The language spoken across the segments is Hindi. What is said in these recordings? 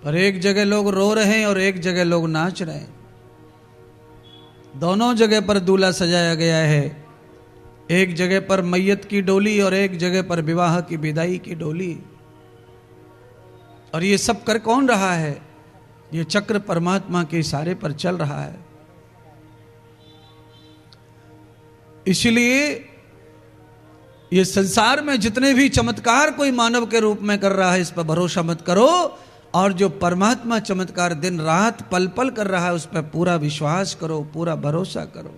और एक जगह लोग रो रहे हैं और एक जगह लोग नाच रहे हैं। दोनों जगह पर दूल्हा सजाया गया है। एक जगह पर मैयत की डोली और एक जगह पर विवाह की विदाई की डोली। और ये सब कर कौन रहा है? ये चक्र परमात्मा के इशारे पर चल रहा है। इसलिए ये संसार में जितने भी चमत्कार कोई मानव के रूप में कर रहा है, इस पर भरोसा मत करो। और जो परमात्मा चमत्कार दिन रात पल पल कर रहा है, उस पर पूरा विश्वास करो, पूरा भरोसा करो।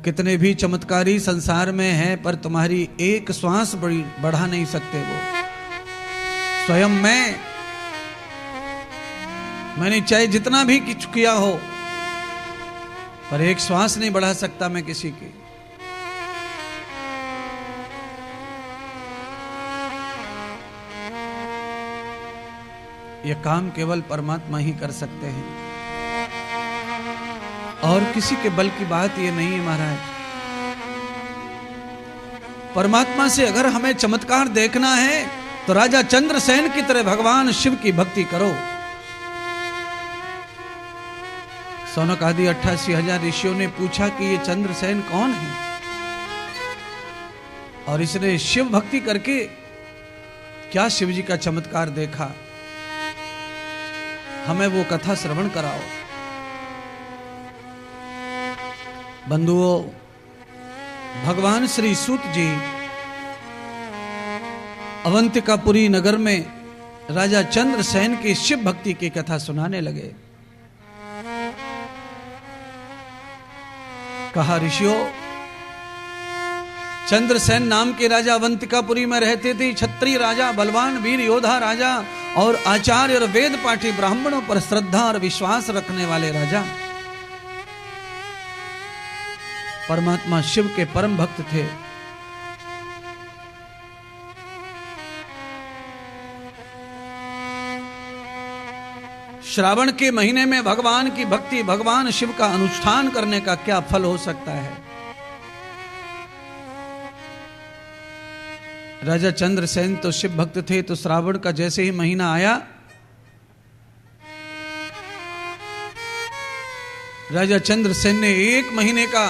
कितने भी चमत्कारी संसार में हैं, पर तुम्हारी एक श्वास बढ़ा नहीं सकते वो। स्वयं मैंने चाहे जितना भी कुछ किया हो, पर एक श्वास नहीं बढ़ा सकता मैं किसी की। यह काम केवल परमात्मा ही कर सकते हैं, और किसी के बल की बात ये नहीं है महाराज। परमात्मा से अगर हमें चमत्कार देखना है तो राजा चंद्रसेन की तरह भगवान शिव की भक्ति करो। सौनक आदि 88,000 ऋषियों ने पूछा कि ये चंद्रसेन कौन है, और इसने शिव भक्ति करके क्या शिव जी का चमत्कार देखा, हमें वो कथा श्रवण कराओ। बंधुओं, भगवान श्री सूत जी अवंतिकापुरी नगर में राजा चंद्रसेन की शिव भक्ति की कथा सुनाने लगे। कहा, ऋषियों, चंद्रसेन नाम के राजा अवंतिकापुरी में रहते थे। क्षत्रिय राजा, बलवान वीर योद्धा राजा और आचार्य और वेद पाठी ब्राह्मणों पर श्रद्धा और विश्वास रखने वाले राजा, परमात्मा शिव के परम भक्त थे। श्रावण के महीने में भगवान की भक्ति, भगवान शिव का अनुष्ठान करने का क्या फल हो सकता है। राजा चंद्रसेन तो शिव भक्त थे, तो श्रावण का जैसे ही महीना आया, राजा चंद्रसेन ने 1 महीने का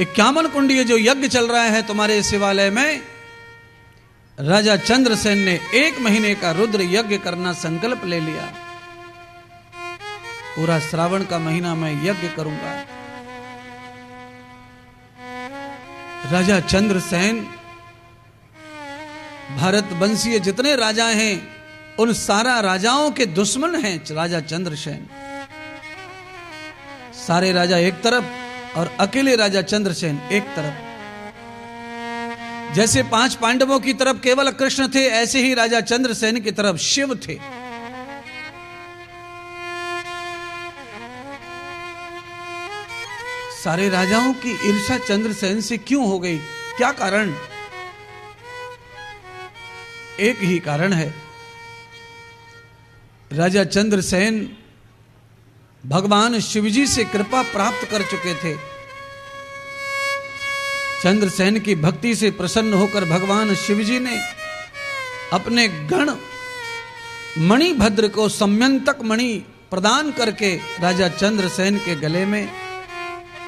51 कुंडीय जो यज्ञ चल रहा है तुम्हारे शिवालय में, राजा चंद्रसेन ने 1 महीने का रुद्र यज्ञ करना संकल्प ले लिया। पूरा श्रावण का महीना मैं यज्ञ करूंगा। राजा चंद्रसेन भारत वंशीय जितने राजा हैं, उन सारा राजाओं के दुश्मन हैं राजा चंद्रसेन। सारे राजा एक तरफ और अकेले राजा चंद्रसेन एक तरफ। जैसे 5 पांडवों की तरफ केवल कृष्ण थे, ऐसे ही राजा चंद्रसेन की तरफ शिव थे। सारे राजाओं की ईर्ष्या चंद्रसेन से क्यों हो गई? क्या कारण? एक ही कारण है। राजा चंद्रसेन भगवान शिवजी से कृपा प्राप्त कर चुके थे। चंद्रसेन की भक्ति से प्रसन्न होकर भगवान शिवजी ने अपने गण मणिभद्र को सम्यंतक मणि प्रदान करके राजा चंद्रसेन के गले में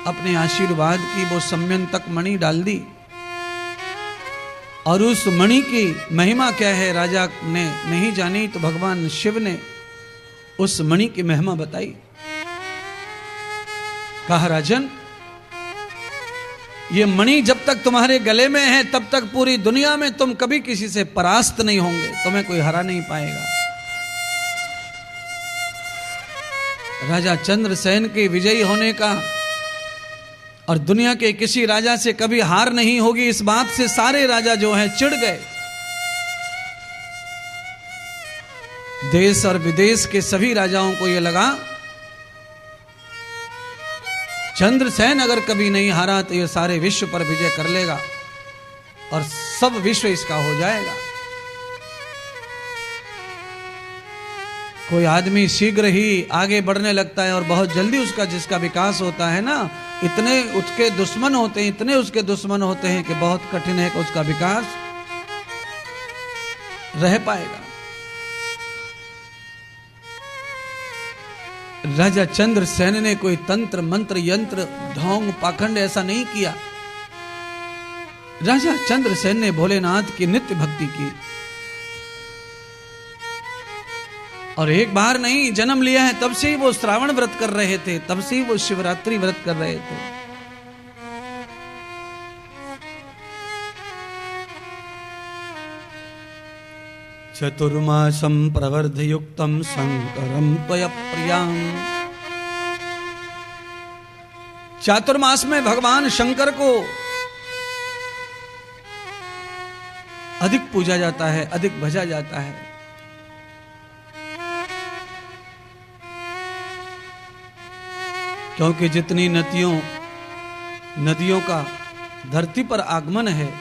अपने आशीर्वाद की वो सम्यंतक मणि डाल दी। और उस मणि की महिमा क्या है राजा ने नहीं जानी, तो भगवान शिव ने उस मणि की महिमा बताई। कहा, राजन, ये मणि जब तक तुम्हारे गले में है तब तक पूरी दुनिया में तुम कभी किसी से परास्त नहीं होंगे, तुम्हें कोई हरा नहीं पाएगा। राजा चंद्रसेन के विजयी होने का और दुनिया के किसी राजा से कभी हार नहीं होगी, इस बात से सारे राजा जो हैं चिढ़ गए। देश और विदेश के सभी राजाओं को यह लगा, चंद्रसेन अगर कभी नहीं हारा तो यह सारे विश्व पर विजय कर लेगा और सब विश्व इसका हो जाएगा। कोई आदमी शीघ्र ही आगे बढ़ने लगता है और बहुत जल्दी उसका जिसका विकास होता है ना, इतने उसके दुश्मन होते हैं, इतने उसके दुश्मन होते हैं कि बहुत कठिन है कि उसका विकास रह पाएगा। राजा चंद्रसेन ने कोई तंत्र मंत्र यंत्र ढोंग पाखंड ऐसा नहीं किया। राजा चंद्रसेन ने भोलेनाथ की नित्य भक्ति की, और एक बार नहीं, जन्म लिया है तब से ही वो श्रावण व्रत कर रहे थे, तब से ही वो शिवरात्रि व्रत कर रहे थे। चतुर्मासं प्रवर्धयुक्तं शंकरं त्वया प्रियं। चातुर्मास में भगवान शंकर को अधिक पूजा जाता है, अधिक भजा जाता है। क्योंकि जितनी नदियों का धरती पर आगमन है,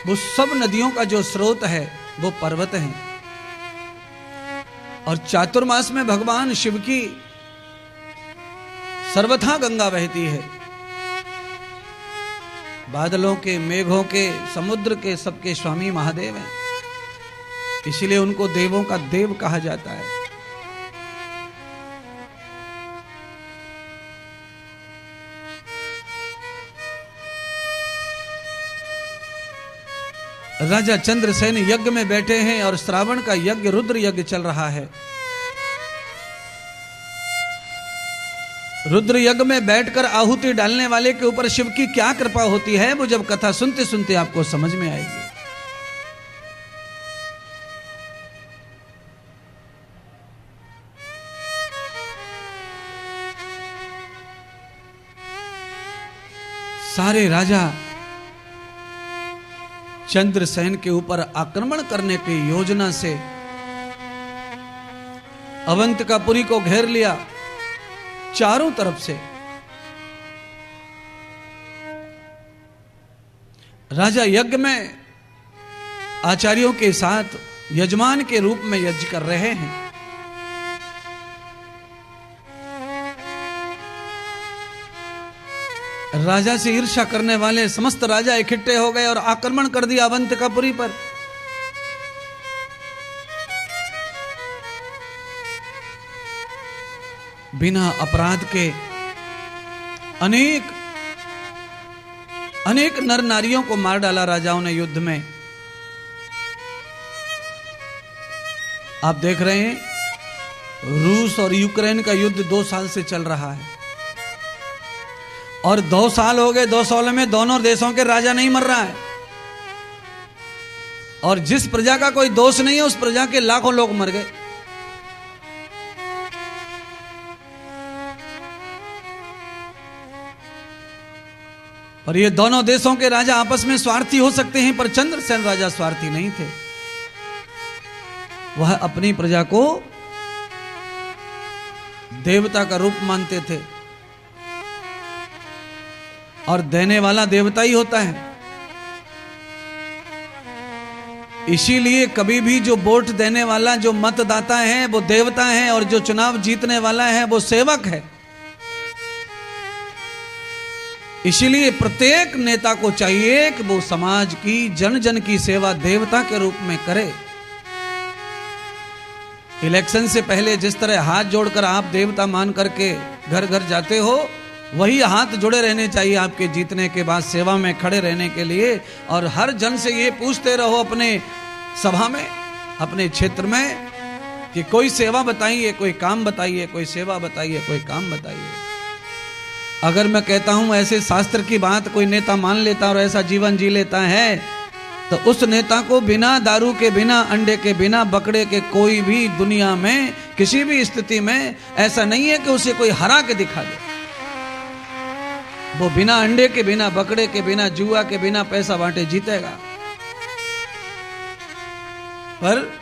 वो सब नदियों का जो स्रोत है वो पर्वत है। और चातुर्मास में भगवान शिव की सर्वथा गंगा बहती है। बादलों के, मेघों के, समुद्र के, सबके स्वामी महादेव हैं, इसलिए उनको देवों का देव कहा जाता है। राजा चंद्रसेन यज्ञ में बैठे हैं और श्रावण का यज्ञ रुद्र यज्ञ चल रहा है। रुद्र यज्ञ में बैठकर आहुति डालने वाले के ऊपर शिव की क्या कृपा होती है, वो जब कथा सुनते सुनते आपको समझ में आएगी। सारे राजा चंद्रसेन के ऊपर आक्रमण करने की योजना से अवंतिकापुरी को घेर लिया चारों तरफ से। राजा यज्ञ में आचार्यों के साथ यजमान के रूप में यज्ञ कर रहे हैं। राजा से ईर्ष्या करने वाले समस्त राजा इकट्ठे हो गए और आक्रमण कर दिया अवंतिकापुरी पर। बिना अपराध के अनेक नर नारियों को मार डाला राजाओं ने युद्ध में। आप देख रहे हैं रूस और यूक्रेन का युद्ध 2 साल से चल रहा है, और 2 साल हो गए, 2 साल में दोनों देशों के राजा नहीं मर रहा है। और जिस प्रजा का कोई दोष नहीं है, उस प्रजा के लाखों लोग मर गए। पर ये दोनों देशों के राजा आपस में स्वार्थी हो सकते हैं, पर चंद्रसेन राजा स्वार्थी नहीं थे। वह अपनी प्रजा को देवता का रूप मानते थे, और देने वाला देवता ही होता है। इसीलिए कभी भी जो वोट देने वाला, जो मतदाता है, वो देवता है, और जो चुनाव जीतने वाला है वो सेवक है। इसीलिए प्रत्येक नेता को चाहिए कि वो समाज की, जन जन की सेवा देवता के रूप में करे। इलेक्शन से पहले जिस तरह हाथ जोड़कर आप देवता मान करके घर घर जाते हो, वही हाथ जुड़े रहने चाहिए आपके जीतने के बाद सेवा में खड़े रहने के लिए। और हर जन से ये पूछते रहो अपने सभा में, अपने क्षेत्र में, कि कोई सेवा बताइए, कोई काम बताइए, कोई सेवा बताइए, कोई काम बताइए। अगर मैं कहता हूं ऐसे शास्त्र की बात कोई नेता मान लेता और ऐसा जीवन जी लेता है, तो उस नेता को बिना दारू के, बिना अंडे के, बिना बकरे के कोई भी दुनिया में किसी भी स्थिति में ऐसा नहीं है कि उसे कोई हरा के दिखा दे। वो बिना अंडे के, बिना बकरे के, बिना जुआ के, बिना पैसा बांटे जीतेगा। पर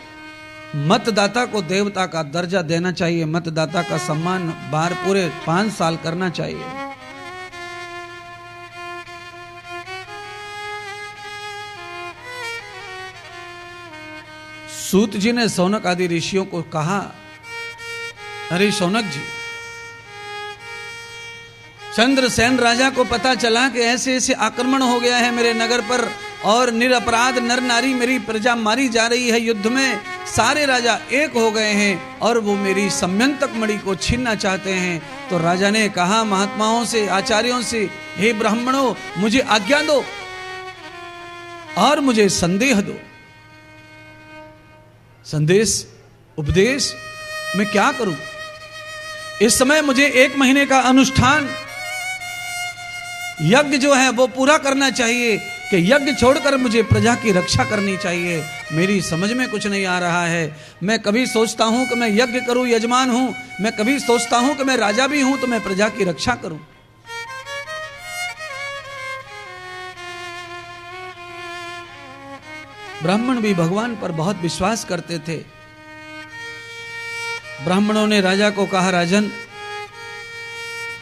मतदाता को देवता का दर्जा देना चाहिए, मतदाता का सम्मान बार पूरे 5 साल करना चाहिए। सूत जी ने शौनक आदि ऋषियों को कहा, अरे शौनक जी, चंद्रसेन राजा को पता चला कि ऐसे ऐसे आक्रमण हो गया है मेरे नगर पर, और निरपराध नर नारी मेरी प्रजा मारी जा रही है। युद्ध में सारे राजा एक हो गए हैं और वो मेरी सम्यंतक मणि को छीनना चाहते हैं। तो राजा ने कहा महात्माओं से, आचार्यों से, हे ब्राह्मणों, मुझे आज्ञा दो और मुझे संदेह दो, संदेश उपदेश मैं क्या करूं। इस समय मुझे 1 महीने का अनुष्ठान यज्ञ जो है वो पूरा करना चाहिए कि यज्ञ छोड़कर मुझे प्रजा की रक्षा करनी चाहिए। मेरी समझ में कुछ नहीं आ रहा है। मैं कभी सोचता हूं कि मैं यज्ञ करूं, यजमान हूं, मैं कभी सोचता हूं कि मैं राजा भी हूं तो मैं प्रजा की रक्षा करूं। ब्राह्मण भी भगवान पर बहुत विश्वास करते थे। ब्राह्मणों ने राजा को कहा, राजन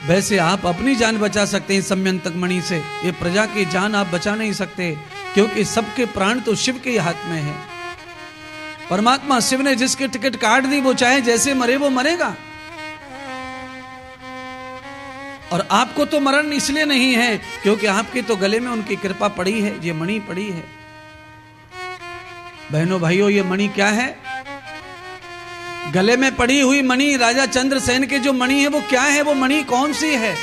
वैसे आप अपनी जान बचा सकते हैं सम्यंतक मणि से, ये प्रजा की जान आप बचा नहीं सकते, क्योंकि सबके प्राण तो शिव के हाथ में है। परमात्मा शिव ने जिसकी टिकट काट दी वो चाहे जैसे मरे वो मरेगा। और आपको तो मरण इसलिए नहीं है क्योंकि आपके तो गले में उनकी कृपा पड़ी है, ये मणि पड़ी है। बहनों भाइयों, ये मणि क्या है? गले में पड़ी हुई मणि, राजा चंद्रसेन के जो मणि है वो क्या है? वो मणि कौन सी है?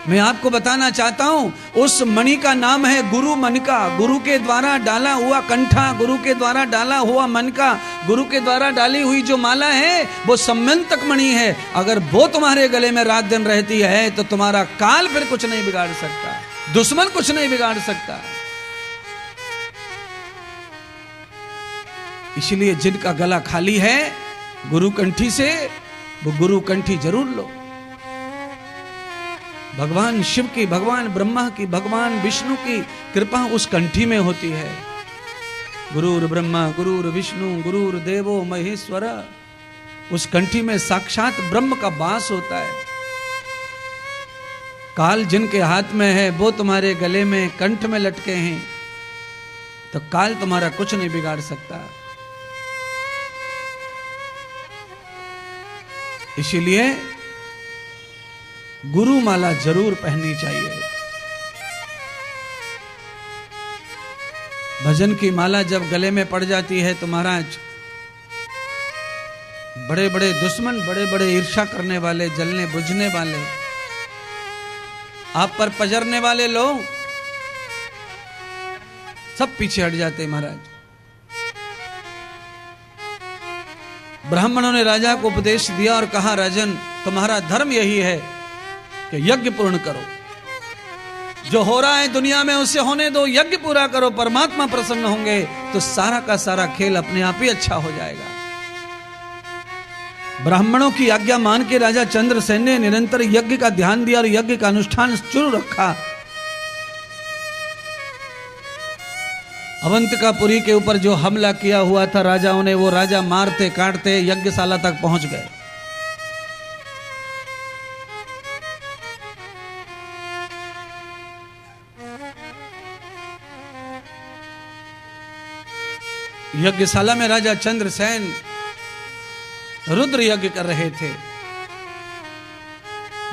मैं आपको बताना चाहता हूं। उस मणि का नाम है गुरु मनका। गुरु के द्वारा डाला हुआ कंठा, गुरु के द्वारा डाला हुआ मनका, गुरु के द्वारा डाली हुई जो माला है वो सम्यंतक मणि है। अगर वो तुम्हारे गले में रात दिन रहती है तो तुम्हारा काल फिर कुछ नहीं बिगाड़ सकता, दुश्मन कुछ नहीं बिगाड़ सकता। इसलिए जिनका गला खाली है गुरु कंठी से, वो गुरु कंठी जरूर लो। भगवान शिव की, भगवान ब्रह्मा की, भगवान विष्णु की कृपा उस कंठी में होती है। गुरुर ब्रह्मा गुरुर विष्णु गुरुर देवो महेश्वर। उस कंठी में साक्षात ब्रह्म का वास होता है। काल जिनके हाथ में है वो तुम्हारे गले में, कंठ में लटके हैं, तो काल तुम्हारा कुछ नहीं बिगाड़ सकता। इसीलिए गुरु माला जरूर पहननी चाहिए। भजन की माला जब गले में पड़ जाती है तो महाराज बड़े बड़े दुश्मन, बड़े बड़े ईर्ष्या करने वाले, जलने बुझने वाले, आप पर पजरने वाले लोग सब पीछे हट जाते महाराज। ब्राह्मणों ने राजा को उपदेश दिया और कहा, राजन तुम्हारा धर्म यही है कि यज्ञ पूर्ण करो। जो हो रहा है दुनिया में उसे होने दो, यज्ञ पूरा करो, परमात्मा प्रसन्न होंगे तो सारा का सारा खेल अपने आप ही अच्छा हो जाएगा। ब्राह्मणों की आज्ञा मान के राजा चंद्रसेन ने निरंतर यज्ञ का ध्यान दिया और यज्ञ का अनुष्ठान शुरू रखा। अवंतिकापुरी के ऊपर जो हमला किया हुआ था राजाओं ने, वो राजा मारते काटते यज्ञशाला तक पहुंच गए। यज्ञशाला में राजा चंद्रसेन रुद्र यज्ञ कर रहे थे।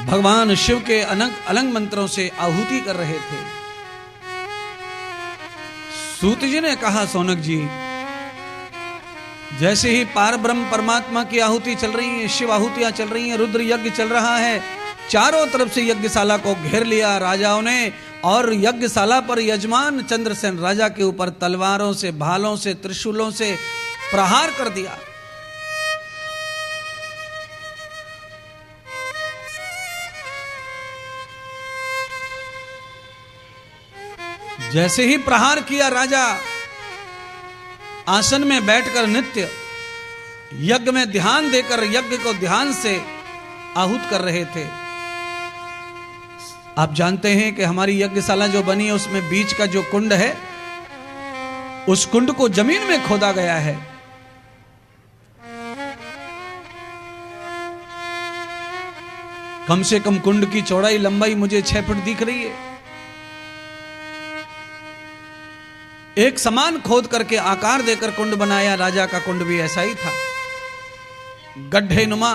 भगवान शिव के अलंग मंत्रों से आहुति कर रहे थे। सूत जी ने कहा, सौनक जी, जैसे ही पार ब्रह्म परमात्मा की आहुति चल रही है, शिव आहुतियां चल रही हैं, रुद्र यज्ञ चल रहा है, चारों तरफ से यज्ञशाला को घेर लिया राजाओं ने और यज्ञशाला पर यजमान चंद्रसेन राजा के ऊपर तलवारों से, भालों से, त्रिशूलों से प्रहार कर दिया। जैसे ही प्रहार किया, राजा आसन में बैठकर नित्य यज्ञ में ध्यान देकर यज्ञ को ध्यान से आहुत कर रहे थे। आप जानते हैं कि हमारी यज्ञशाला जो बनी है उसमें बीच का जो कुंड है, उस कुंड को जमीन में खोदा गया है। कम से कम कुंड की चौड़ाई लंबाई मुझे 6 फुट दिख रही है। एक समान खोद करके आकार देकर कुंड बनाया। राजा का कुंड भी ऐसा ही था, गड्ढे नुमा।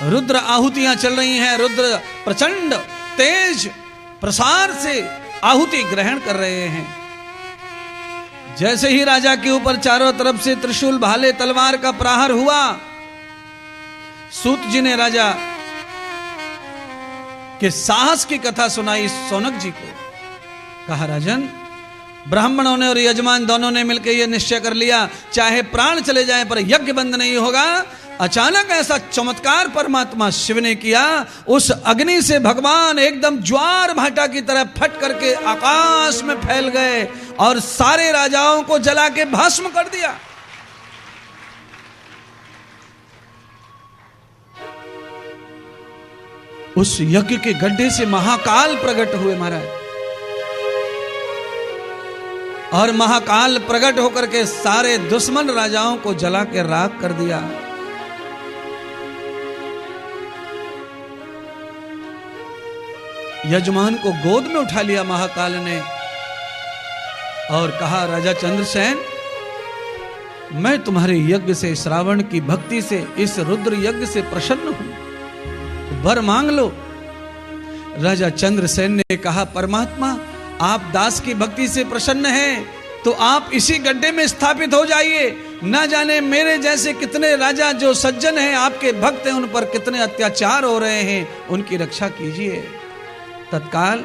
रुद्र आहुतियां चल रही हैं, रुद्र प्रचंड तेज प्रसार से आहुति ग्रहण कर रहे हैं। जैसे ही राजा के ऊपर चारों तरफ से त्रिशूल भाले तलवार का प्रहार हुआ, सूत जी ने राजा के साहस की कथा सुनाई सौनक जी को। कहा, राजन, ब्राह्मणों ने और यजमान दोनों ने मिलकर यह निश्चय कर लिया, चाहे प्राण चले जाएं पर यज्ञ बंद नहीं होगा। अचानक ऐसा चमत्कार परमात्मा शिव ने किया, उस अग्नि से भगवान एकदम ज्वार भाटा की तरह फट करके आकाश में फैल गए और सारे राजाओं को जला के भस्म कर दिया। उस यज्ञ के गड्ढे से महाकाल प्रकट हुए महाराज, और महाकाल प्रकट होकर के सारे दुश्मन राजाओं को जला के राख कर दिया। यजमान को गोद में उठा लिया महाकाल ने और कहा, राजा चंद्रसेन, मैं तुम्हारे यज्ञ से, श्रावण की भक्ति से, इस रुद्र यज्ञ से प्रसन्न हूं, वर मांग लो। राजा चंद्रसेन ने कहा, परमात्मा, आप दास की भक्ति से प्रसन्न हैं तो आप इसी गड्ढे में स्थापित हो जाइए। ना जाने मेरे जैसे कितने राजा जो सज्जन हैं, आपके भक्त हैं, उन पर कितने अत्याचार हो रहे हैं, उनकी रक्षा कीजिए। तत्काल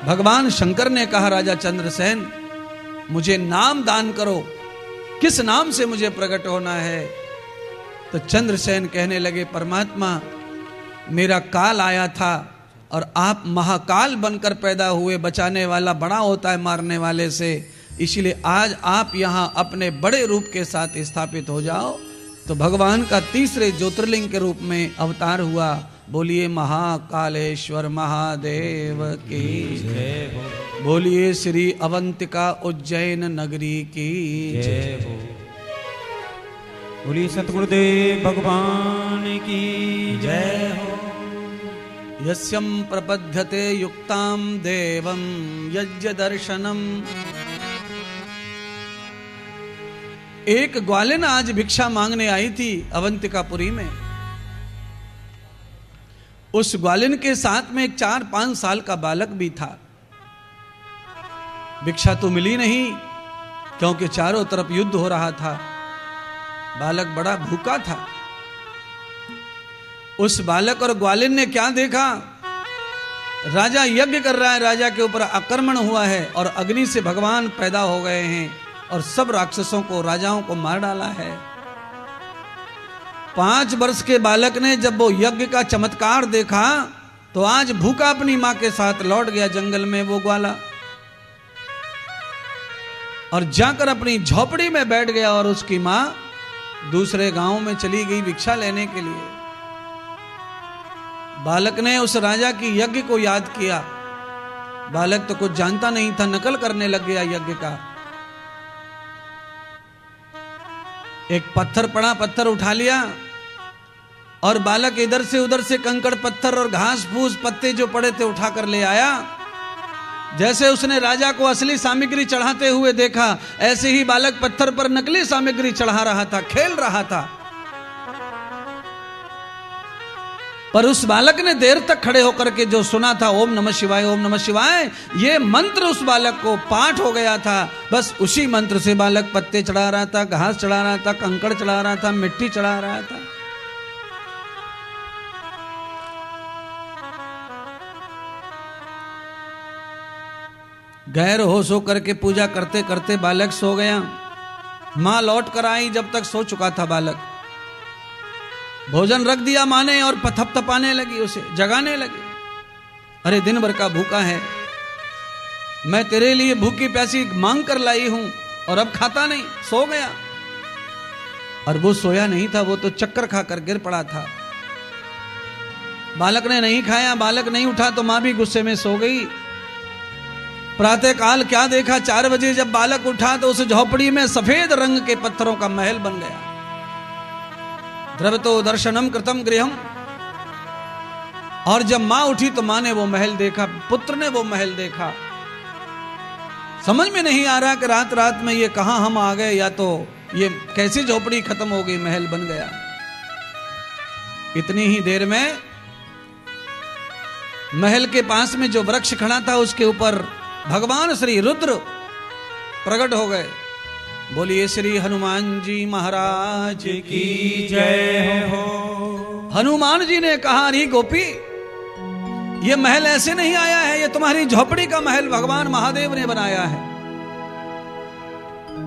भगवान शंकर ने कहा, राजा चंद्रसेन, मुझे नाम दान करो, किस नाम से मुझे प्रकट होना है? तो चंद्रसेन कहने लगे, परमात्मा, मेरा काल आया था और आप महाकाल बनकर पैदा हुए, बचाने वाला बड़ा होता है मारने वाले से, इसलिए आज आप यहां अपने बड़े रूप के साथ स्थापित हो जाओ। तो भगवान का तीसरे ज्योतिर्लिंग के रूप में अवतार हुआ। बोलिए महाकालेश्वर महादेव की जय हो। बोलिए श्री अवंतिका उज्जैन नगरी की जय हो। बोलिए सतगुरुदेव भगवान की जय हो। यस्यं प्रपद्यते युक्तां देवं यज्ञ दर्शनम। एक ग्वालिन आज भिक्षा मांगने आई थी अवंतिकापुरी में। उस ग्वालिन के साथ में एक 4-5 साल का बालक भी था। भिक्षा तो मिली नहीं क्योंकि चारों तरफ युद्ध हो रहा था। बालक बड़ा भूखा था। उस बालक और ग्वालिन ने क्या देखा? राजा यज्ञ कर रहा है, राजा के ऊपर आक्रमण हुआ है और अग्नि से भगवान पैदा हो गए हैं और सब राक्षसों को, राजाओं को मार डाला है। 5 वर्ष के बालक ने जब वो यज्ञ का चमत्कार देखा तो आज भूखा अपनी मां के साथ लौट गया जंगल में वो ग्वाला, और जाकर अपनी झोपड़ी में बैठ गया और उसकी मां दूसरे गांव में चली गई भिक्षा लेने के लिए। बालक ने उस राजा की यज्ञ को याद किया। बालक तो कुछ जानता नहीं था, नकल करने लग गया यज्ञ का। एक पत्थर पड़ा, पत्थर उठा लिया और बालक इधर से उधर से कंकड़ पत्थर और घास फूस पत्ते जो पड़े थे उठाकर ले आया। जैसे उसने राजा को असली सामग्री चढ़ाते हुए देखा, ऐसे ही बालक पत्थर पर नकली सामग्री चढ़ा रहा था, खेल रहा था। पर उस बालक ने देर तक खड़े होकर के जो सुना था, ओम नमः शिवाय, ओम नमः शिवाय, ये मंत्र उस बालक को पाठ हो गया था। बस उसी मंत्र से बालक पत्ते चढ़ा रहा था, घास चढ़ा रहा था, कंकड़ चढ़ा रहा था, मिट्टी चढ़ा रहा था। गैर होश होकर के पूजा करते करते बालक सो गया। मां लौट कर आई, जब तक सो चुका था बालक। भोजन रख दिया मां ने और थपथपाने लगी, उसे जगाने लगी। अरे दिन भर का भूखा है, मैं तेरे लिए भूखी प्यासी मांग कर लाई हूं और अब खाता नहीं, सो गया। और वो सोया नहीं था, वो तो चक्कर खाकर गिर पड़ा था। बालक ने नहीं खाया, बालक नहीं उठा तो मां भी गुस्से में सो गई। प्रातः काल क्या देखा, 4 बजे जब बालक उठा तो उस झोपड़ी में सफेद रंग के पत्थरों का महल बन गया। द्रवतो दर्शनम कृतम गृहम। और जब मां उठी तो मां ने वो महल देखा, पुत्र ने वो महल देखा। समझ में नहीं आ रहा कि रात रात में ये कहां हम आ गए, या तो ये कैसी झोपड़ी खत्म हो गई, महल बन गया। इतनी ही देर में महल के पास में जो वृक्ष खड़ा था उसके ऊपर भगवान श्री रुद्र प्रकट हो गए। बोलिए श्री हनुमान जी महाराज की जय हो। हनुमान जी ने कहा, अरे गोपी, ये महल ऐसे नहीं आया है, ये तुम्हारी झोपड़ी का महल भगवान महादेव ने बनाया है।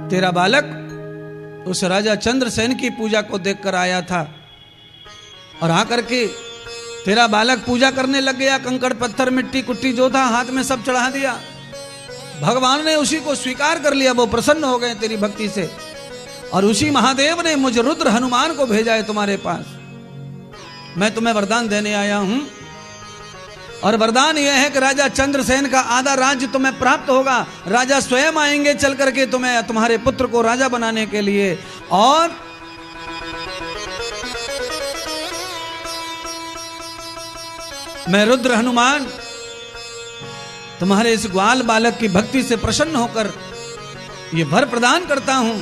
तेरा बालक उस राजा चंद्रसेन की पूजा को देखकर आया था और आकर के तेरा बालक पूजा करने लग गया। कंकड़ पत्थर मिट्टी कुट्टी जो था हाथ में सब चढ़ा दिया। भगवान ने उसी को स्वीकार कर लिया, वो प्रसन्न हो गए तेरी भक्ति से। और उसी महादेव ने मुझ रुद्र हनुमान को भेजा है तुम्हारे पास। मैं तुम्हें वरदान देने आया हूं और वरदान यह है कि राजा चंद्रसेन का आधा राज्य तुम्हें प्राप्त होगा। राजा स्वयं आएंगे चल करके तुम्हें, तुम्हारे पुत्र को राजा बनाने के लिए। और मैं रुद्र हनुमान तुम्हारे इस ग्वाल बालक की भक्ति से प्रसन्न होकर यह वर प्रदान करता हूं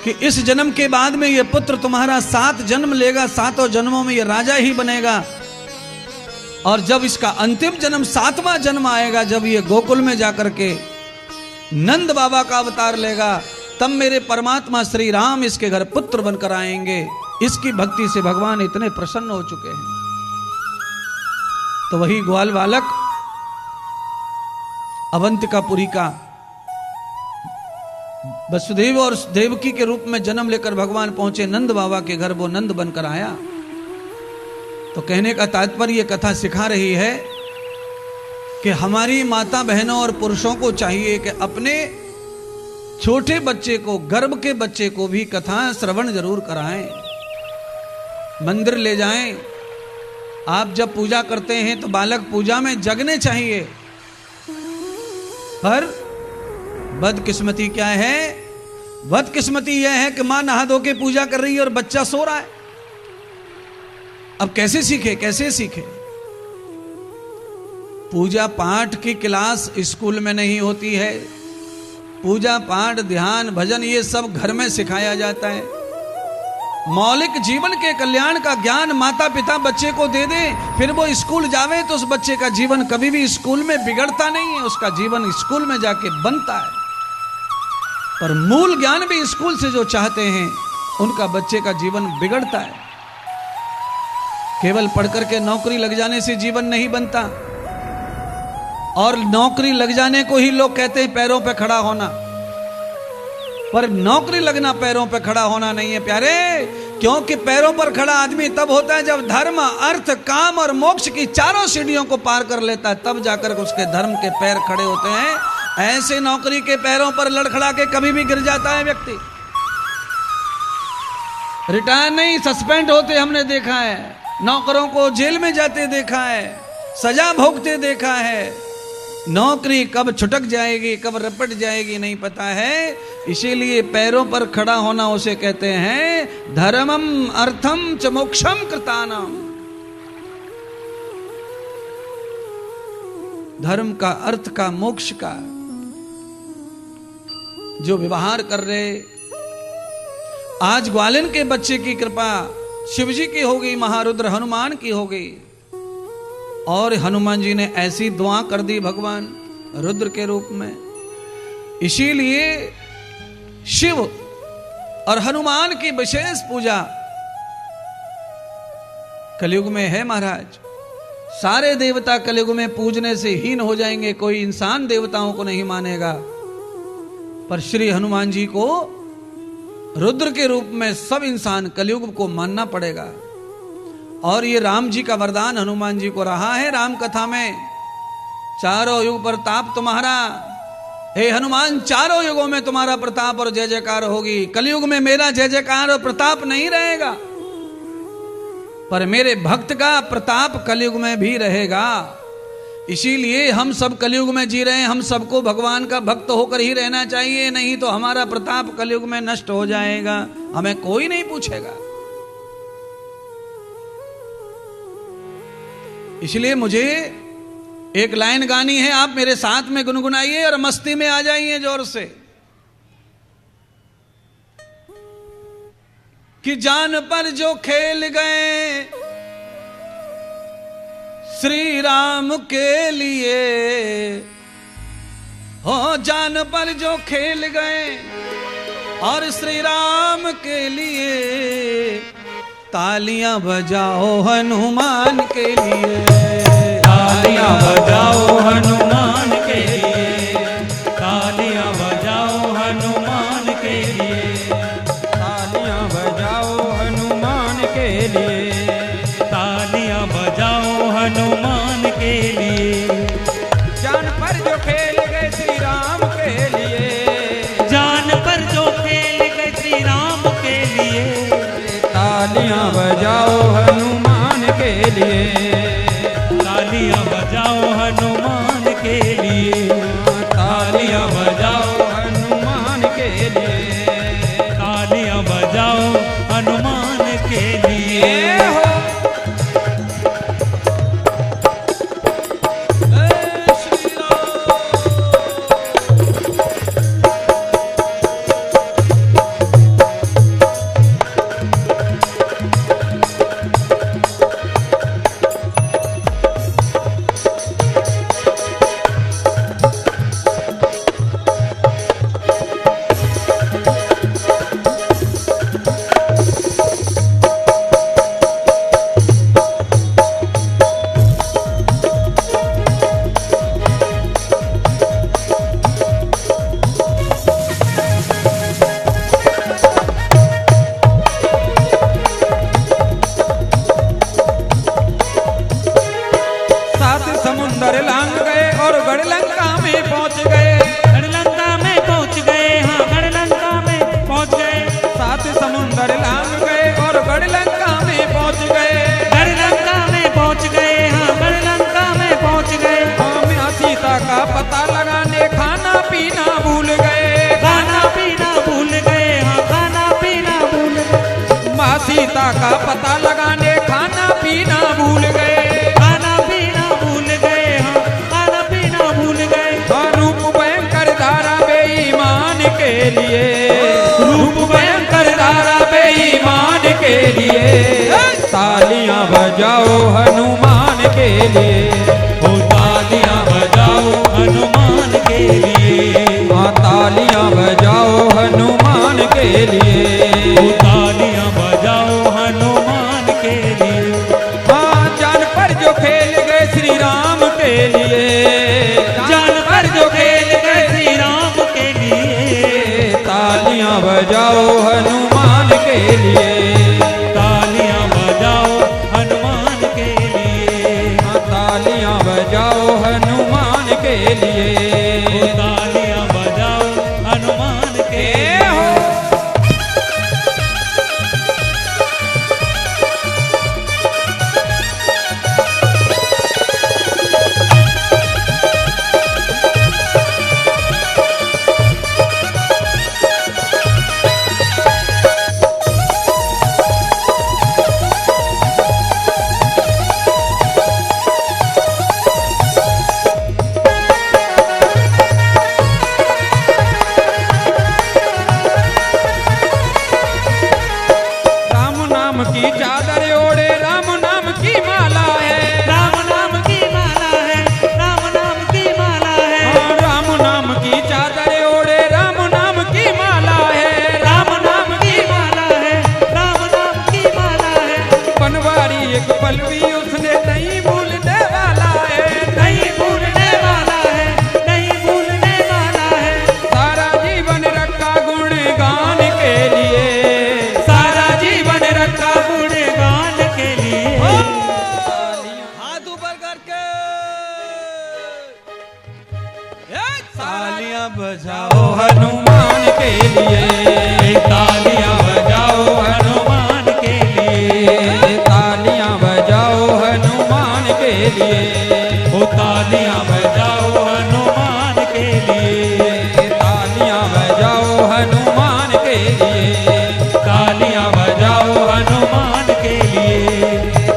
कि इस जन्म के बाद में यह पुत्र तुम्हारा 7 जन्म लेगा, 7 जन्मों में यह राजा ही बनेगा। और जब इसका अंतिम जन्म 7वां जन्म आएगा, जब ये गोकुल में जाकर के नंद बाबा का अवतार लेगा, तब मेरे परमात्मा श्री राम इसके घर पुत्र बनकर आएंगे। इसकी भक्ति से भगवान इतने प्रसन्न हो चुके हैं। तो वही ग्वाल बालक अवंतिकापुरी का वसुदेव और देवकी के रूप में जन्म लेकर भगवान पहुंचे नंद बाबा के घर। वो नंद बनकर आया। तो कहने का तात्पर्य कथा सिखा रही है कि हमारी माता बहनों और पुरुषों को चाहिए कि अपने छोटे बच्चे को, गर्भ के बच्चे को भी कथा श्रवण जरूर कराएं, मंदिर ले जाएं। आप जब पूजा करते हैं तो बालक पूजा में जगने चाहिए। पर बदकिस्मती क्या है? बदकिस्मती यह है कि मां नहा धो के पूजा कर रही है और बच्चा सो रहा है। अब कैसे सीखे, कैसे सीखे? पूजा पाठ की क्लास स्कूल में नहीं होती है। पूजा पाठ, ध्यान, भजन ये सब घर में सिखाया जाता है। मौलिक जीवन के कल्याण का ज्ञान माता पिता बच्चे को दे दे, फिर वो स्कूल जावे तो उस बच्चे का जीवन कभी भी स्कूल में बिगड़ता नहीं है, उसका जीवन स्कूल में जाके बनता है। पर मूल ज्ञान भी स्कूल से जो चाहते हैं उनका बच्चे का जीवन बिगड़ता है। केवल पढ़कर के नौकरी लग जाने से जीवन नहीं बनता। और नौकरी लग जाने को ही लोग कहते हैं पैरों पे खड़ा होना, पर नौकरी लगना पैरों पे खड़ा होना नहीं है प्यारे। क्योंकि पैरों पर खड़ा आदमी तब होता है जब धर्म, अर्थ, काम और मोक्ष की चारों सीढ़ियों को पार कर लेता है, तब जाकर उसके धर्म के पैर खड़े होते हैं। ऐसे नौकरी के पैरों पर लड़खड़ा के कभी भी गिर जाता है व्यक्ति। रिटायर नहीं, सस्पेंड होते हमने देखा है, नौकरों को जेल में जाते देखा है, सजा भोगते देखा है। नौकरी कब छुटक जाएगी, कब रपट जाएगी नहीं पता है। इसीलिए पैरों पर खड़ा होना उसे कहते हैं धर्मम अर्थम च मोक्षम कृतानाम। धर्म का, अर्थ का, मोक्ष का जो व्यवहार कर रहे। आज ग्वालिन के बच्चे की कृपा शिव जी की हो गई, महारुद्र हनुमान की हो गई। और हनुमान जी ने ऐसी दुआ कर दी भगवान रुद्र के रूप में। इसीलिए शिव और हनुमान की विशेष पूजा कलयुग में है महाराज। सारे देवता कलयुग में पूजने से हीन हो जाएंगे, कोई इंसान देवताओं को नहीं मानेगा। पर श्री हनुमान जी को रुद्र के रूप में सब इंसान कलयुग को मानना पड़ेगा। और ये राम जी का वरदान हनुमान जी को रहा है राम कथा में, चारों युग प्रताप तुम्हारा। हे हनुमान, चारों युगों में तुम्हारा प्रताप और जय जयकार होगी। कलयुग में मेरा जय जयकार और प्रताप नहीं रहेगा, पर मेरे भक्त का प्रताप कलयुग में भी रहेगा। इसीलिए हम सब कलयुग में जी रहे हैं, हम सबको भगवान का भक्त होकर ही रहना चाहिए, नहीं तो हमारा प्रताप कलयुग में नष्ट हो जाएगा, हमें कोई नहीं पूछेगा। इसलिए मुझे एक लाइन गानी है, आप मेरे साथ में गुनगुनाइए और मस्ती में आ जाइए जोर से। कि जान पर जो खेल गए श्री राम के लिए, हो जान पर जो खेल गए और श्री राम के लिए, तालियां बजाओ हनुमान के लिए, तालियां बजाओ हनुमान के लिए, तालियां बजाओ हनुमान के लिए, तालियां बजाओ हनुमान के लिए, तालियां बजाओ हनुमान के लिए। जान पर जो खेल गए श्री राम के लिए, जान पर जो खेल गए श्री राम के लिए, तालियां बजाओ हनुमान के लिए, तालियां बजाओ हनुमान के लिए, तालियां बजाओ हनुमान के लिए, तालियां बजाओ हनुमान के लिए। समुंदर लांग गए और गढ़लंका में पहुंच गए, गढ़लंका में पहुंच गए, हाँ गढ़लंका में पहुंच गए। सात समुंदर लांग गए और गढ़लंका में पहुंच गए, गढ़लंका में पहुंच गए, हाँ गढ़लंका में पहुंच गए। हाँ सीता का पता लगाने खाना पीना भूल गए, खाना पीना भूल गए, हाँ खाना पीना भूल गए। माँ सीता का पता लगाने खाना पीना भूल गए, के लिए रूप भयंकर धारा बेईमान के लिए। तालियां बजाओ हनुमान के लिए, ओ तालियां बजाओ हनुमान के लिए, हाँ तालियां बजाओ हनुमान के लिए, ओ तालियां बजाओ हनुमान के लिए। हाँ जान पर जो खेल गए श्री राम के लिए, जान पर जो खेल गए श्री राम के लिए, तालियां बजाओ हनुमान के लिए, तालियां बजाओ हनुमान के लिए, हाँ तालियां बजाओ हनुमान के लिए, तालियां बजाओ हनुमान के लिए। की चादर ओढ़े राम नाम की माला है, राम नाम की माला है, राम नाम की माला है, हाँ राम नाम की चादर ओढ़े राम नाम की माला है, राम नाम की माला है, राम नाम की माला है। बनवारी एक पल भी उसने नहीं भूलने वाला है, नहीं भूलने वाला है, नहीं भूलने वाला है। सारा जीवन रखा गुणगान के लिए, सारा जीवन रखा गुणगान के लिए। हाथ ऊपर करके तालियां बजाओ हनुमान के लिए, तालियां बजाओ हनुमान के लिए, तालियां बजाओ हनुमान के लिए, ओ तालियां बजाओ हनुमान के लिए, तालियां बजाओ हनुमान के लिए, तालियां बजाओ हनुमान के लिए,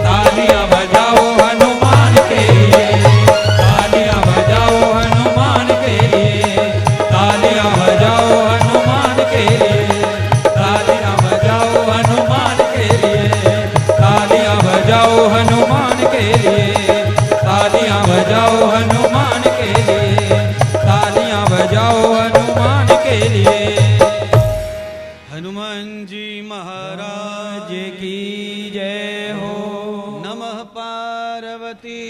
तालियां बजाओ हनुमान के लिए, तालियां बजाओ हनुमान के लिए, तालियां बजाओ हनुमान के लिए, तालियां बजाओ हनुमान बजाओ हनुमान के लिए, तालियां बजाओ हनुमान के लिए। हनुमान जी महाराज की जय हो। नमः पार्वती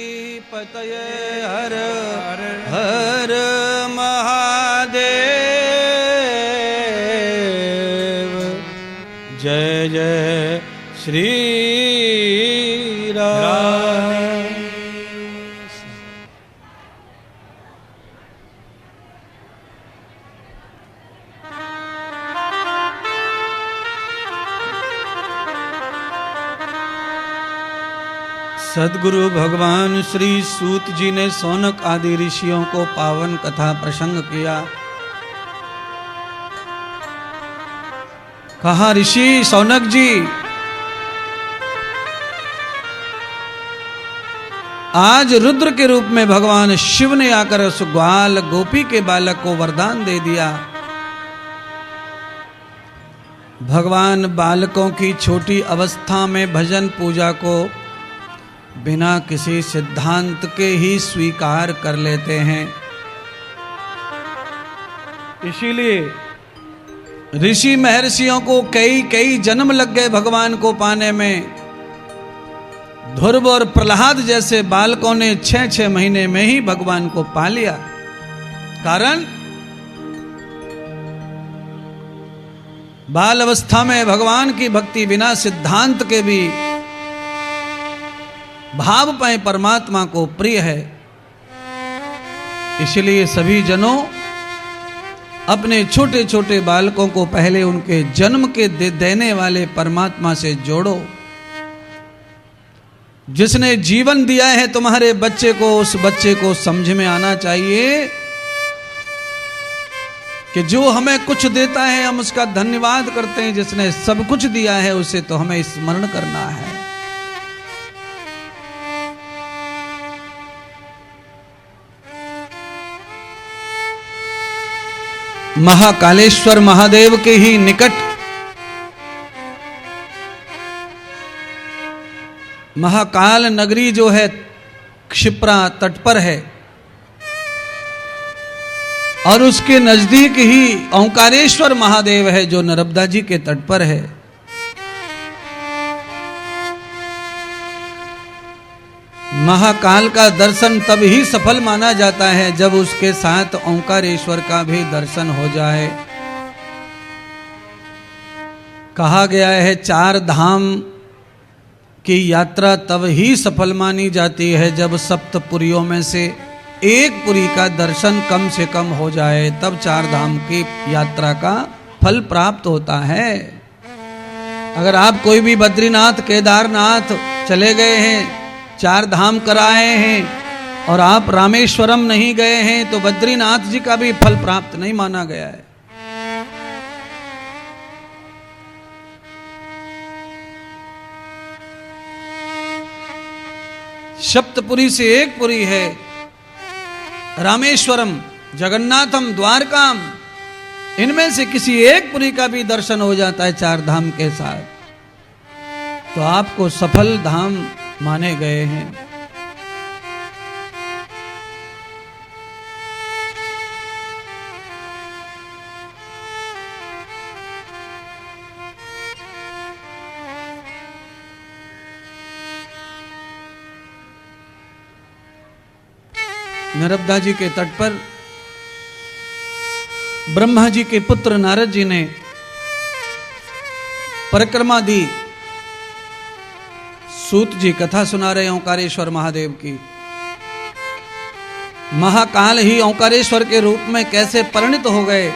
पतये हर हर महादेव। जय जय श्री राम। सद्गुरु भगवान श्री सूत जी ने सौनक आदि ऋषियों को पावन कथा प्रसंग किया। कहा, ऋषि सौनक जी, आज रुद्र के रूप में भगवान शिव ने आकर उस ग्वाल गोपी के बालक को वरदान दे दिया। भगवान बालकों की छोटी अवस्था में भजन पूजा को बिना किसी सिद्धांत के ही स्वीकार कर लेते हैं। इसीलिए ऋषि महर्षियों को कई कई जन्म लग गए भगवान को पाने में। ध्रुव और प्रहलाद जैसे बालकों ने 6-6 महीने में ही भगवान को पा लिया। कारण बाल अवस्था में भगवान की भक्ति बिना सिद्धांत के भी भाव पाए परमात्मा को प्रिय है। इसलिए सभी जनों अपने छोटे छोटे बालकों को पहले उनके जन्म के देने वाले परमात्मा से जोड़ो। जिसने जीवन दिया है तुम्हारे बच्चे को, उस बच्चे को समझ में आना चाहिए कि जो हमें कुछ देता है हम उसका धन्यवाद करते हैं। जिसने सब कुछ दिया है उसे तो हमें स्मरण करना है। महाकालेश्वर महादेव के ही निकट महाकाल नगरी जो है क्षिप्रा तट पर है और उसके नजदीक ही ओंकारेश्वर महादेव है जो नर्मदा जी के तट पर है। महाकाल का दर्शन तब ही सफल माना जाता है जब उसके साथ ओंकारेश्वर का भी दर्शन हो जाए। कहा गया है 4 धाम की यात्रा तब ही सफल मानी जाती है जब सप्तपुरियों में से एक पुरी का दर्शन कम से कम हो जाए, तब 4 धाम की यात्रा का फल प्राप्त होता है। अगर आप कोई भी बद्रीनाथ केदारनाथ चले गए हैं, 4 धाम कराए हैं और आप रामेश्वरम नहीं गए हैं तो बद्रीनाथ जी का भी फल प्राप्त नहीं माना गया है। सप्तपुरी से एक पुरी है रामेश्वरम, जगन्नाथम, द्वारकाम। इनमें से किसी एक पुरी का भी दर्शन हो जाता है 4 धाम के साथ, तो आपको सफल धाम माने गए हैं। नर्मदा जी के तट पर ब्रह्मा जी के पुत्र नारद जी ने परिक्रमा दी। सूत जी कथा सुना रहे ओंकारेश्वर महादेव की। महाकाल ही ओंकारेश्वर के रूप में कैसे परिणित हो गए।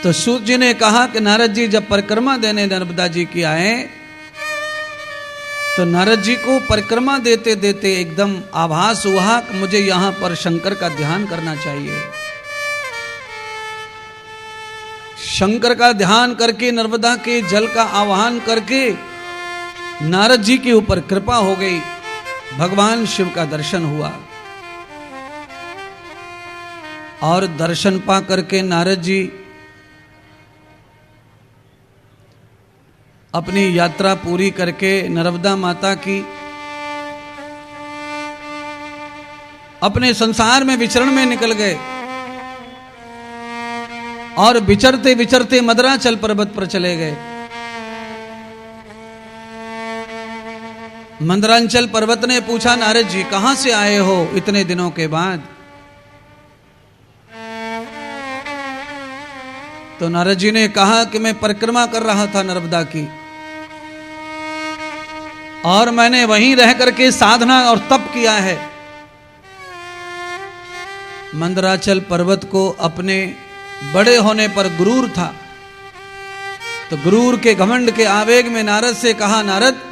तो सूत जी ने कहा कि नारद जी जब परिक्रमा देने नर्मदा जी की आए तो नारद जी को परिक्रमा देते देते एकदम आभास हुआ कि मुझे यहां पर शंकर का ध्यान करना चाहिए। शंकर का ध्यान करके नर्मदा के जल का आवाहन करके नारद जी के ऊपर कृपा हो गई। भगवान शिव का दर्शन हुआ और दर्शन पा करके नारद जी अपनी यात्रा पूरी करके नर्मदा माता की अपने संसार में विचरण में निकल गए और विचरते विचरते मदराचल पर्वत पर चले गए। मंदरांचल पर्वत ने पूछा, नारद जी कहां से आए हो इतने दिनों के बाद? तो नारद जी ने कहा कि मैं परिक्रमा कर रहा था नर्मदा की, और मैंने वहीं रह करके साधना और तप किया है। मंदराचल पर्वत को अपने बड़े होने पर गुरूर था, तो गुरूर के घमंड के आवेग में नारद से कहा, नारद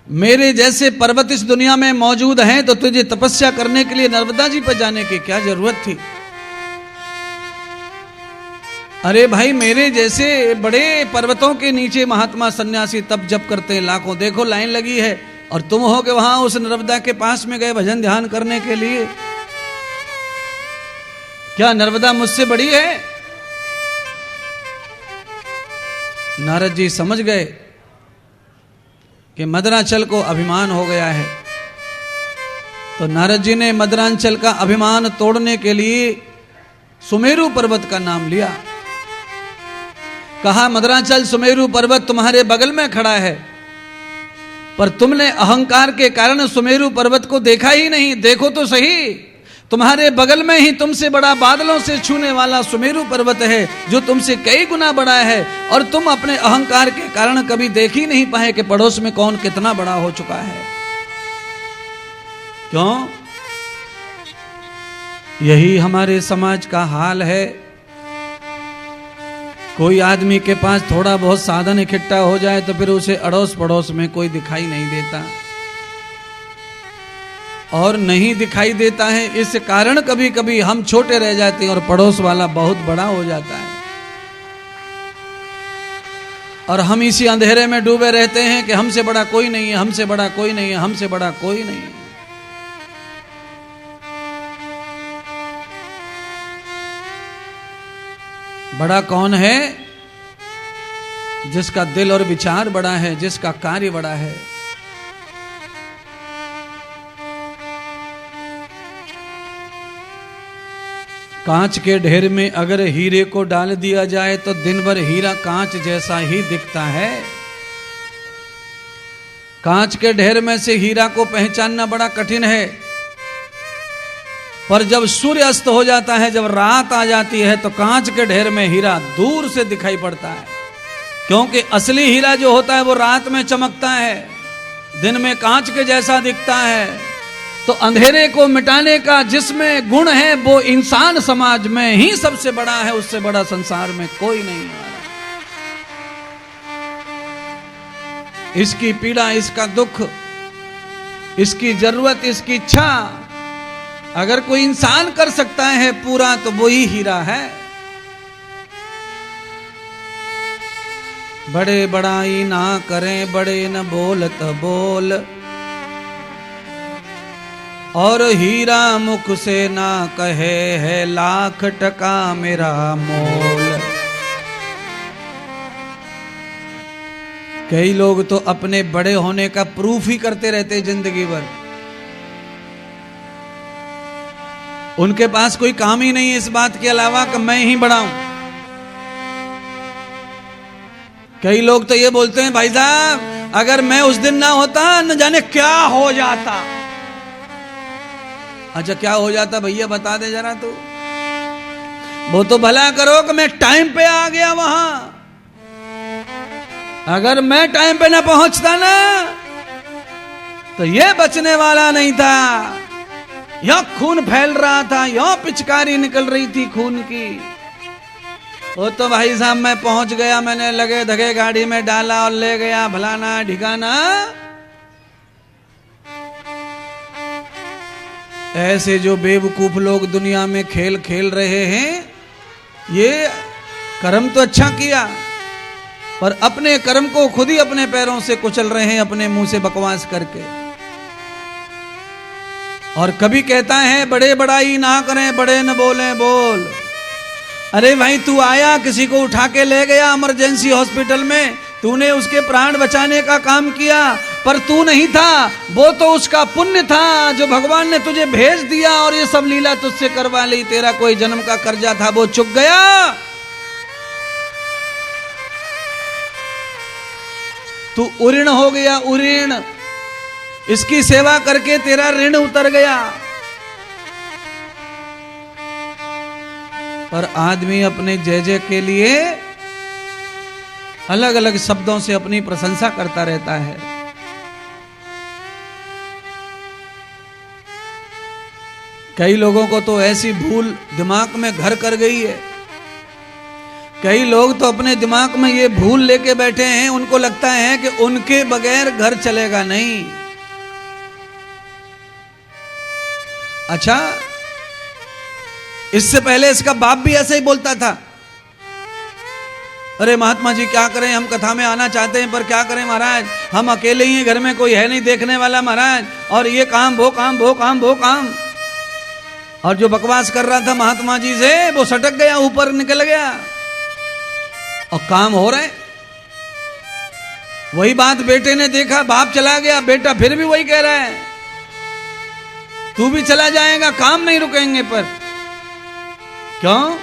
मेरे जैसे पर्वत इस दुनिया में मौजूद हैं, तो तुझे तपस्या करने के लिए नर्मदा जी पर जाने की क्या जरूरत थी? अरे भाई, मेरे जैसे बड़े पर्वतों के नीचे महात्मा सन्यासी तप जप करते हैं, लाखों, देखो लाइन लगी है, और तुम हो के वहां उस नर्मदा के पास में गए भजन ध्यान करने के लिए। क्या नर्मदा मुझसे बड़ी है? नारद जी समझ गए कि मदराचल को अभिमान हो गया है, तो नारद जी ने मदरांचल का अभिमान तोड़ने के लिए सुमेरु पर्वत का नाम लिया। कहा, मदराचल सुमेरु पर्वत तुम्हारे बगल में खड़ा है, पर तुमने अहंकार के कारण सुमेरु पर्वत को देखा ही नहीं। देखो तो सही, तुम्हारे बगल में ही तुमसे बड़ा बादलों से छूने वाला सुमेरु पर्वत है, जो तुमसे कई गुना बड़ा है, और तुम अपने अहंकार के कारण कभी देख ही नहीं पाए कि पड़ोस में कौन कितना बड़ा हो चुका है। क्यों? यही हमारे समाज का हाल है। कोई आदमी के पास थोड़ा बहुत साधन इकट्ठा हो जाए तो फिर उसे अड़ोस पड़ोस में कोई दिखाई नहीं देता, और नहीं दिखाई देता है, इस कारण कभी कभी हम छोटे रह जाते हैं और पड़ोस वाला बहुत बड़ा हो जाता है, और हम इसी अंधेरे में डूबे रहते हैं कि हमसे बड़ा कोई नहीं है, हमसे बड़ा कोई नहीं है, हमसे बड़ा कोई नहीं है। बड़ा कौन है? जिसका दिल और विचार बड़ा है, जिसका कार्य बड़ा है। कांच के ढेर में अगर हीरे को डाल दिया जाए तो दिन भर हीरा कांच जैसा ही दिखता है। कांच के ढेर में से हीरा को पहचानना बड़ा कठिन है, पर जब सूर्य अस्त हो जाता है, जब रात आ जाती है, तो कांच के ढेर में हीरा दूर से दिखाई पड़ता है, क्योंकि असली हीरा जो होता है वो रात में चमकता है, दिन में कांच के जैसा दिखता है। तो अंधेरे को मिटाने का जिसमें गुण है वो इंसान समाज में ही सबसे बड़ा है, उससे बड़ा संसार में कोई नहीं है। इसकी पीड़ा, इसका दुख, इसकी जरूरत, इसकी इच्छा अगर कोई इंसान कर सकता है पूरा, तो वो ही हीरा है। बड़े बड़ाई ना करें, बड़े न बोलत बोल, और हीरा मुख से ना कहे है लाख टका मेरा मोल। कई लोग तो अपने बड़े होने का प्रूफ ही करते रहते जिंदगी भर, उनके पास कोई काम ही नहीं है इस बात के अलावा कि मैं ही बड़ा हूं। कई लोग तो ये बोलते हैं, भाई साहब अगर मैं उस दिन ना होता न जाने क्या हो जाता। अच्छा, क्या हो जाता भैया बता दे जरा तू। वो तो भला करो कि मैं टाइम पे आ गया वहां। अगर मैं टाइम पे ना पहुंचता ना, तो ये बचने वाला नहीं था। यह खून फैल रहा था, यह पिचकारी निकल रही थी खून की। वो तो भाई साहब मैं पहुंच गया, मैंने लगे धगे गाड़ी में डाला और ले गया भलाना ढिकाना। ऐसे जो बेवकूफ लोग दुनिया में खेल खेल रहे हैं, ये कर्म तो अच्छा किया, पर अपने कर्म को खुद ही अपने पैरों से कुचल रहे हैं, अपने मुंह से बकवास करके। और कभी कहता है बड़े बड़ाई ना करें, बड़े न बोले बोल। अरे भाई, तू आया, किसी को उठा के ले गया इमरजेंसी हॉस्पिटल में, तूने उसके प्राण बचाने का काम किया, पर तू नहीं था, वो तो उसका पुण्य था जो भगवान ने तुझे भेज दिया और ये सब लीला तुझसे करवा ली। तेरा कोई जन्म का कर्जा था वो चुक गया। तू उऋण हो गया, उऋण। इसकी सेवा करके तेरा ऋण उतर गया। पर आदमी अपने जय जय के लिए अलग अलग शब्दों से अपनी प्रशंसा करता रहता है। कई लोगों को तो ऐसी भूल दिमाग में घर कर गई है। कई लोग तो अपने दिमाग में ये भूल लेके बैठे हैं, उनको लगता है कि उनके बगैर घर चलेगा नहीं। अच्छा, इससे पहले इसका बाप भी ऐसे ही बोलता था, अरे महात्मा जी क्या करें, हम कथा में आना चाहते हैं पर क्या करें महाराज, हम अकेले ही हैं, घर में कोई है नहीं देखने वाला महाराज, और ये काम वो काम वो काम वो काम। और जो बकवास कर रहा था महात्मा जी से वो सटक गया, ऊपर निकल गया और काम हो रहे। वही बात बेटे ने देखा, बाप चला गया, बेटा फिर भी वही कह रहा है तू भी चला जाएगा, काम नहीं रुकेंगे। पर क्यों?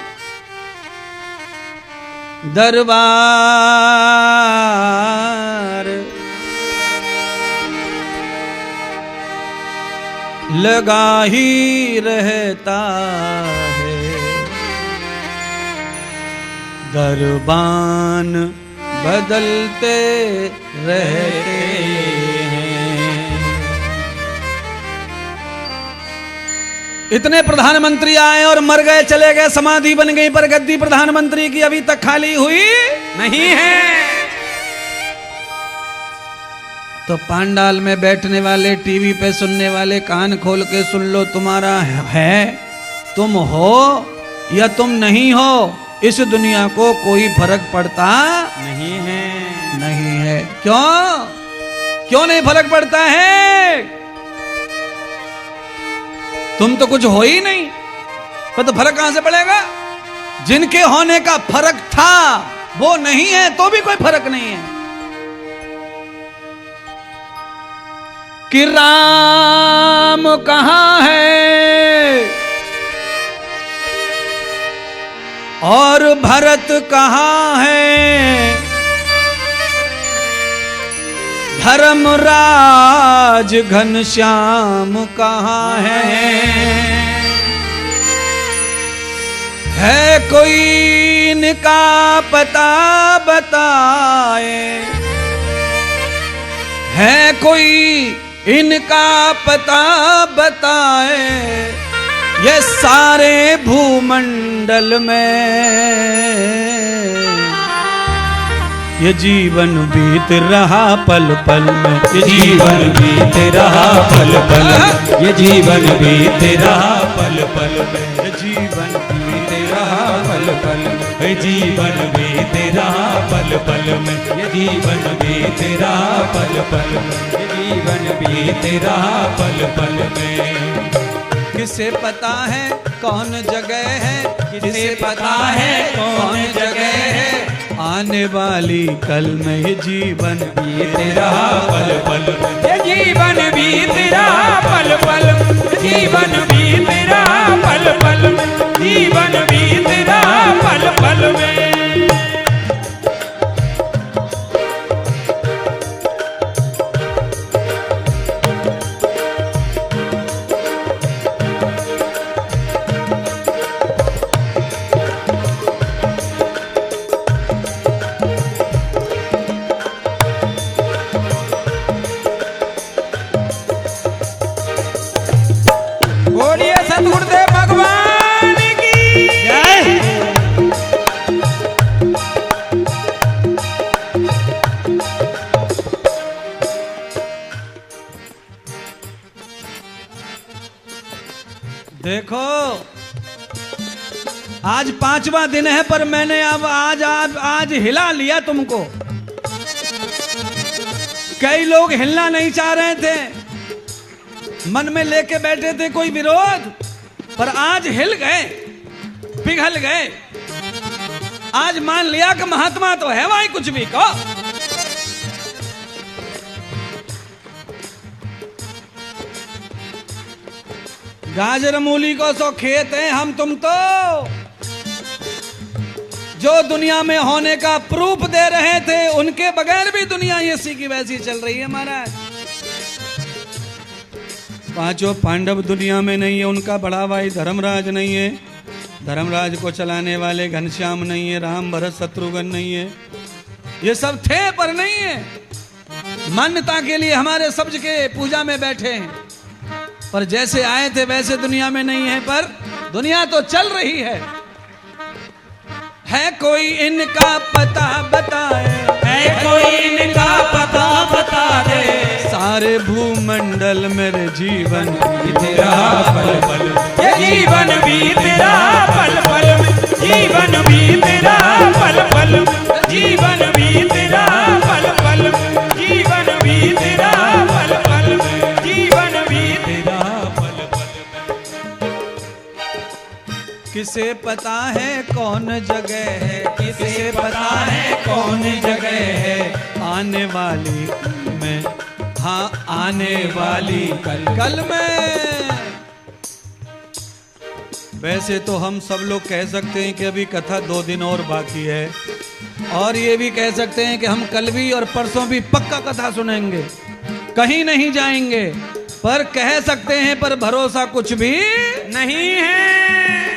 दरबार लगा ही रहता है, दरबान बदलते रहते हैं। इतने प्रधानमंत्री आए और मर गए, चले गए, समाधि बन गई, पर गद्दी प्रधानमंत्री की अभी तक खाली हुई नहीं है। तो पांडाल में बैठने वाले, टीवी पे सुनने वाले, कान खोल के सुन लो, तुम्हारा है, तुम हो या तुम नहीं हो, इस दुनिया को कोई फर्क पड़ता नहीं है। नहीं है। क्यों? क्यों नहीं फर्क पड़ता है? तुम तो कुछ हो ही नहीं, पर तो फर्क कहां से पड़ेगा? जिनके होने का फर्क था वो नहीं है तो भी कोई फर्क नहीं है। कि राम कहां है और भरत कहां है, धर्मराज घनश्याम कहां है कोई इनका पता बताए, है कोई इनका पता बताए, ये सारे भूमंडल में ये जीवन बीत रहा पल पल में, ये जीवन बीत रहा पल पल में, ये जीवन बीत रहा पल पल में, ये जीवन बीत रहा पल पल में, ये जीवन बीत रहा पल पल में, ये जीवन बीत रहा पल पल में, ये जीवन बीत रहा पल पल में। किसे पता है कौन जगह है, किसे पता है कौन जगह है, आने वाली कल में ये जीवन बीत रहा पल पल में, ये जीवन बीत रहा पल पल, जीवन बीत रहा पल पल, जीवन बीत रहा पल पल में। सतगुरुदेव भगवान की जय। देखो आज 5वां दिन है, पर मैंने अब आज हिला लिया तुमको। कई लोग हिलना नहीं चाह रहे थे, मन में लेके बैठे थे कोई विरोध, पर आज हिल गए, पिघल गए। आज मान लिया कि महात्मा तो है, वही कुछ भी कहो। गाजर मूली को सो खेत हैं हम तुम तो, जो दुनिया में होने का प्रूफ दे रहे थे, उनके बगैर भी दुनिया ऐसी की वैसी चल रही है महाराज। पांचों पांडव दुनिया में नहीं है, उनका बड़ा भाई धर्मराज नहीं है, धर्मराज को चलाने वाले घनश्याम नहीं है, राम भरत शत्रुघ्न नहीं है, ये सब थे पर नहीं है। मान्यता के लिए हमारे सब्ज के पूजा में बैठे हैं, पर जैसे आए थे वैसे दुनिया में नहीं है, पर दुनिया तो चल रही है। कोई इनका पता बताए, है कोई इनका पता बता दे, सारे भूमंडल मेरे जीवन बीत रहा पल पल, ये जीवन बीत रहा पल पल में, जीवन बीत रहा पल पल, जीवन बीत रहा पल पल, जीवन बीत रहा पल पल, जीवन बीत रहा पल पल। किसे पता है कौन जगह है, किसे पता है कौन जगह है, आने वाली में, हाँ आने वाली कल में। वैसे तो हम सब लोग कह सकते हैं कि अभी कथा 2 दिन और बाकी है, और ये भी कह सकते हैं कि हम कल भी और परसों भी पक्का कथा सुनेंगे, कहीं नहीं जाएंगे, पर कह सकते हैं पर भरोसा कुछ भी नहीं है।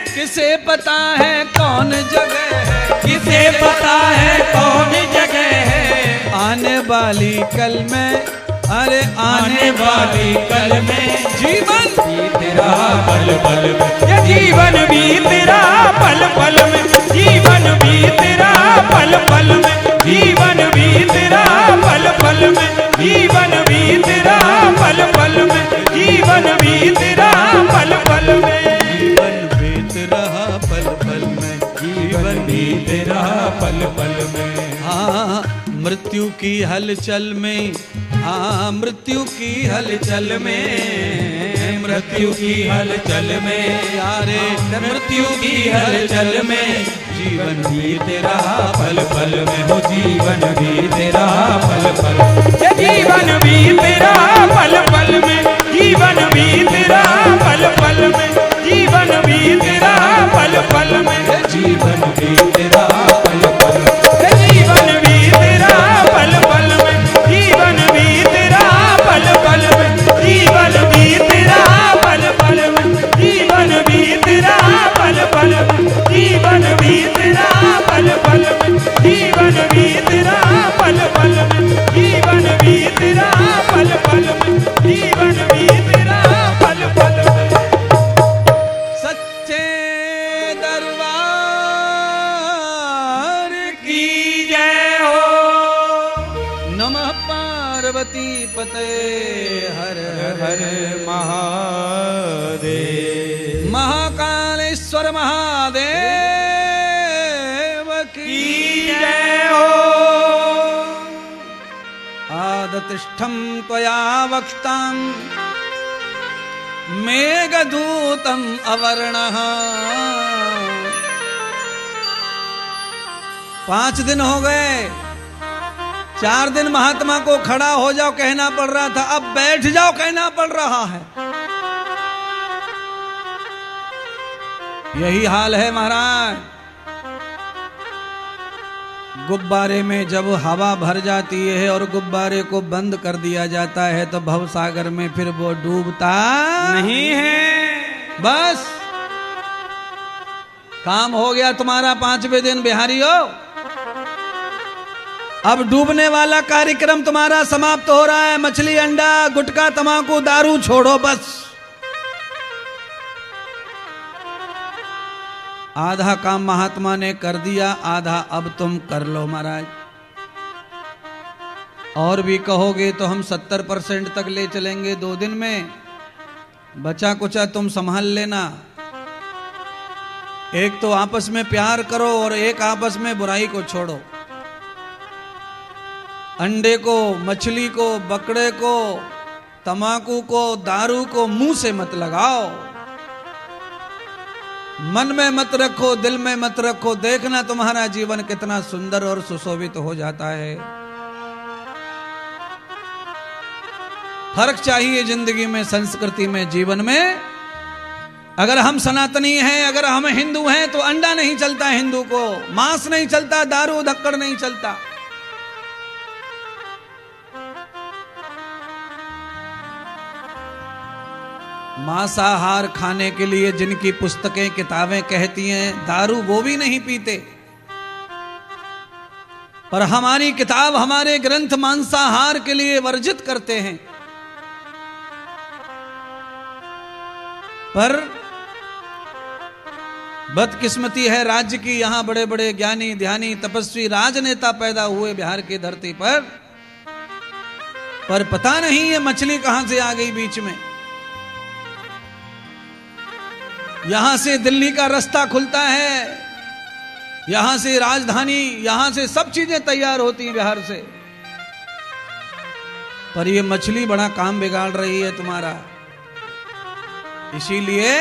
किसे पता है कौन जगह है, किसे पता है कौन जगह है, आने वाली कल में, अरे आने वाली कल में, जीवन बीत रहा पल पल में, ये जीवन बीत रहा पल पल में, जीवन बीत रहा पल पल में, जीवन बीत रहा पल पल में, जीवन बीत रहा पल पल में, जीवन बीत रहा पल पल में, जीवन बीत रहा पल पल में, जीवन बीत रहा पल पल में। हाँ मृत्यु की हलचल में, हाँ मृत्यु की हलचल में, मृत्यु की हलचल में, यारे मृत्यु की हलचल में, जीवन बीत रहा पल पल में, हो जीवन बीत रहा पल पल, ये जीवन बीत रहा पल पल में, जीवन बीत रहा पल पल में, जीवन बीत रहा पल पल में, जीवन बीत रहा पल पल, ये जीवन बीत रहा पल पल में, जीवन बीत रहा पल पल में, जीवन बीत रहा पल पल में, जीवन बीत रहा पल पल में, जीवन बीत रहा पल पल में, जीवन बीत रहा पल पल में, जीवन बीत रहा पल पल में, जीवन बीत रहा पल पल में। सच्चे दरबार की जय हो। नमः पार्वती पते हर हर महादेव। महाकालेश्वर महादेव की जय हो। आदतिष्ठं त्वया वक्तं मेघदूतम् अवर्णः। 5 दिन हो गए, 4 दिन महात्मा को खड़ा हो जाओ कहना पड़ रहा था, अब बैठ जाओ कहना पड़ रहा है। यही हाल है महाराज। गुब्बारे में जब हवा भर जाती है और गुब्बारे को बंद कर दिया जाता है तो भव सागर में फिर वो डूबता नहीं है। बस काम हो गया तुम्हारा 5वें दिन बिहारी हो। अब डूबने वाला कार्यक्रम तुम्हारा समाप्त हो रहा है। मछली, अंडा, गुटखा, तंबाकू, दारू छोड़ो बस। आधा काम महात्मा ने कर दिया, आधा अब तुम कर लो महाराज। और भी कहोगे तो हम 70% तक ले चलेंगे 2 दिन में। बचा कुचा तुम संभाल लेना। एक तो आपस में प्यार करो और एक आपस में बुराई को छोड़ो। अंडे को, मछली को, बकरे को, तंबाकू को, दारू को मुंह से मत लगाओ। मन में मत रखो, दिल में मत रखो। देखना तुम्हारा जीवन कितना सुंदर और सुशोभित हो जाता है। फर्क चाहिए जिंदगी में, संस्कृति में, जीवन में। अगर हम सनातनी हैं, अगर हम हिंदू हैं, तो अंडा नहीं चलता हिंदू को, मांस नहीं चलता, दारू धक्कड़ नहीं चलता। मांसाहार खाने के लिए जिनकी पुस्तकें किताबें कहती हैं दारू, वो भी नहीं पीते, पर हमारी किताब, हमारे ग्रंथ मांसाहार के लिए वर्जित करते हैं। पर बदकिस्मती है राज्य की, यहां बड़े बड़े ज्ञानी ध्यानी तपस्वी राजनेता पैदा हुए बिहार की धरती पर पता नहीं ये मछली कहां से आ गई बीच में। यहां से दिल्ली का रास्ता खुलता है, यहां से राजधानी, यहां से सब चीजें तैयार होती हैं बिहार से, पर ये मछली बड़ा काम बिगाड़ रही है तुम्हारा। इसीलिए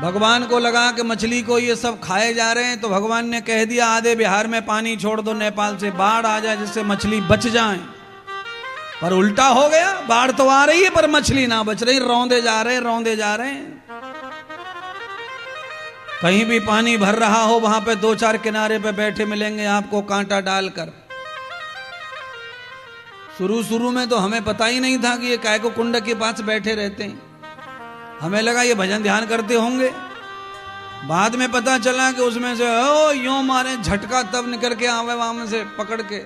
भगवान को लगा कि मछली को ये सब खाए जा रहे हैं, तो भगवान ने कह दिया आधे बिहार में पानी छोड़ दो, नेपाल से बाढ़ आ जाए जिससे मछली बच जाए। पर उल्टा हो गया, बाढ़ तो आ रही है पर मछली ना बच रही, रौंदे जा रहे हैं, रौंदे जा रहे हैं। कहीं भी पानी भर रहा हो वहां पे 2-4 किनारे पे बैठे मिलेंगे आपको कांटा डालकर। शुरू में तो हमें पता ही नहीं था कि ये काय को कुंड के पास बैठे रहते हैं, हमें लगा ये भजन ध्यान करते होंगे। बाद में पता चला कि उसमें से ओ यूं मारे झटका तब निकल के आवे वहां से पकड़ के।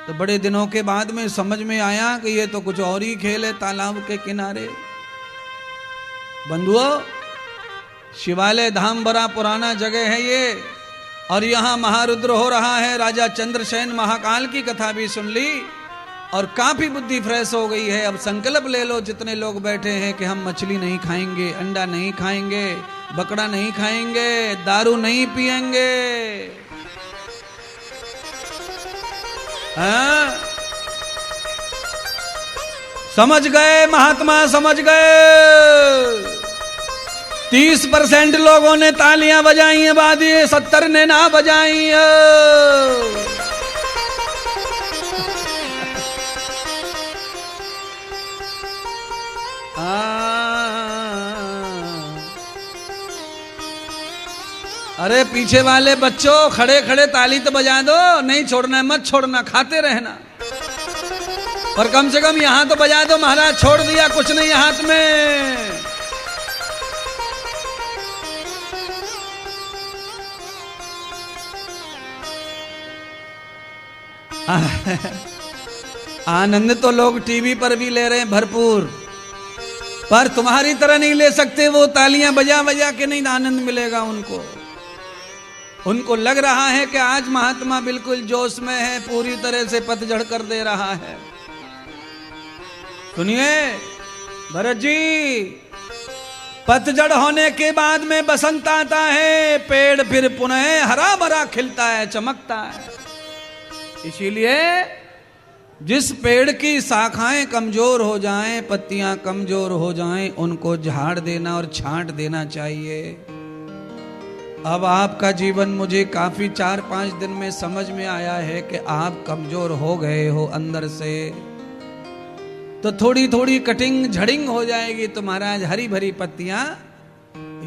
तो बड़े दिनों के बाद में समझ में आया कि ये तो कुछ और ही खेल है तालाब के किनारे। बंधुओं, शिवालय धाम बड़ा पुराना जगह है ये, और यहाँ महारुद्र हो रहा है। राजा चंद्रसेन महाकाल की कथा भी सुन ली और काफी बुद्धि फ्रेश हो गई है। अब संकल्प ले लो जितने लोग बैठे हैं कि हम मछली नहीं खाएंगे, अंडा नहीं खाएंगे, बकरा नहीं खाएंगे, दारू नहीं पिएंगे। हाँ? समझ गए महात्मा, समझ गए। 30% लोगों ने तालियां बजाई हैं, बादी 70 ने ना बजाई है। अरे पीछे वाले बच्चों, खड़े खड़े ताली तो बजा दो, नहीं छोड़ना है, मत छोड़ना, खाते रहना, पर कम से कम यहां तो बजा दो। महाराज छोड़ दिया, कुछ नहीं हाथ में। आनंद तो लोग टीवी पर भी ले रहे हैं भरपूर, पर तुम्हारी तरह नहीं ले सकते। वो तालियां बजा बजा के नहीं आनंद मिलेगा उनको। उनको लग रहा है कि आज महात्मा बिल्कुल जोश में है, पूरी तरह से पतझड़ कर दे रहा है। सुनिए भरत जी, पतझड़ होने के बाद में बसंत आता है, पेड़ फिर पुनः हरा भरा खिलता है, चमकता है। इसीलिए जिस पेड़ की शाखाएं कमजोर हो जाएं, पत्तियां कमजोर हो जाएं, उनको झाड़ देना और छांट देना चाहिए। अब आपका जीवन मुझे काफी 4-5 दिन में समझ में आया है कि आप कमजोर हो गए हो अंदर से, तो थोड़ी थोड़ी कटिंग झड़िंग हो जाएगी। तो महाराज हरी भरी पत्तियां,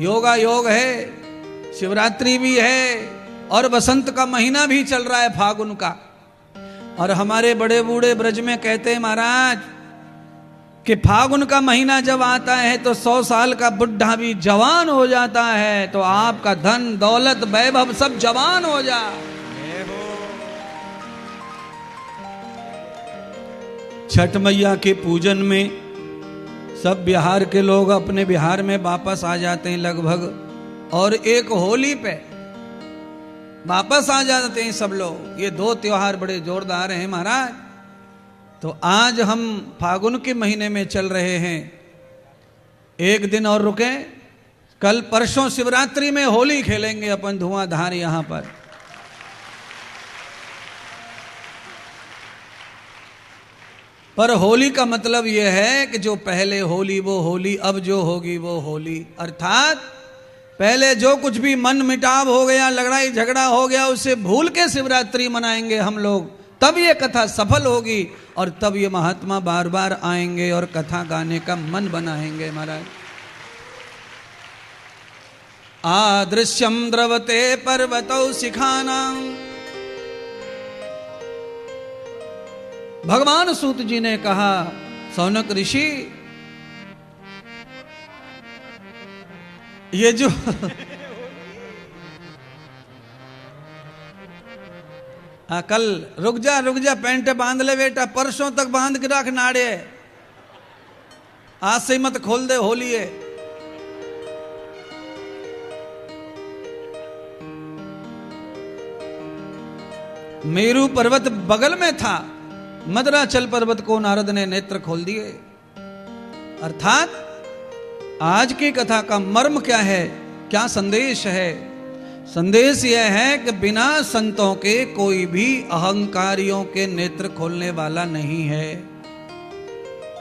योगा योग है, शिवरात्रि भी है, और बसंत का महीना भी चल रहा है फागुन का। और हमारे बड़े बूढ़े ब्रज में कहते हैं महाराज कि फागुन का महीना जब आता है तो 100 साल का बुढ़ा भी जवान हो जाता है। तो आपका धन दौलत वैभव सब जवान हो जा। छठ मैया के पूजन में सब बिहार के लोग अपने बिहार में वापस आ जाते हैं लगभग, और एक होली पे वापस आ जाते हैं सब लोग। ये 2 त्योहार बड़े जोरदार हैं महाराज। तो आज हम फागुन के महीने में चल रहे हैं, एक दिन और रुके, कल परसों शिवरात्रि में होली खेलेंगे अपन धुआंधार यहां पर। पर होली का मतलब यह है कि जो पहले होली वो होली, अब जो होगी वो होली। अर्थात पहले जो कुछ भी मन मिटाव हो गया, लड़ाई झगड़ा हो गया, उसे भूल के शिवरात्रि मनाएंगे हम लोग, तब ये कथा सफल होगी और तब ये महात्मा बार बार आएंगे और कथा गाने का मन बनाएंगे महाराज। आदृश्यम द्रवते पर्वतौ शिखानां। भगवान सूत जी ने कहा, सौनक ऋषि, ये जो कल रुक जा पैंट बांध ले बेटा, परसों तक बांध के रख नाड़े, आज से मत खोल दे, होली है। मेरू पर्वत बगल में था, मदराचल पर्वत को नारद ने नेत्र खोल दिए। अर्थात आज की कथा का मर्म क्या है, क्या संदेश है? संदेश यह है कि बिना संतों के कोई भी अहंकारियों के नेत्र खोलने वाला नहीं है।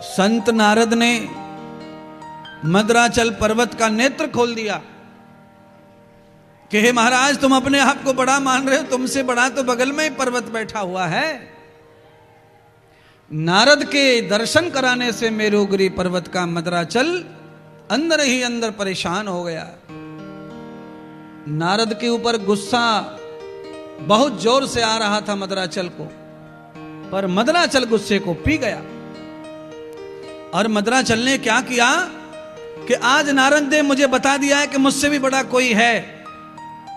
संत नारद ने मदराचल पर्वत का नेत्र खोल दिया कि हे महाराज, तुम अपने आप को बड़ा मान रहे हो, तुमसे बड़ा तो बगल में ही पर्वत बैठा हुआ है। नारद के दर्शन कराने से मेरुगिरी पर्वत का मदराचल अंदर ही अंदर परेशान हो गया। नारद के ऊपर गुस्सा बहुत जोर से आ रहा था मदराचल को, पर मदराचल गुस्से को पी गया। और मदराचल ने क्या किया कि आज नारद ने मुझे बता दिया है कि मुझसे भी बड़ा कोई है,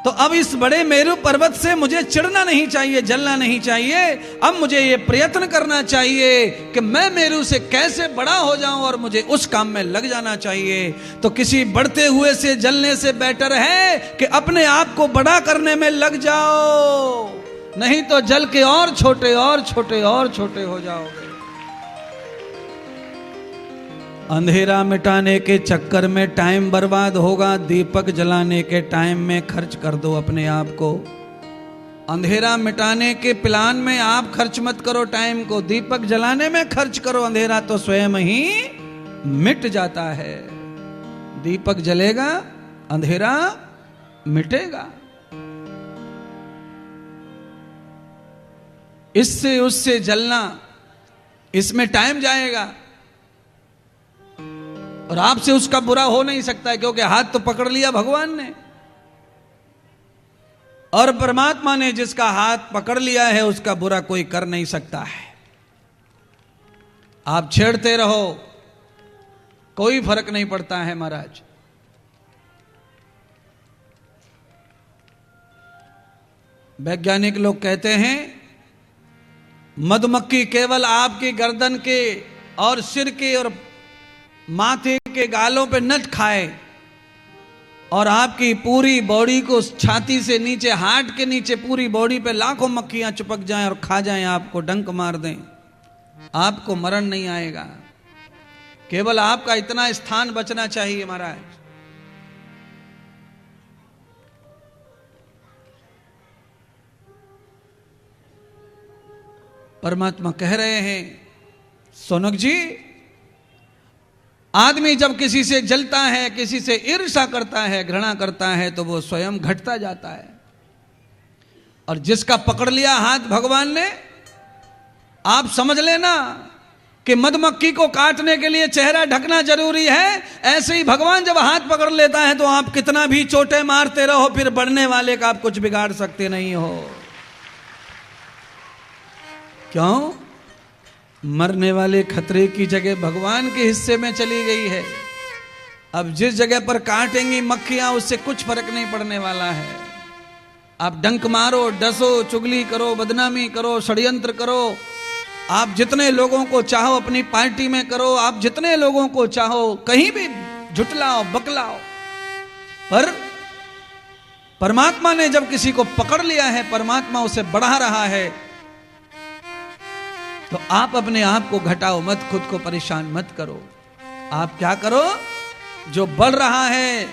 तो अब इस बड़े मेरु पर्वत से मुझे चिढ़ना नहीं चाहिए, जलना नहीं चाहिए। अब मुझे ये प्रयत्न करना चाहिए कि मैं मेरु से कैसे बड़ा हो जाऊं और मुझे उस काम में लग जाना चाहिए। तो किसी बढ़ते हुए से जलने से बेटर है कि अपने आप को बड़ा करने में लग जाओ, नहीं तो जल के और छोटे और छोटे और छोटे हो जाओगे। अंधेरा मिटाने के चक्कर में टाइम बर्बाद होगा, दीपक जलाने के टाइम में खर्च कर दो अपने आप को। अंधेरा मिटाने के प्लान में आप खर्च मत करो टाइम को, दीपक जलाने में खर्च करो। अंधेरा तो स्वयं ही मिट जाता है। दीपक जलेगा, अंधेरा मिटेगा। इससे उससे जलना, इसमें टाइम जाएगा और आपसे उसका बुरा हो नहीं सकता है, क्योंकि हाथ तो पकड़ लिया भगवान ने। और परमात्मा ने जिसका हाथ पकड़ लिया है उसका बुरा कोई कर नहीं सकता है। आप छेड़ते रहो, कोई फर्क नहीं पड़ता है महाराज। वैज्ञानिक लोग कहते हैं मधुमक्खी केवल आपकी गर्दन के और सिर के और माथे के गालों पे नट खाए और आपकी पूरी बॉडी को छाती से नीचे, हार्ट के नीचे पूरी बॉडी पे लाखों मक्खियां चिपक जाएं और खा जाएं, आपको डंक मार दें, आपको मरण नहीं आएगा। केवल आपका इतना स्थान बचना चाहिए महाराज। परमात्मा कह रहे हैं, सोनक जी, आदमी जब किसी से जलता है, किसी से ईर्ष्या करता है, घृणा करता है, तो वो स्वयं घटता जाता है। और जिसका पकड़ लिया हाथ भगवान ने, आप समझ लेना कि मधुमक्खी को काटने के लिए चेहरा ढकना जरूरी है, ऐसे ही भगवान जब हाथ पकड़ लेता है तो आप कितना भी चोटें मारते रहो, फिर बढ़ने वाले का आप कुछ बिगाड़ सकते नहीं हो। क्यों? मरने वाले खतरे की जगह भगवान के हिस्से में चली गई है। अब जिस जगह पर काटेंगी मक्खियां, उससे कुछ फर्क नहीं पड़ने वाला है। आप डंक मारो, डसो, चुगली करो, बदनामी करो, षड्यंत्र करो, आप जितने लोगों को चाहो अपनी पार्टी में करो, आप जितने लोगों को चाहो कहीं भी झुटलाओ, बकलाओ, पर परमात्मा ने जब किसी को पकड़ लिया है, परमात्मा उसे बढ़ा रहा है, तो आप अपने आप को घटाओ मत, खुद को परेशान मत करो। आप क्या करो, जो बढ़ रहा है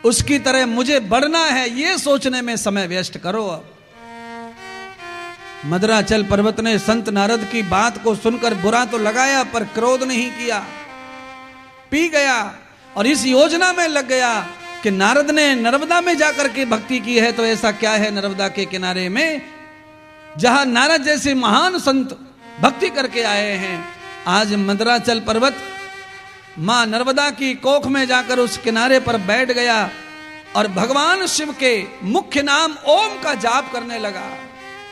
उसकी तरह मुझे बढ़ना है, ये सोचने में समय व्यस्त करो। अब मदराचल पर्वत ने संत नारद की बात को सुनकर बुरा तो लगाया, पर क्रोध नहीं किया, पी गया और इस योजना में लग गया कि नारद ने नर्मदा में जाकर के भक्ति की है, तो ऐसा क्या है नर्मदा के किनारे में जहां नारद जैसे महान संत भक्ति करके आए हैं। आज मदराचल पर्वत मां नर्मदा की कोख में जाकर उस किनारे पर बैठ गया और भगवान शिव के मुख्य नाम ओम का जाप करने लगा,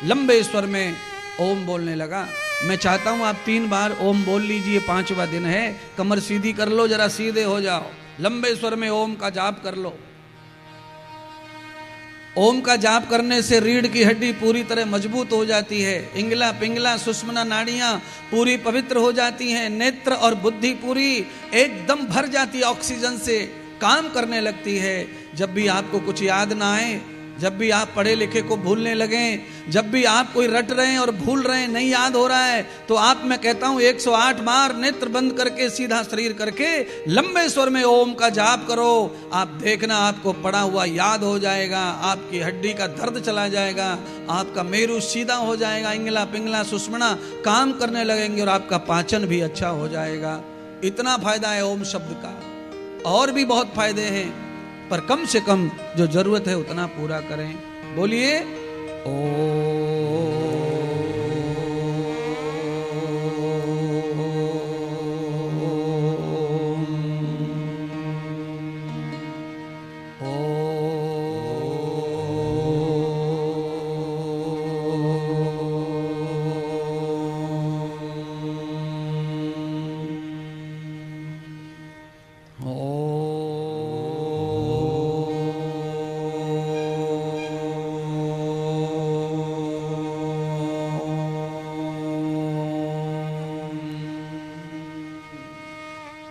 लंबे स्वर में ओम बोलने लगा। मैं चाहता हूं आप 3 बार ओम बोल लीजिए, 5वां दिन है, कमर सीधी कर लो, जरा सीधे हो जाओ, लंबे स्वर में ओम का जाप कर लो। ओम का जाप करने से रीढ़ की हड्डी पूरी तरह मजबूत हो जाती है, इंगला पिंगला सुषुम्ना नाड़ियां पूरी पवित्र हो जाती हैं, नेत्र और बुद्धि पूरी एकदम भर जाती है, ऑक्सीजन से काम करने लगती है। जब भी आपको कुछ याद ना आए, जब भी आप पढ़े लिखे को भूलने लगें, जब भी आप कोई रट रहे हैं और भूल रहे हैं, नहीं याद हो रहा है, तो आप, मैं कहता हूं 108 बार नेत्र बंद करके सीधा शरीर करके लंबे स्वर में ओम का जाप करो। आप देखना आपको पढ़ा हुआ याद हो जाएगा, आपकी हड्डी का दर्द चला जाएगा, आपका मेरू सीधा हो जाएगा, इंगला पिंगला सुषुम्ना काम करने लगेंगे और आपका पाचन भी अच्छा हो जाएगा। इतना फायदा है ओम शब्द का, और भी बहुत फायदे हैं, पर कम से कम जो जरूरत है उतना पूरा करें। बोलिए ओ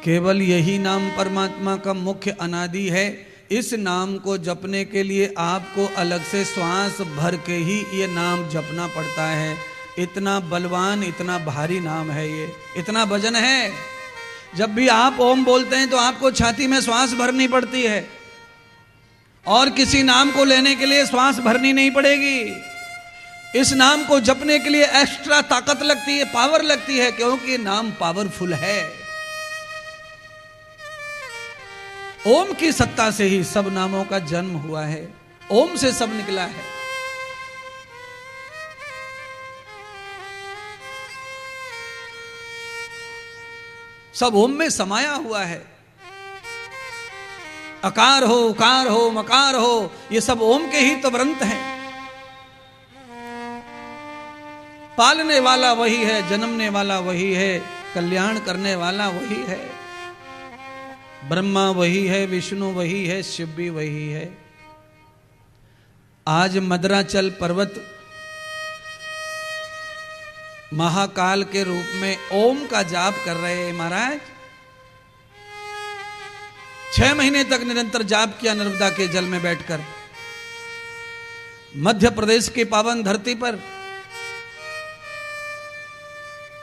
केवल यही नाम परमात्मा का मुख्य अनादि है। इस नाम को जपने के लिए आपको अलग से श्वास भर के ही ये नाम जपना पड़ता है। इतना बलवान, इतना भारी नाम है ये, इतना वजन है। जब भी आप ओम बोलते हैं तो आपको छाती में श्वास भरनी पड़ती है, और किसी नाम को लेने के लिए श्वास भरनी नहीं पड़ेगी। इस नाम को जपने के लिए एक्स्ट्रा ताकत लगती है, पावर लगती है, क्योंकि ये नाम पावरफुल है। ओम की सत्ता से ही सब नामों का जन्म हुआ है, ओम से सब निकला है। सब ओम में समाया हुआ है। अकार हो, उकार हो, मकार हो, ये सब ओम के ही तो वृंत हैं। पालने वाला वही है, जन्मने वाला वही है, कल्याण करने वाला वही है। ब्रह्मा वही है, विष्णु वही है, शिव भी वही है। आज मद्राचल पर्वत महाकाल के रूप में ओम का जाप कर रहे हैं महाराज। 6 महीने तक निरंतर जाप किया नर्मदा के जल में बैठकर। मध्य प्रदेश की पावन धरती पर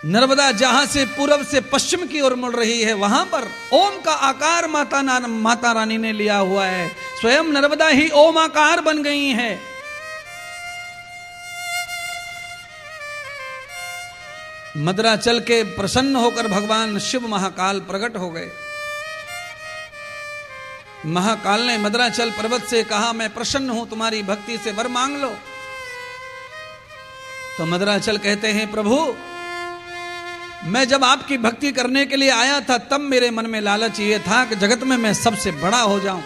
नर्मदा जहां से पूर्व से पश्चिम की ओर मुड़ रही है, वहां पर ओम का आकार माता रानी ने लिया हुआ है। स्वयं नर्मदा ही ओम आकार बन गई है। मद्राचल के प्रसन्न होकर भगवान शिव महाकाल प्रकट हो गए। महाकाल ने मद्राचल पर्वत से कहा, मैं प्रसन्न हूं, तुम्हारी भक्ति से वर मांग लो। तो मद्राचल कहते हैं, प्रभु मैं जब आपकी भक्ति करने के लिए आया था, तब मेरे मन में लालच ये था कि जगत में मैं सबसे बड़ा हो जाऊं,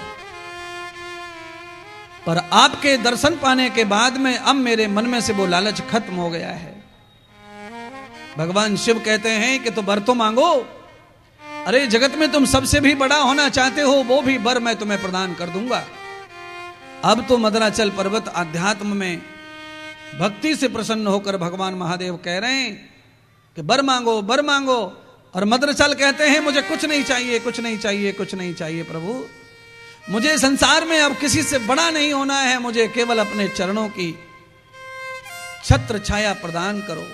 पर आपके दर्शन पाने के बाद में अब मेरे मन में से वो लालच खत्म हो गया है। भगवान शिव कहते हैं कि तो वर तो मांगो। अरे जगत में तुम सबसे भी बड़ा होना चाहते हो, वो भी वर मैं तुम्हें प्रदान कर दूंगा। अब तो मद्राचल पर्वत आध्यात्म में भक्ति से प्रसन्न होकर भगवान महादेव कह रहे हैं कि वर मांगो, वर मांगो। और मद्राचल कहते हैं, मुझे कुछ नहीं चाहिए, कुछ नहीं चाहिए, कुछ नहीं चाहिए प्रभु, मुझे संसार में अब किसी से बड़ा नहीं होना है, मुझे केवल अपने चरणों की छत्र छाया प्रदान करो।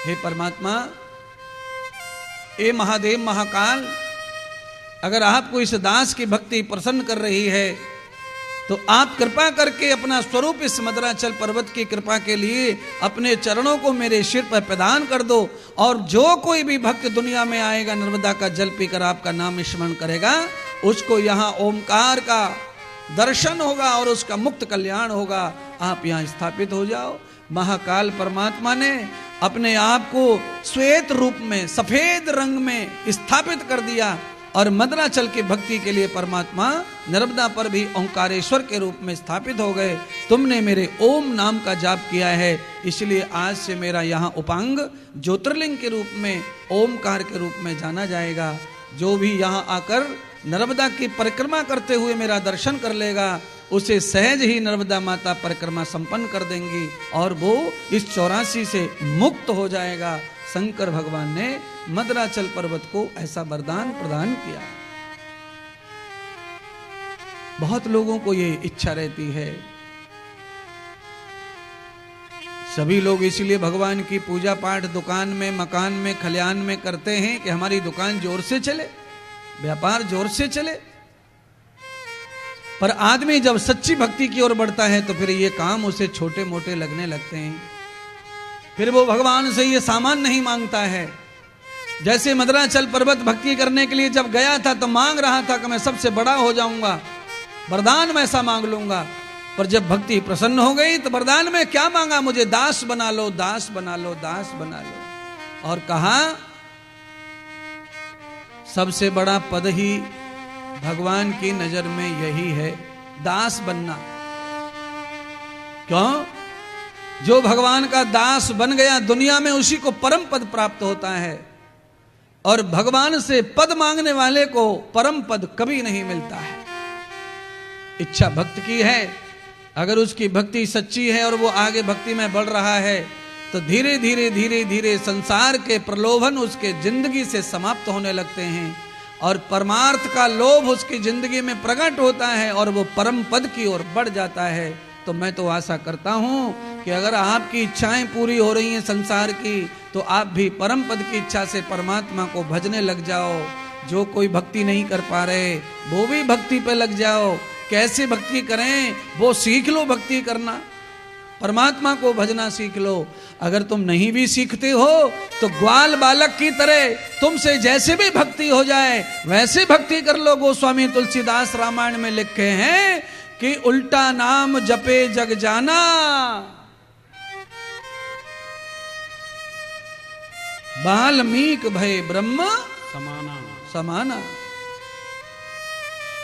हे परमात्मा, हे महादेव महाकाल, अगर आपको इस दास की भक्ति प्रसन्न कर रही है तो आप कृपा करके अपना स्वरूप इस मद्राचल पर्वत की कृपा के लिए अपने चरणों को मेरे सिर पर प्रदान कर दो। और जो कोई भी भक्त दुनिया में आएगा, नर्मदा का जल पीकर आपका नाम स्मरण करेगा, उसको यहाँ ओमकार का दर्शन होगा और उसका मुक्त कल्याण होगा। आप यहाँ स्थापित हो जाओ। महाकाल परमात्मा ने अपने आप को श्वेत रूप में, सफेद रंग में स्थापित कर दिया और मद्राचल की भक्ति के लिए परमात्मा नर्मदा पर भी ओंकारेश्वर के रूप में स्थापित हो गए। तुमने मेरे ओम नाम का जाप किया है, इसलिए आज से मेरा यहाँ उपांग ज्योतिर्लिंग के रूप में ओमकार के रूप में जाना जाएगा। जो भी यहाँ आकर नर्मदा की परिक्रमा करते हुए मेरा दर्शन कर लेगा, उसे सहज ही नर्मदा माता परिक्रमा संपन्न कर देंगी और वो इस 84 से मुक्त हो जाएगा। शंकर भगवान ने मद्राचल पर्वत को ऐसा वरदान प्रदान किया। बहुत लोगों को ये इच्छा रहती है, सभी लोग इसलिए भगवान की पूजा पाठ दुकान में, मकान में, खलियान में करते हैं कि हमारी दुकान जोर से चले, व्यापार जोर से चले। पर आदमी जब सच्ची भक्ति की ओर बढ़ता है तो फिर ये काम उसे छोटे मोटे लगने लगते हैं। फिर वो भगवान से ये सामान नहीं मांगता है। जैसे मद्राचल पर्वत भक्ति करने के लिए जब गया था तो मांग रहा था कि मैं सबसे बड़ा हो जाऊंगा, वरदान में ऐसा मांग लूंगा। पर जब भक्ति प्रसन्न हो गई तो वरदान में क्या मांगा, मुझे दास बना लो, दास बना लो, दास बना लो। और कहा सबसे बड़ा पद ही भगवान की नजर में यही है, दास बनना। क्यों? जो भगवान का दास बन गया दुनिया में उसी को परम पद प्राप्त होता है, और भगवान से पद मांगने वाले को परम पद कभी नहीं मिलता है। इच्छा भक्त की है, अगर उसकी भक्ति सच्ची है और वो आगे भक्ति में बढ़ रहा है तो धीरे धीरे धीरे धीरे संसार के प्रलोभन उसके जिंदगी से समाप्त होने लगते हैं और परमार्थ का लोभ उसकी जिंदगी में प्रकट होता है और वो परम पद की ओर बढ़ जाता है। तो मैं तो आशा करता हूं कि अगर आपकी इच्छाएं पूरी हो रही हैं संसार की, तो आप भी परम पद की इच्छा से परमात्मा को भजने लग जाओ। जो कोई भक्ति नहीं कर पा रहे वो भी भक्ति पे लग जाओ। कैसे भक्ति करें वो सीख लो, भक्ति करना, परमात्मा को भजना सीख लो। अगर तुम नहीं भी सीखते हो तो ग्वाल बालक की तरह तुमसे जैसे भी भक्ति हो जाए वैसे भक्ति कर लो। गोस्वामी तुलसीदास रामायण में लिखे हैं कि उल्टा नाम जपे जग जाना, वाल्मीकि भय ब्रह्म समाना समाना।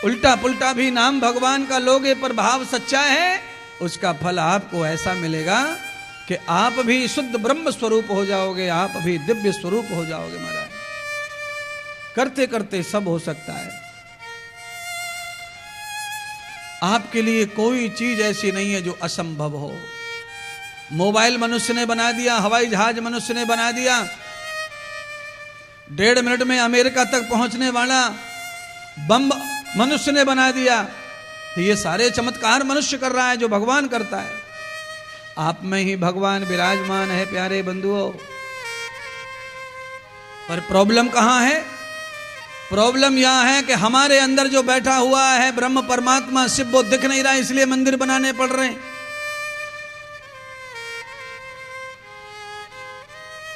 उल्टा पुल्टा भी नाम भगवान का लोगे पर भाव सच्चा है, उसका फल आपको ऐसा मिलेगा कि आप भी शुद्ध ब्रह्म स्वरूप हो जाओगे, आप भी दिव्य स्वरूप हो जाओगे। महाराज करते करते सब हो सकता है। आपके लिए कोई चीज ऐसी नहीं है जो असंभव हो। मोबाइल मनुष्य ने बना दिया, हवाई जहाज मनुष्य ने बना दिया, 1.5 मिनट में अमेरिका तक पहुंचने वाला बम मनुष्य ने बना दिया। तो ये सारे चमत्कार मनुष्य कर रहा है जो भगवान करता है। आप में ही भगवान विराजमान है प्यारे बंधुओं। पर प्रॉब्लम कहां है? प्रॉब्लम यह है कि हमारे अंदर जो बैठा हुआ है ब्रह्म परमात्मा शिव वो दिख नहीं रहा, इसलिए मंदिर बनाने पड़ रहे हैं।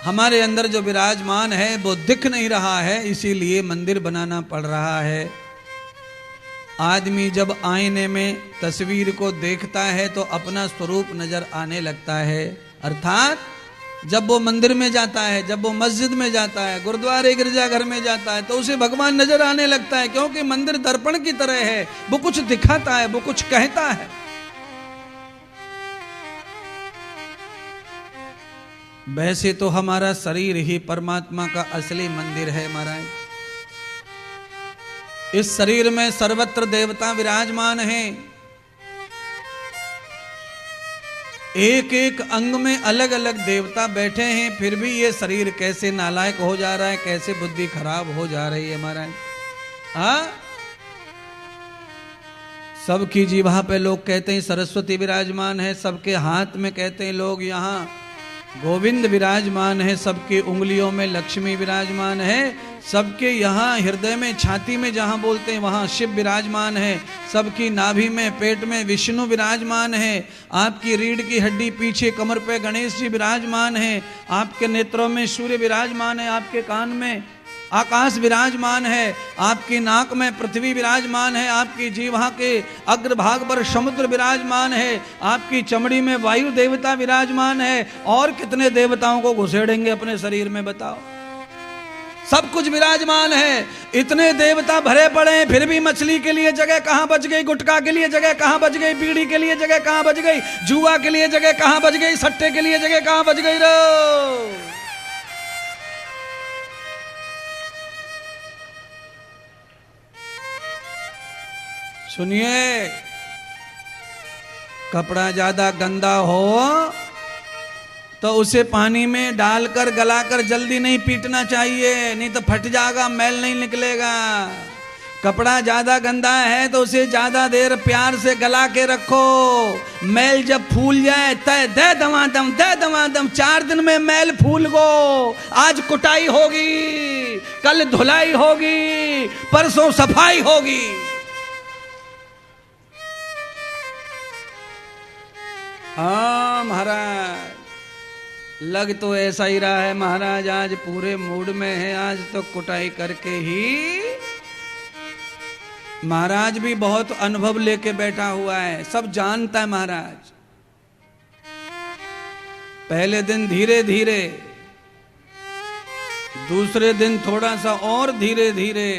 हमारे अंदर जो विराजमान है वो दिख नहीं रहा है, इसीलिए मंदिर बनाना पड़ रहा है। आदमी जब आईने में तस्वीर को देखता है तो अपना स्वरूप नजर आने लगता है। अर्थात जब वो मंदिर में जाता है, जब वो मस्जिद में जाता है, गुरुद्वारे गिरजाघर में जाता है तो उसे भगवान नजर आने लगता है, क्योंकि मंदिर दर्पण की तरह है, वो कुछ दिखाता है, वो कुछ कहता है। वैसे तो हमारा शरीर ही परमात्मा का असली मंदिर है महाराज। इस शरीर में सर्वत्र देवता विराजमान हैं। एक एक अंग में अलग अलग देवता बैठे हैं, फिर भी ये शरीर कैसे नालायक हो जा रहा है, कैसे बुद्धि खराब हो जा रही है महाराज। सबकी जीवा पे लोग कहते हैं सरस्वती विराजमान है, सबके हाथ में कहते हैं लोग यहाँ गोविंद विराजमान है, सबकी उंगलियों में लक्ष्मी विराजमान है, सबके यहाँ हृदय में छाती में जहाँ बोलते हैं वहाँ शिव विराजमान है, सबकी नाभि में पेट में विष्णु विराजमान है, आपकी रीढ़ की हड्डी पीछे कमर पे गणेश जी विराजमान है, आपके नेत्रों में सूर्य विराजमान है, आपके कान में आकाश विराजमान है, आपकी नाक में पृथ्वी विराजमान है, आपकी जीवा के अग्रभाग पर समुद्र विराजमान है, आपकी चमड़ी में वायु देवता विराजमान है। और कितने देवताओं को घुसेड़ेंगे अपने शरीर में बताओ। सब कुछ विराजमान है। इतने देवता भरे पड़े हैं, फिर भी मछली के लिए जगह कहां बच गई, गुटखा के लिए जगह कहां बच गई, बीड़ी के लिए जगह कहां बच गई, जुआ के लिए जगह कहां बच गई, सट्टे के लिए जगह कहां बच गई रो। सुनिए, कपड़ा ज्यादा गंदा हो तो उसे पानी में डालकर गलाकर जल्दी नहीं पीटना चाहिए, नहीं तो फट जाएगा, मैल नहीं निकलेगा। कपड़ा ज्यादा गंदा है तो उसे ज्यादा देर प्यार से गला के रखो, मैल जब फूल जाए तय दे दमादम, दे दमादम, 4 दिन में मैल फूल गो। आज कुटाई होगी, कल धुलाई होगी, परसों सफाई होगी। हाँ महाराज, लग तो ऐसा ही रहा है महाराज आज पूरे मूड में है, आज तो कुटाई करके ही। महाराज भी बहुत अनुभव लेके बैठा हुआ है, सब जानता है महाराज। पहले दिन धीरे धीरे, दूसरे दिन थोड़ा सा और धीरे धीरे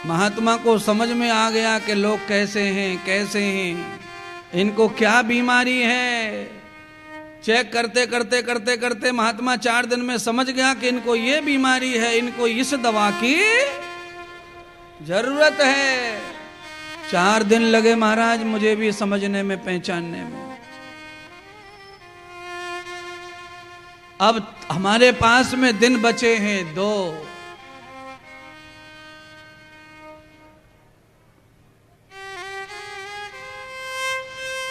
महात्मा को समझ में आ गया कि लोग कैसे हैं, कैसे हैं, इनको क्या बीमारी है। चेक करते करते करते करते महात्मा 4 दिन में समझ गया कि इनको ये बीमारी है, इनको इस दवा की जरूरत है। 4 दिन लगे महाराज मुझे भी समझने में, पहचानने में। अब हमारे पास में दिन बचे हैं 2।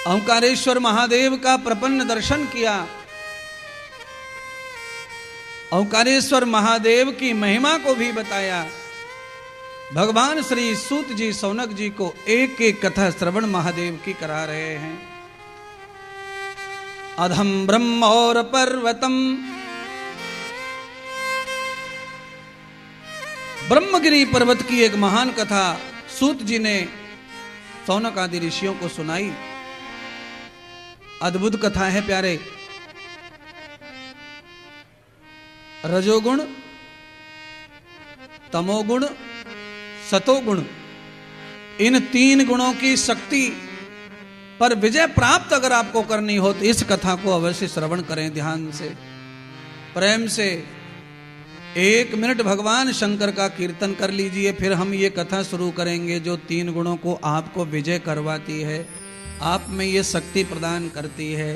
ओंकारेश्वर महादेव का प्रपन्न दर्शन किया, ओंकारेश्वर महादेव की महिमा को भी बताया। भगवान श्री सूत जी सौनक जी को एक एक कथा श्रवण महादेव की करा रहे हैं। अधम ब्रह्म और पर्वतम, ब्रह्मगिरी पर्वत की एक महान कथा सूत जी ने सौनक आदि ऋषियों को सुनाई। अद्भुत कथा है प्यारे। रजोगुण, तमोगुण, सतोगुण, इन 3 गुणों की शक्ति पर विजय प्राप्त अगर आपको करनी हो तो इस कथा को अवश्य श्रवण करें, ध्यान से, प्रेम से। 1 मिनट भगवान शंकर का कीर्तन कर लीजिए, फिर हम ये कथा शुरू करेंगे जो 3 गुणों को आपको विजय करवाती है, आप में ये शक्ति प्रदान करती है।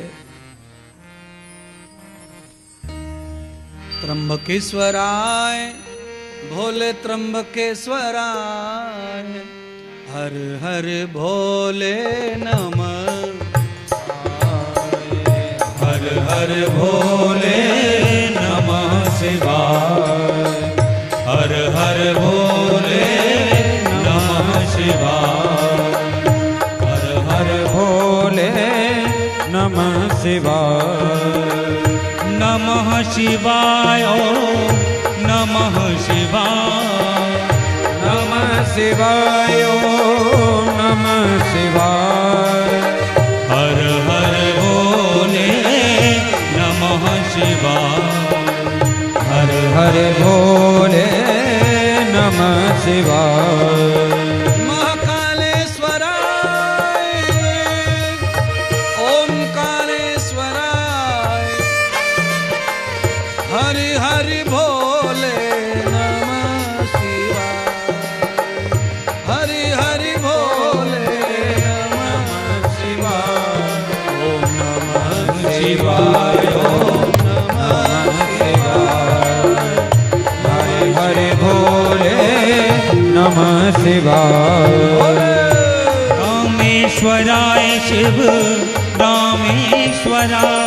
त्र्यंबकेश्वराय भोले त्र्यंबकेश्वराय, हर हर भोले नमः, हर हर भोले नमः शिवाय, हर हर भोले नमः शिवाय, हर हर भोले नमः शिवाय। नमः शिवाय, नमः शिवाय, नमः शिवाय, नमः शिवाय। हर हर भोले नमः शिवाय, हर हर भोले नमः शिवाय। हरि हरि भोले नमः शिवाय, हरि हरि भोले नमः शिवाय, ओम नमः शिवाय, ओम नमः शिवाय, हरि हरि भोले नमः शिवाय। रामेश्वराय शिव रामेश्वराय,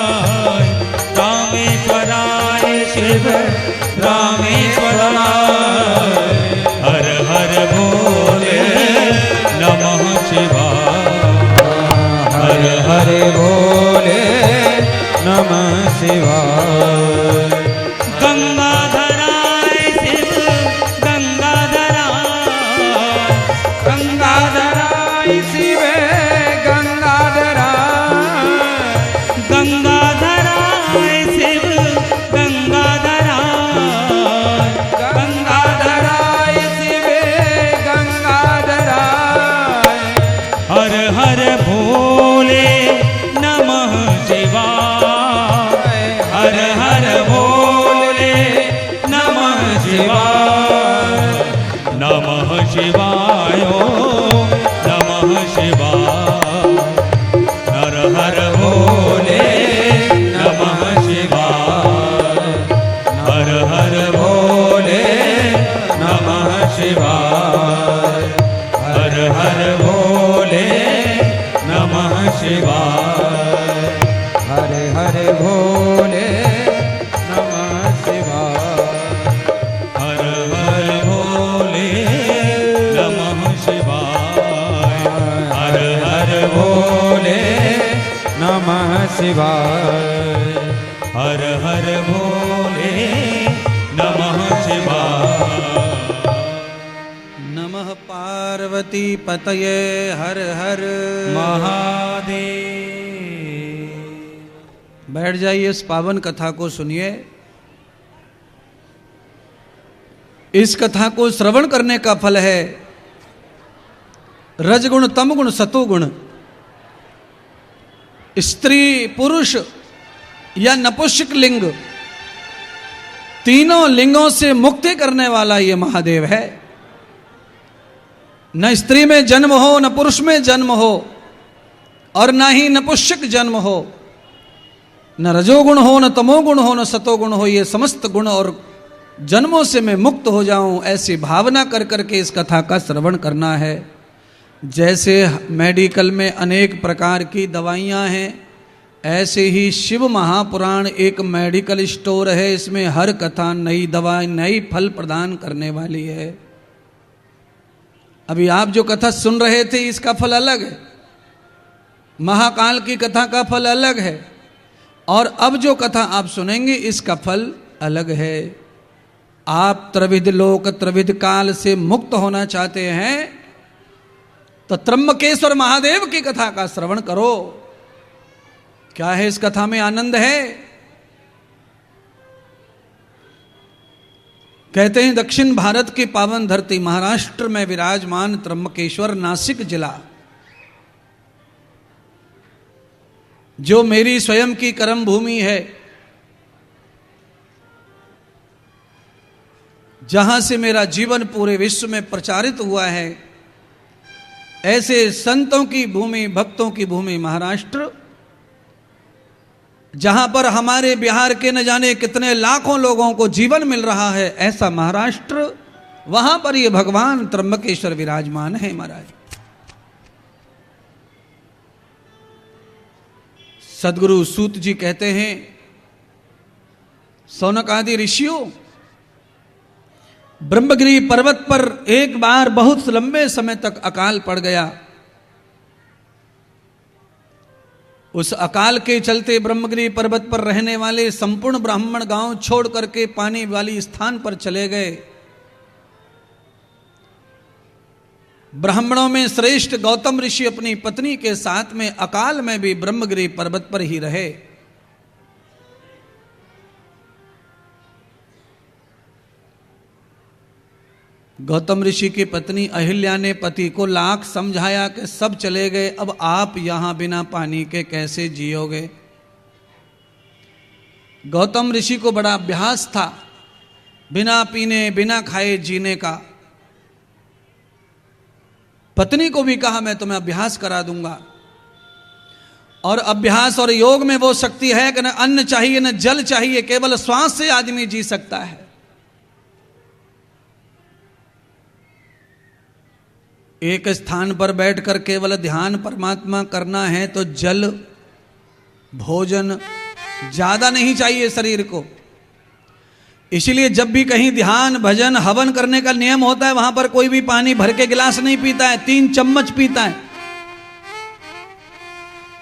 रामेश्वराय शिव रामेश्वराय। हर हर भोले नमः शिवाय, हर हर भोले नमः शिवाय। गंगाधराय शिव गंगाधराय, गंगाधराय शिव गंगाधराय, गंगाधराय शिव गंगाधराय। शिवाय, नमः शिवाय, ओम नमः शिवाय, हर हर भोले नमः शिवाय, हर हर भोले नमः शिवाय, हर हर भोले नमः शिवाय, हर हर भोले नमः शिवाय, हर हर भोले नमः शिवाय, हर हर भोले नमः शिवाय, हर हर भोले नमः शिवाय। नमः पार्वती पतये हर हर महादेव। बैठ जाइए, इस पावन कथा को सुनिए। इस कथा को श्रवण करने का फल है रजगुण, तमगुण, सतोगुण, स्त्री पुरुष या नपुंसक लिंग, तीनों लिंगों से मुक्ति करने वाला ये महादेव है। न स्त्री में जन्म हो, न पुरुष में जन्म हो, और न ही नपुंसक जन्म हो, न रजोगुण हो, न तमोगुण हो, न सतोगुण हो। ये समस्त गुण और जन्मों से मैं मुक्त हो जाऊं, ऐसी भावना कर करके इस कथा का श्रवण करना है। जैसे मेडिकल में अनेक प्रकार की दवाइयां हैं, ऐसे ही शिव महापुराण एक मेडिकल स्टोर है। इसमें हर कथा नई दवा, नई फल प्रदान करने वाली है। अभी आप जो कथा सुन रहे थे, इसका फल अलग है। महाकाल की कथा का फल अलग है, और अब जो कथा आप सुनेंगे इसका फल अलग है। आप त्रिविध लोक त्रिविध काल से मुक्त होना चाहते हैं तो त्र्यंबकेश्वर महादेव की कथा का श्रवण करो। क्या है इस कथा में आनंद है? कहते हैं दक्षिण भारत की पावन धरती महाराष्ट्र में विराजमान त्र्यंबकेश्वर, नासिक जिला, जो मेरी स्वयं की कर्म भूमि है, जहां से मेरा जीवन पूरे विश्व में प्रचारित हुआ है, ऐसे संतों की भूमि, भक्तों की भूमि महाराष्ट्र, जहां पर हमारे बिहार के न जाने कितने लाखों लोगों को जीवन मिल रहा है, ऐसा महाराष्ट्र, वहां पर ये भगवान त्र्यंबकेश्वर विराजमान है महाराज। सदगुरु सूत जी कहते हैं, सौनक आदि ऋषियों, ब्रह्मगिरी पर्वत पर एक बार बहुत लंबे समय तक अकाल पड़ गया। उस अकाल के चलते ब्रह्मगिरी पर्वत पर रहने वाले संपूर्ण ब्राह्मण गांव छोड़ करके पानी वाली स्थान पर चले गए। ब्राह्मणों में श्रेष्ठ गौतम ऋषि अपनी पत्नी के साथ में अकाल में भी ब्रह्मगिरी पर्वत पर ही रहे। गौतम ऋषि की पत्नी अहिल्या ने पति को लाख समझाया कि सब चले गए, अब आप यहां बिना पानी के कैसे जियोगे। गौतम ऋषि को बड़ा अभ्यास था बिना पीने बिना खाए जीने का। पत्नी को भी कहा मैं तुम्हें अभ्यास करा दूंगा। और अभ्यास और योग में वो शक्ति है कि न अन्न चाहिए न जल चाहिए, केवल श्वास से आदमी जी सकता है। एक स्थान पर बैठकर केवल ध्यान परमात्मा करना है तो जल भोजन ज्यादा नहीं चाहिए शरीर को। इसलिए जब भी कहीं ध्यान भजन हवन करने का नियम होता है, वहां पर कोई भी पानी भर के गिलास नहीं पीता है, 3 चम्मच पीता है।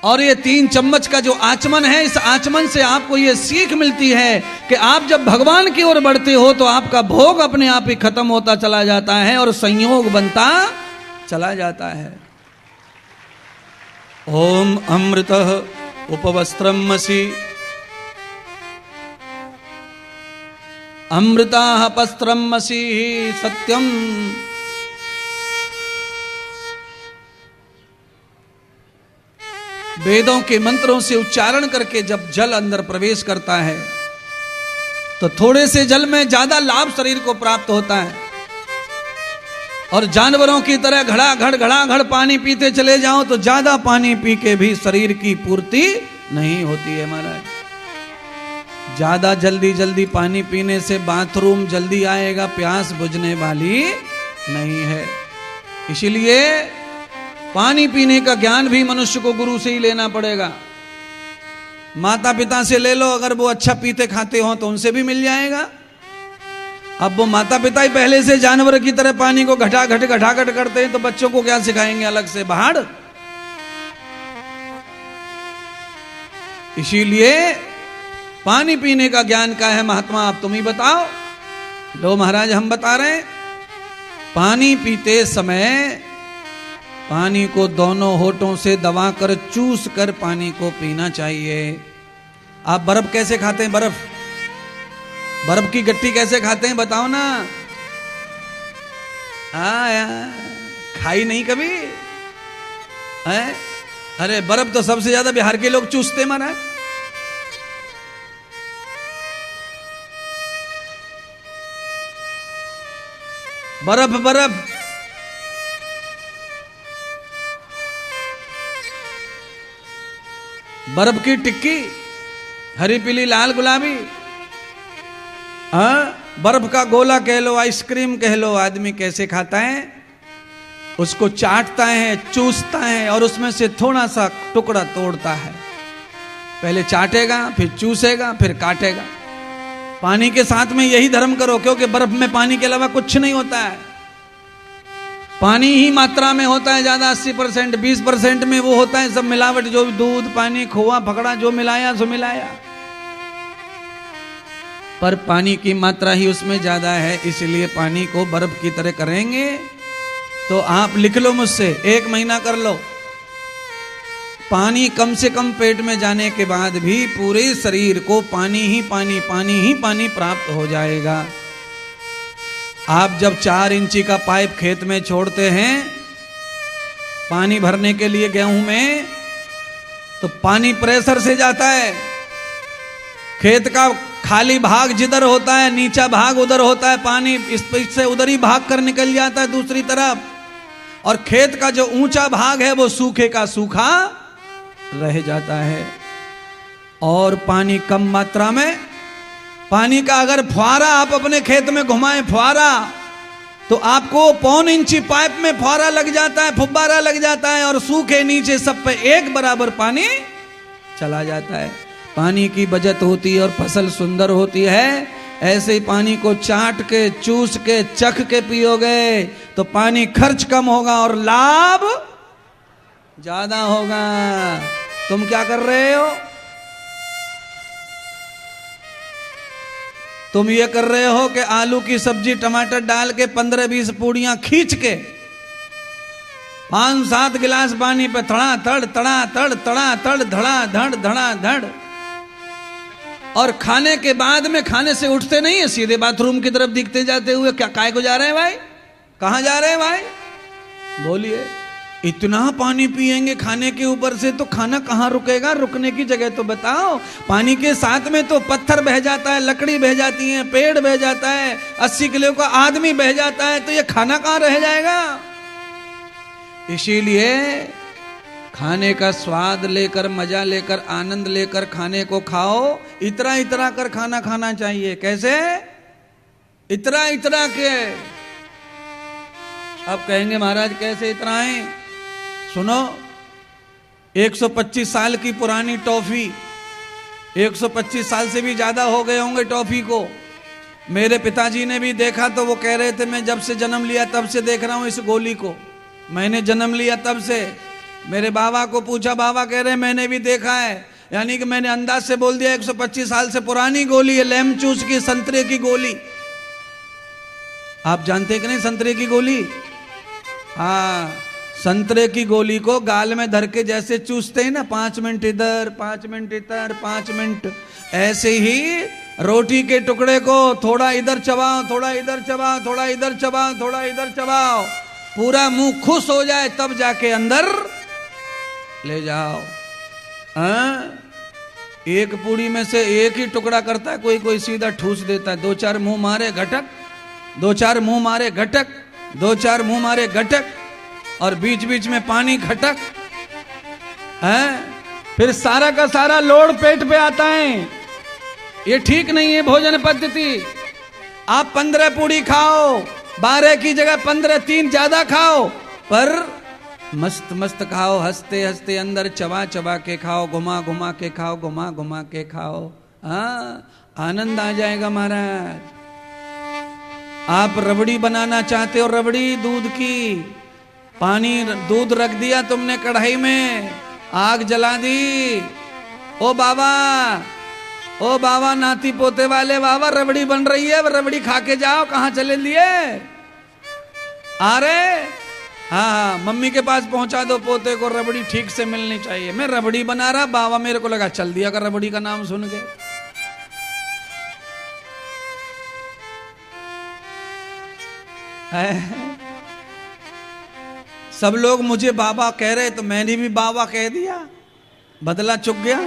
और ये 3 चम्मच का जो आचमन है, इस आचमन से आपको ये सीख मिलती है कि आप जब भगवान की ओर बढ़ते हो तो आपका भोग अपने आप ही खत्म होता चला जाता है और संयोग बनता चला जाता है। ओम अमृतः उपवस्त्रमसि अमृताः पस्त्रमसि सत्यम। वेदों के मंत्रों से उच्चारण करके जब जल अंदर प्रवेश करता है तो थोड़े से जल में ज्यादा लाभ शरीर को प्राप्त होता है। और जानवरों की तरह घड़ा घड़ पानी पीते चले जाओ तो ज्यादा पानी पी के भी शरीर की पूर्ति नहीं होती है महाराज। ज्यादा जल्दी जल्दी पानी पीने से बाथरूम जल्दी आएगा, प्यास बुझने वाली नहीं है। इसीलिए पानी पीने का ज्ञान भी मनुष्य को गुरु से ही लेना पड़ेगा। माता पिता से ले लो, अगर वो अच्छा पीते खाते हो तो उनसे भी मिल जाएगा। अब वो माता पिता ही पहले से जानवर की तरह पानी को घटाघट करते हैं तो बच्चों को क्या सिखाएंगे अलग से बाहर। इसीलिए पानी पीने का ज्ञान का है महात्मा, आप तुम ही बताओ। लो महाराज हम बता रहे हैं, पानी पीते समय पानी को दोनों होठों से दबाकर चूस कर पानी को पीना चाहिए। आप बर्फ कैसे खाते हैं? बर्फ की गट्टी कैसे खाते हैं बताओ ना। खाई नहीं कभी है? अरे बर्फ तो सबसे ज्यादा बिहार के लोग चूसते महाराज। बर्फ बर्फ की टिक्की, हरी पीली लाल गुलाबी, बर्फ का गोला कह लो, आइसक्रीम कह लो, आदमी कैसे खाता है? उसको चाटता है, चूसता है और उसमें से थोड़ा सा टुकड़ा तोड़ता है। पहले चाटेगा, फिर चूसेगा, फिर काटेगा। पानी के साथ में यही धर्म करो, क्योंकि बर्फ में पानी के अलावा कुछ नहीं होता है। पानी ही मात्रा में होता है ज्यादा, 80%, 20% में वो होता है सब मिलावट, जो दूध पानी खोआ फकड़ा जो मिलाया सो मिलाया, पर पानी की मात्रा ही उसमें ज्यादा है। इसलिए पानी को बर्फ की तरह करेंगे तो आप लिख लो मुझसे, 1 महीना कर लो। पानी कम से कम पेट में जाने के बाद भी पूरे शरीर को पानी ही पानी प्राप्त हो जाएगा। आप जब 4 इंची का पाइप खेत में छोड़ते हैं पानी भरने के लिए गेहूं में, तो पानी प्रेशर से जाता है। खेत का खाली भाग जिधर होता है, नीचा भाग उधर होता है, पानी इस से उधर ही भाग कर निकल जाता है दूसरी तरफ। और खेत का जो ऊंचा भाग है वो सूखे का सूखा रह जाता है। और पानी कम मात्रा में, पानी का अगर फुहारा आप अपने खेत में घुमाएं फुहारा, तो आपको 1.25 इंची पाइप में फुहारा लग जाता है, फुब्बारा लग जाता है, और सूखे नीचे सब पे एक बराबर पानी चला जाता है। पानी की बचत होती है और फसल सुंदर होती है। ऐसे ही पानी को चाट के, चूस के, चख के पियोगे तो पानी खर्च कम होगा और लाभ ज्यादा होगा। तुम क्या कर रहे हो? तुम ये कर रहे हो कि आलू की सब्जी टमाटर डाल के 15-20 पूड़ियां खींच के 5-7 गिलास पानी पे तड़ा तड़ धड़ा धड़, और खाने के बाद में खाने से उठते नहीं है, सीधे बाथरूम की तरफ दिखते जाते हुए। क्या काय को जा रहे हैं भाई? कहां जा रहे हैं भाई? बोलिए। इतना पानी पिएंगे खाने के ऊपर से तो खाना कहां रुकेगा? रुकने की जगह तो बताओ। पानी के साथ में तो पत्थर बह जाता है, लकड़ी बह जाती है, पेड़ बह जाता है, 80 किलो का आदमी बह जाता है, तो ये खाना कहां रह जाएगा? इसीलिए खाने का स्वाद लेकर, मजा लेकर, आनंद लेकर खाने को खाओ। इतरा इतरा कर खाना खाना चाहिए। कैसे? इतरा इतरा के। अब कहेंगे महाराज कैसे इतराएं? सुनो, 125 साल की पुरानी टॉफी, 125 साल से भी ज्यादा हो गए होंगे टॉफी को। मेरे पिताजी ने भी देखा तो वो कह रहे थे मैं जब से जन्म लिया तब से देख रहा हूं इस गोली को, मैंने जन्म लिया तब से। मेरे बाबा को पूछा, बाबा कह रहे मैंने भी देखा है। यानी कि मैंने अंदाज से बोल दिया 125 साल से पुरानी गोली है, लेम चूस की, संतरे की गोली। आप जानते कि नहीं संतरे की गोली? हाँ, संतरे की गोली को गाल में धर के जैसे चूसते हैं ना, 5 मिनट इधर 5 मिनट इधर 5 मिनट, ऐसे ही रोटी के टुकड़े को थोड़ा इधर चबाओ, थोड़ा इधर चबाओ, थोड़ा इधर चबाओ, थोड़ा इधर चबाओ, पूरा मुंह खुश हो जाए तब जाके अंदर ले जाओ। एक पूड़ी में से एक ही टुकड़ा करता है, कोई कोई सीधा ठूस देता है। दो चार मुंह मारे घटक, दो चार मुंह मारे घटक, दो चार मुंह मारे घटक, और बीच बीच में पानी घटक है। फिर सारा का सारा लोड पेट पे आता है। ये ठीक नहीं है भोजन पद्धति। आप 15 पूड़ी खाओ, 12 की जगह 15, 3 ज्यादा खाओ, पर मस्त मस्त खाओ, हंसते हंसते अंदर चबा चबा के खाओ, घुमा घुमा के खाओ, घुमा घुमा के खाओ। हाँ, आनंद आ जाएगा महाराज। आप रबड़ी बनाना चाहते हो, रबड़ी दूध की, पानी दूध रख दिया तुमने कढ़ाई में, आग जला दी। ओ बाबा, ओ बाबा, नाती पोते वाले बाबा, रबड़ी बन रही है, रबड़ी खा के जाओ। कहाँ चले लिए? अरे हाँ, मम्मी के पास पहुंचा दो पोते को, रबड़ी ठीक से मिलनी चाहिए। मैं रबड़ी बना रहा, बाबा मेरे को लगा चल दिया कर रबड़ी का नाम सुन के। सब लोग मुझे बाबा कह रहे तो मैंने भी बाबा कह दिया, बदला चुक गया।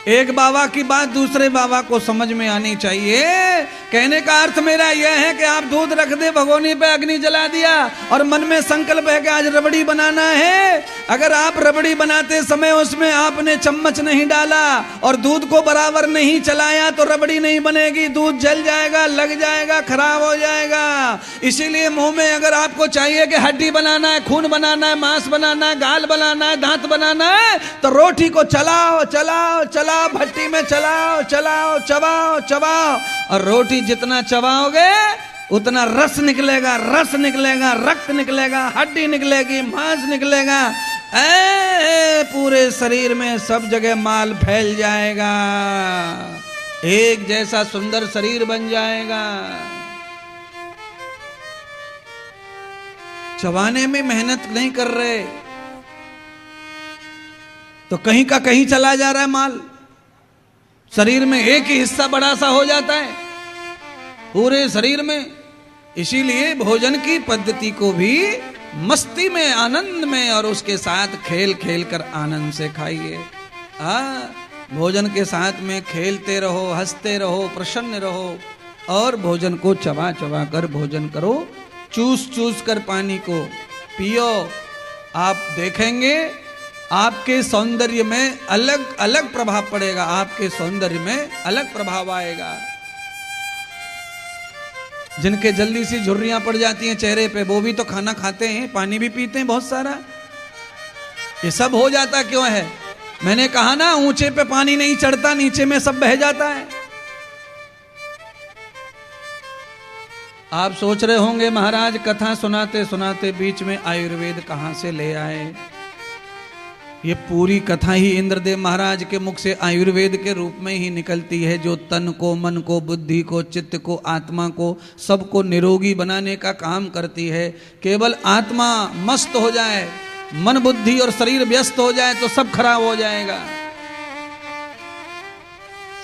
एक बाबा की बात दूसरे बाबा को समझ में आनी चाहिए। कहने का अर्थ मेरा यह है कि आप दूध रख दे, भगोनी पे अग्नि जला दिया और मन में संकल्प है कि आज रबड़ी बनाना है। अगर आप रबड़ी बनाते समय उसमें आपने चम्मच नहीं डाला और दूध को बराबर नहीं चलाया तो रबड़ी नहीं बनेगी, दूध जल जाएगा, लग जाएगा, खराब हो जाएगा। इसीलिए मुंह में अगर आपको चाहिए कि हड्डी बनाना है, खून बनाना है, मांस बनाना है, गाल बनाना है, दांत बनाना है, तो रोटी को चलाओ चलाओ चलाओ, भट्टी में चलाओ चलाओ, चबाओ चबाओ, और रोटी जितना चबाओगे उतना रस निकलेगा, रस निकलेगा, रक्त निकलेगा, हड्डी निकलेगी, मांस निकलेगा, पूरे शरीर में सब जगह माल फैल जाएगा, एक जैसा सुंदर शरीर बन जाएगा। चबाने में मेहनत नहीं कर रहे तो कहीं का कहीं चला जा रहा है माल, शरीर में एक ही हिस्सा बड़ा सा हो जाता है पूरे शरीर में। इसीलिए भोजन की पद्धति को भी मस्ती में, आनंद में और उसके साथ खेल खेल कर आनंद से खाइए। भोजन के साथ में खेलते रहो, हंसते रहो, प्रसन्न रहो और भोजन को चबा चबा कर भोजन करो, चूस चूस कर पानी को पियो। आप देखेंगे आपके सौंदर्य में अलग अलग प्रभाव पड़ेगा, आपके सौंदर्य में अलग प्रभाव आएगा। जिनके जल्दी सी झुर्रियां पड़ जाती हैं चेहरे पे, वो भी तो खाना खाते हैं, पानी भी पीते हैं बहुत सारा। ये सब हो जाता क्यों है? मैंने कहा ना, ऊंचे पे पानी नहीं चढ़ता, नीचे में सब बह जाता है। आप सोच रहे होंगे महाराज कथा सुनाते सुनाते बीच में आयुर्वेद कहां से ले आए। ये पूरी कथा ही इंद्रदेव महाराज के मुख से आयुर्वेद के रूप में ही निकलती है, जो तन को, मन को, बुद्धि को, चित्त को, आत्मा को, सबको निरोगी बनाने का काम करती है। केवल आत्मा मस्त हो जाए, मन बुद्धि और शरीर व्यस्त हो जाए तो सब खराब हो जाएगा।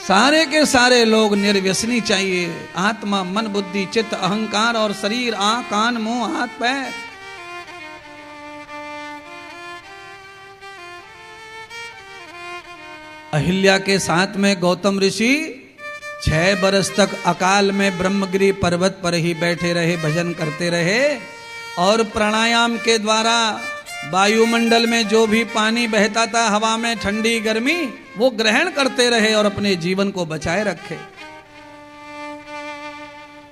सारे के सारे लोग निर्व्यसनी चाहिए। आत्मा, मन, बुद्धि, चित्त, अहंकार और शरीर, आंख, कान, मुंह, हाथ, पैर। अहिल्या के साथ में गौतम ऋषि 6 बरस तक अकाल में ब्रह्मगिरी पर्वत पर ही बैठे रहे, भजन करते रहे और प्राणायाम के द्वारा वायुमंडल में जो भी पानी बहता था, हवा में ठंडी गर्मी, वो ग्रहण करते रहे और अपने जीवन को बचाए रखे।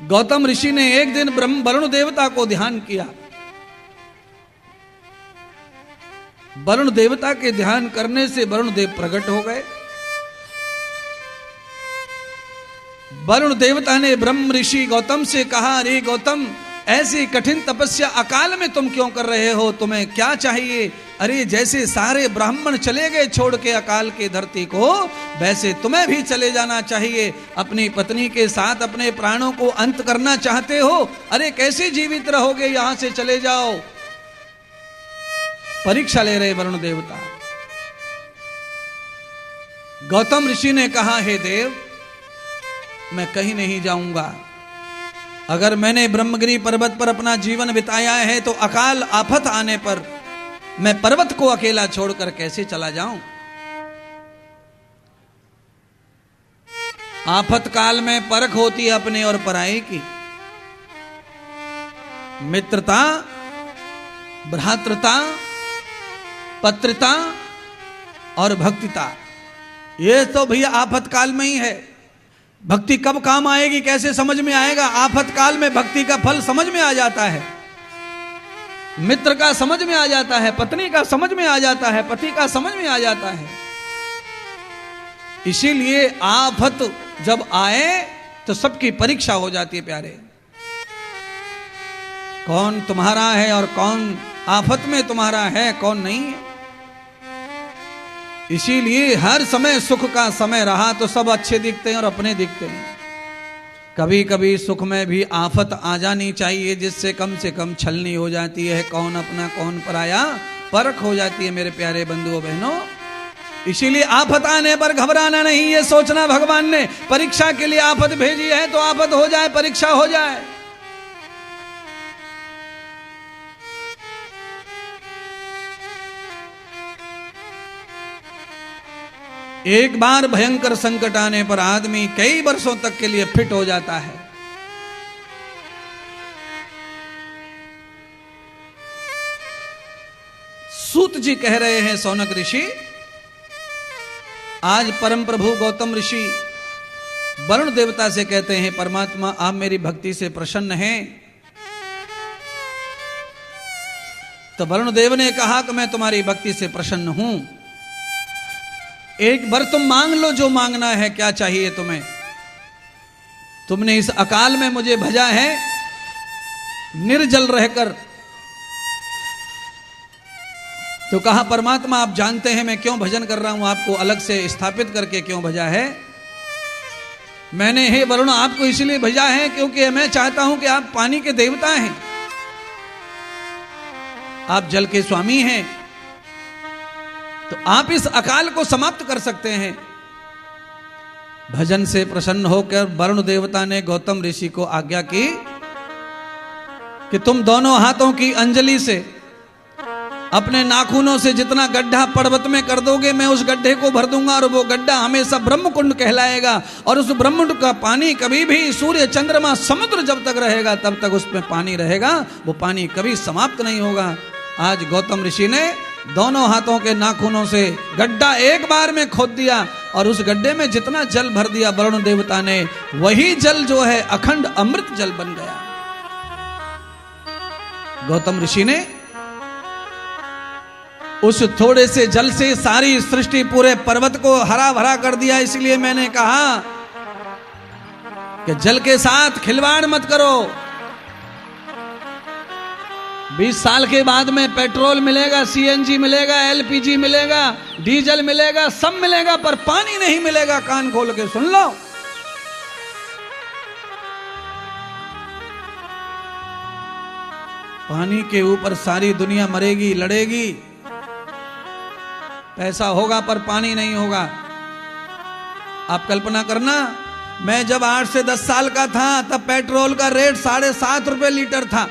गौतम ऋषि ने एक दिन वरुण देवता को ध्यान किया। वरुण देवता के ध्यान करने से वरुण देव प्रकट हो गए। वरुण देवता ने ब्रह्म ऋषि गौतम से कहा, अरे गौतम, ऐसी कठिन तपस्या अकाल में तुम क्यों कर रहे हो? तुम्हें क्या चाहिए? अरे जैसे सारे ब्राह्मण चले गए छोड़ के अकाल के धरती को, वैसे तुम्हें भी चले जाना चाहिए। अपनी पत्नी के साथ अपने प्राणों को अंत करना चाहते हो? अरे कैसे जीवित रहोगे? यहां से चले जाओ। परीक्षा ले रहे वरुण देवता। गौतम ऋषि ने कहा, हे देव, मैं कहीं नहीं जाऊंगा। अगर मैंने ब्रह्मगिरी पर्वत पर अपना जीवन बिताया है तो अकाल आफत आने पर मैं पर्वत को अकेला छोड़कर कैसे चला जाऊं? आफत काल में परख होती है अपने और पराये की। मित्रता, भ्रातृता, पत्रता और भक्तिता, ये तो भैया आफत काल में ही है। भक्ति कब काम आएगी कैसे समझ में आएगा? आफत काल में भक्ति का फल समझ में आ जाता है, मित्र का समझ में आ जाता है, पत्नी का समझ में आ जाता है, पति का समझ में आ जाता है। इसीलिए आफत जब आए तो सबकी परीक्षा हो जाती है प्यारे। कौन तुम्हारा है और कौन आफत में तुम्हारा है, कौन नहीं है। इसीलिए हर समय सुख का समय रहा तो सब अच्छे दिखते हैं और अपने दिखते हैं। कभी कभी सुख में भी आफत आ जानी चाहिए, जिससे कम से कम छलनी हो जाती है, कौन अपना कौन पराया, परख हो जाती है मेरे प्यारे बंधुओं बहनों। इसीलिए आफत आने पर घबराना नहीं, ये सोचना भगवान ने परीक्षा के लिए आफत भेजी है तो आफत हो जाए, परीक्षा हो जाए। एक बार भयंकर संकट आने पर आदमी कई वर्षों तक के लिए फिट हो जाता है। सूत जी कह रहे हैं, सौनक ऋषि, आज परम प्रभु गौतम ऋषि वरुण देवता से कहते हैं, परमात्मा आप मेरी भक्ति से प्रसन्न हैं। तो वरुण देव ने कहा कि मैं तुम्हारी भक्ति से प्रसन्न हूं, एक बार तुम मांग लो जो मांगना है, क्या चाहिए तुम्हें? तुमने इस अकाल में मुझे भजा है निर्जल रहकर। तो कहा परमात्मा आप जानते हैं मैं क्यों भजन कर रहा हूं, आपको अलग से स्थापित करके क्यों भजा है। मैंने हे वरुण आपको इसलिए भजा है क्योंकि मैं चाहता हूं कि आप पानी के देवता हैं, आप जल के स्वामी हैं, तो आप इस अकाल को समाप्त कर सकते हैं। भजन से प्रसन्न होकर वरुण देवता ने गौतम ऋषि को आज्ञा की कि तुम दोनों हाथों की अंजलि से अपने नाखूनों से जितना गड्ढा पर्वत में कर दोगे मैं उस गड्ढे को भर दूंगा और वो गड्ढा हमेशा ब्रह्मकुंड कहलाएगा। और उस ब्रह्मकुंड का पानी कभी भी सूर्य चंद्रमा समुद्र जब तक रहेगा तब तक उसमें पानी रहेगा, वो पानी कभी समाप्त नहीं होगा। आज गौतम ऋषि ने दोनों हाथों के नाखूनों से गड्ढा एक बार में खोद दिया और उस गड्ढे में जितना जल भर दिया वरुण देवता ने, वही जल जो है अखंड अमृत जल बन गया। गौतम ऋषि ने उस थोड़े से जल से सारी सृष्टि पूरे पर्वत को हरा भरा कर दिया। इसलिए मैंने कहा कि जल के साथ खिलवाड़ मत करो। 20 साल के बाद में पेट्रोल मिलेगा, सीएनजी मिलेगा, एलपीजी मिलेगा, डीजल मिलेगा, सब मिलेगा, पर पानी नहीं मिलेगा। कान खोल के सुन लो। पानी के ऊपर सारी दुनिया मरेगी, लड़ेगी। पैसा होगा पर पानी नहीं होगा। आप कल्पना करना, मैं जब 8 से 10 साल का था तब पेट्रोल का रेट 7.5 रुपए लीटर था।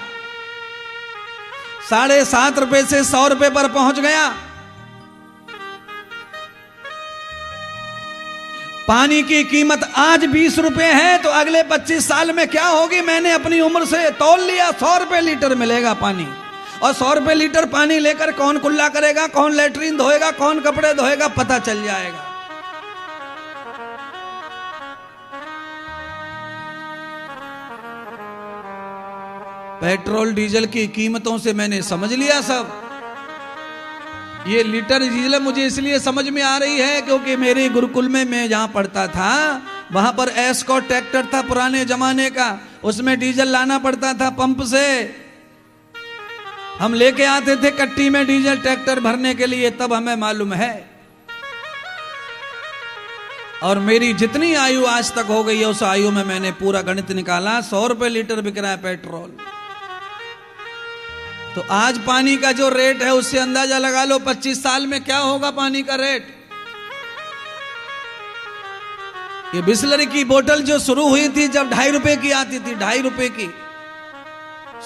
7.5 रुपए से 100 रुपए पर पहुंच गया। पानी की कीमत आज 20 रुपए है तो अगले 25 साल में क्या होगी? मैंने अपनी उम्र से तौल लिया, 100 रुपए लीटर मिलेगा पानी। और 100 रुपए लीटर पानी लेकर कौन कुल्ला करेगा, कौन लेटरिन धोएगा, कौन कपड़े धोएगा, पता चल जाएगा। पेट्रोल डीजल की कीमतों से मैंने समझ लिया सब। ये लीटर डीजल मुझे इसलिए समझ में आ रही है क्योंकि मेरे गुरुकुल में मैं जहां पढ़ता था वहां पर एस्कॉर्ट ट्रैक्टर था पुराने जमाने का, उसमें डीजल लाना पड़ता था पंप से। हम लेके आते थे कट्टी में डीजल ट्रैक्टर भरने के लिए, तब हमें मालूम है। और मेरी जितनी आयु आज तक हो गई है उस आयु में मैंने पूरा गणित निकाला। 100 रुपए लीटर बिक रहा है पेट्रोल। तो आज पानी का जो रेट है उससे अंदाजा लगा लो 25 साल में क्या होगा पानी का रेट। ये बिस्लरी की बोतल जो शुरू हुई थी जब 2.5 रुपए की आती थी, 2.5 रुपए की,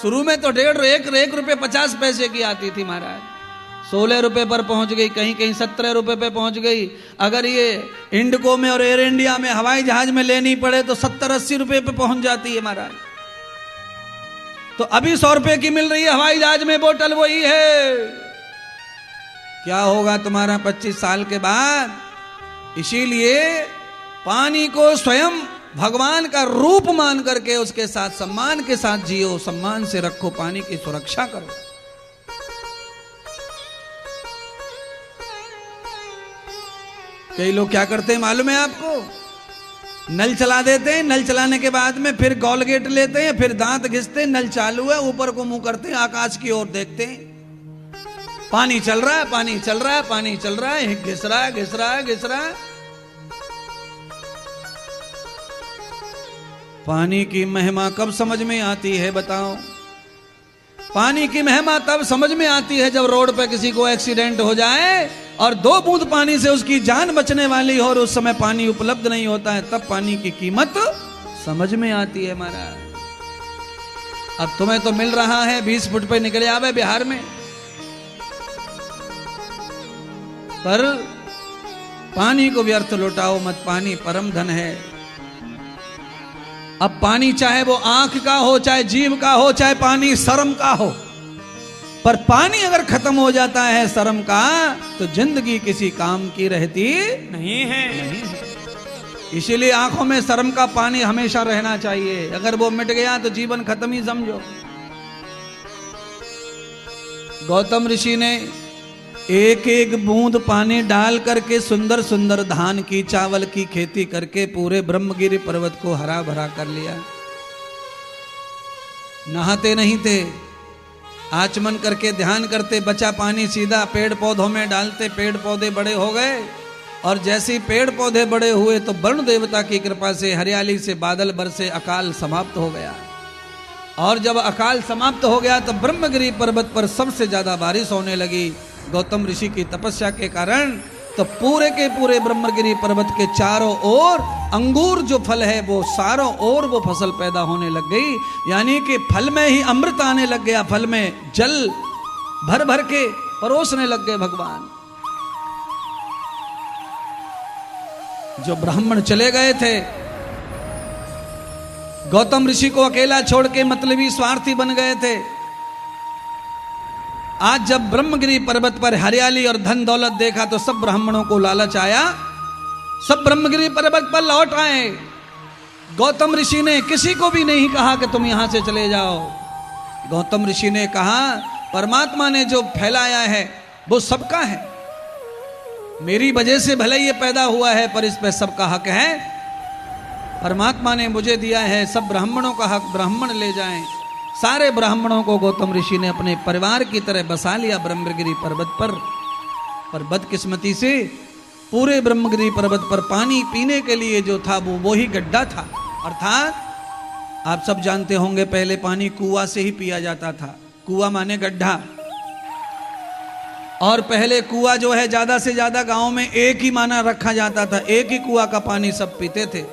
शुरू में तो 1.5 रुपए 50 पैसे की आती थी महाराज। 16 रुपए पर पहुंच गई, कहीं कहीं 17 रुपए पे पहुंच गई। अगर ये इंडिगो में और एयर इंडिया में हवाई जहाज में लेनी पड़े तो 70-80 रुपए पे पहुंच जाती है महाराज। तो अभी 100 रुपए की मिल रही है हवाई जहाज में बोतल, वही है। क्या होगा तुम्हारा 25 साल के बाद। इसीलिए पानी को स्वयं भगवान का रूप मान करके उसके साथ सम्मान के साथ जियो, सम्मान से रखो, पानी की सुरक्षा करो। कई लोग क्या करते हैं मालूम है आपको, नल चला देते हैं, नल चलाने के बाद में फिर कोलगेट लेते हैं, फिर दांत घिसते हैं, नल चालू है, ऊपर को मुंह करते हैं, आकाश की ओर देखते हैं, पानी चल रहा है, पानी चल रहा है, पानी चल रहा है, घिस रहा है, घिस रहा है, घिस रहा है। पानी की महिमा कब समझ में आती है बताओ। पानी की महिमा तब समझ में आती है जब रोड पे किसी को एक्सीडेंट हो जाए और 2 बूंद पानी से उसकी जान बचने वाली हो और उस समय पानी उपलब्ध नहीं होता है, तब पानी की कीमत समझ में आती है महाराज। अब तुम्हें तो मिल रहा है 20 फुट पे निकले आवे बिहार में, पर पानी को व्यर्थ लौटाओ मत, पानी परम धन है। अब पानी चाहे वो आंख का हो, चाहे जीव का हो, चाहे पानी शर्म का हो, पर पानी अगर खत्म हो जाता है शर्म का तो जिंदगी किसी काम की रहती नहीं है। इसीलिए आंखों में शर्म का पानी हमेशा रहना चाहिए। अगर वो मिट गया तो जीवन खत्म ही समझो। गौतम ऋषि ने एक एक बूंद पानी डाल करके सुंदर सुंदर धान की, चावल की खेती करके पूरे ब्रह्मगिरि पर्वत को हरा भरा कर लिया। नहाते नहीं थे, आचमन करके ध्यान करते, बचा पानी सीधा पेड़ पौधों में डालते, पेड़ पौधे बड़े हो गए। और जैसे ही पेड़ पौधे बड़े हुए तो वरुण देवता की कृपा से हरियाली से बादल बरसे, अकाल समाप्त हो गया। और जब अकाल समाप्त हो गया तो ब्रह्मगिरि पर्वत पर सबसे ज्यादा बारिश होने लगी गौतम ऋषि की तपस्या के कारण। तो पूरे के पूरे ब्रह्मगिरि पर्वत के चारों ओर अंगूर जो फल है वो चारों ओर वो फसल पैदा होने लग गई। यानी कि फल में ही अमृत आने लग गया, फल में जल भर भर के परोसने लग गए भगवान। जो ब्राह्मण चले गए थे, गौतम ऋषि को अकेला छोड़ के मतलबी स्वार्थी बन गए थे, आज जब ब्रह्मगिरि पर्वत पर हरियाली और धन दौलत देखा तो सब ब्राह्मणों को लालच आया, सब ब्रह्मगिरि पर्वत पर लौट आए। गौतम ऋषि ने किसी को भी नहीं कहा कि तुम यहां से चले जाओ। गौतम ऋषि ने कहा परमात्मा ने जो फैलाया है वो सबका है, मेरी वजह से भले ये पैदा हुआ है पर इस पे सबका हक है। परमात्मा ने मुझे दिया है, सब ब्राह्मणों का हक ब्राह्मण ले जाएं। सारे ब्राह्मणों को गौतम ऋषि ने अपने परिवार की तरह बसा लिया ब्रह्मगिरि पर्वत पर बदकिस्मती से पूरे ब्रह्मगिरि पर्वत पर पानी पीने के लिए जो था वो ही गड्ढा था। अर्थात आप सब जानते होंगे पहले पानी कुआं से ही पिया जाता था, कुआं माने गड्ढा। और पहले कुआं जो है ज्यादा से ज्यादा गांव में एक ही माना रखा जाता था, एक ही कुआं का पानी सब पीते थे।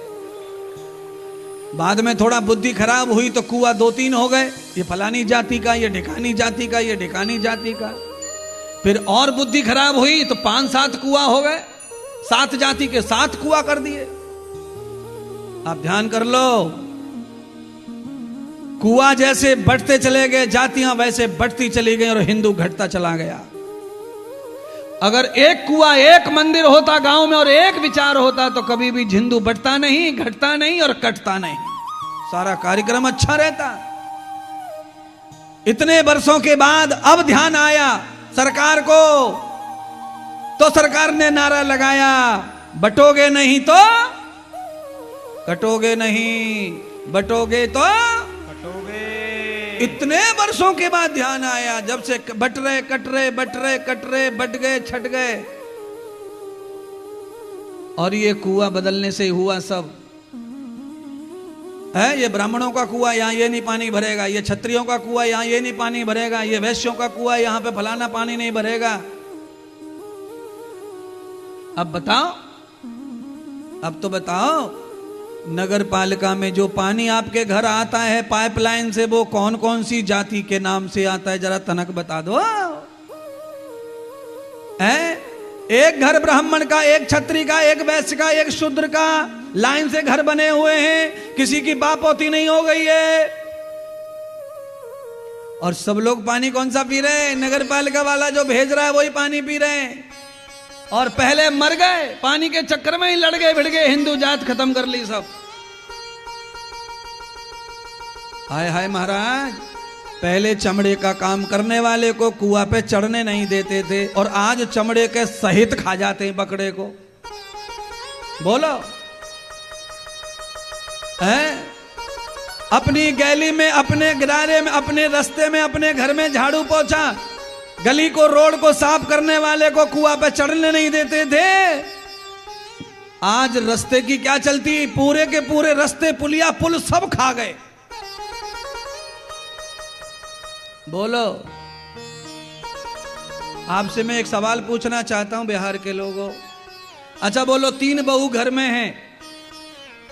बाद में थोड़ा बुद्धि खराब हुई तो कुआं 2-3 हो गए, ये फलानी जाति का, ये ढिकानी जाति का, ये ढिकानी जाति का। फिर और बुद्धि खराब हुई तो 5-7 कुआं हो गए, 7 जाति के 7 कुआं कर दिए। आप ध्यान कर लो, कुआं जैसे बढ़ते चले गए, जातियां वैसे बढ़ती चली गई और हिंदू घटता चला गया। अगर एक कुआं, एक मंदिर होता गांव में और एक विचार होता तो कभी भी हिंदू बढ़ता नहीं, घटता नहीं और कटता नहीं, सारा कार्यक्रम अच्छा रहता। इतने वर्षों के बाद अब ध्यान आया सरकार को, तो सरकार ने नारा लगाया बटोगे नहीं तो कटोगे नहीं, बटोगे तो कटोगे। इतने वर्षों के बाद ध्यान आया, जब से बट रहे कट रहे, बट रहे कट रहे, बट गए छट गए। और ये कुआं बदलने से हुआ सब है। ये ब्राह्मणों का कुआं, यहां ये नहीं पानी भरेगा, ये क्षत्रियों का कुआं, यहां ये नहीं पानी भरेगा, ये वैश्यों का कुआं, यहां पे फलाना पानी नहीं भरेगा। अब बताओ, अब तो बताओ, नगर पालिका में जो पानी आपके घर आता है पाइपलाइन से, वो कौन कौन सी जाति के नाम से आता है, जरा तनक बता दो। है? एक घर ब्राह्मण का, एक क्षत्रिय का, एक वैश्य का, एक शूद्र का, लाइन से घर बने हुए हैं, किसी की बापोती नहीं हो गई है। और सब लोग पानी कौन सा पी रहे हैं? नगर पालिका वाला जो भेज रहा है वही पानी पी रहे हैं। और पहले मर गए, पानी के चक्कर में ही लड़ गए भिड़ गए, हिंदू जात खत्म कर ली सब। हाय हाय महाराज, पहले चमड़े का काम करने वाले को कुआं पे चढ़ने नहीं देते थे, और आज चमड़े के सहित खा जाते हैं बकरे को। बोलो है? अपनी गैली में, अपने गिरारे में, अपने रास्ते में, अपने घर में झाड़ू पोछा, गली को, रोड को साफ करने वाले को कुआं पे चढ़ने नहीं देते थे। आज रास्ते की क्या चलती, पूरे के पूरे रास्ते, पुलिया, पुल सब खा गए। बोलो, आपसे मैं एक सवाल पूछना चाहता हूं बिहार के लोगों। अच्छा बोलो, 3 बहू घर में हैं,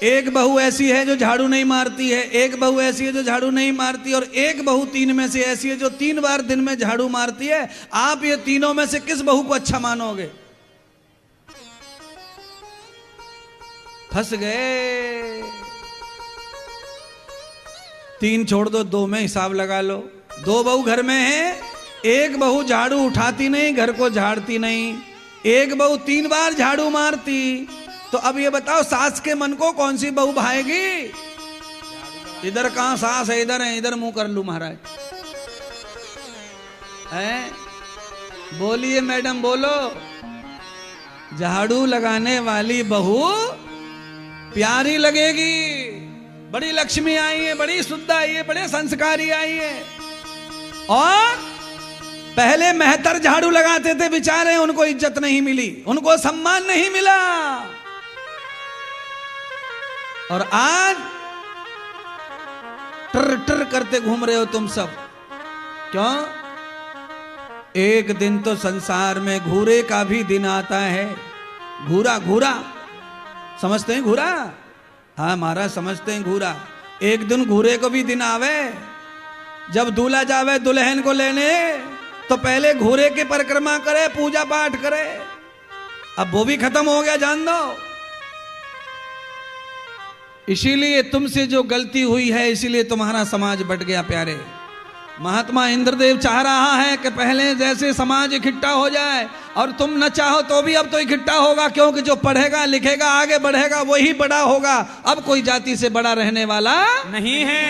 एक बहू ऐसी है जो झाड़ू नहीं मारती है, एक बहू ऐसी है जो झाड़ू नहीं मारती, और एक बहू 3 में से ऐसी है जो 3 बार दिन में झाड़ू मारती है। आप ये तीनों में से किस बहू को अच्छा मानोगे? फंस गए। 3 छोड़ दो, 2 में हिसाब लगा लो। 2 बहू घर में है, एक बहू झाड़ू उठाती नहीं, घर को झाड़ती नहीं, एक बहू 3 बार झाड़ू मारती। तो अब ये बताओ, सास के मन को कौन सी बहू भाएगी? इधर कहां सास है, इधर है, इधर मुंह कर लू महाराज। है? बोलिए मैडम, बोलो। झाड़ू लगाने वाली बहू प्यारी लगेगी, बड़ी लक्ष्मी आई है, बड़ी शुद्ध आई है, बड़े संस्कारी आई है। और पहले मेहतर झाड़ू लगाते थे बेचारे, उनको इज्जत नहीं मिली, उनको सम्मान नहीं मिला। और आज टर टर करते घूम रहे हो तुम सब। क्यों? एक दिन तो संसार में घूरे का भी दिन आता है। घूरा, घूरा समझते हैं? घूरा, हाँ महाराज समझते हैं घूरा। एक दिन घूरे को भी दिन आवे, जब दूल्हा जावे दुल्हन को लेने, तो पहले घूरे की परिक्रमा करे, पूजा पाठ करे। अब वो भी खत्म हो गया, जान दो। इसीलिए तुमसे जो गलती हुई है, इसीलिए तुम्हारा समाज बट गया प्यारे। महात्मा इंद्रदेव चाह रहा है कि पहले जैसे समाज इकट्ठा हो जाए, और तुम न चाहो तो भी अब तो इकट्ठा होगा, क्योंकि जो पढ़ेगा लिखेगा आगे बढ़ेगा वही बड़ा होगा। अब कोई जाति से बड़ा रहने वाला नहीं है,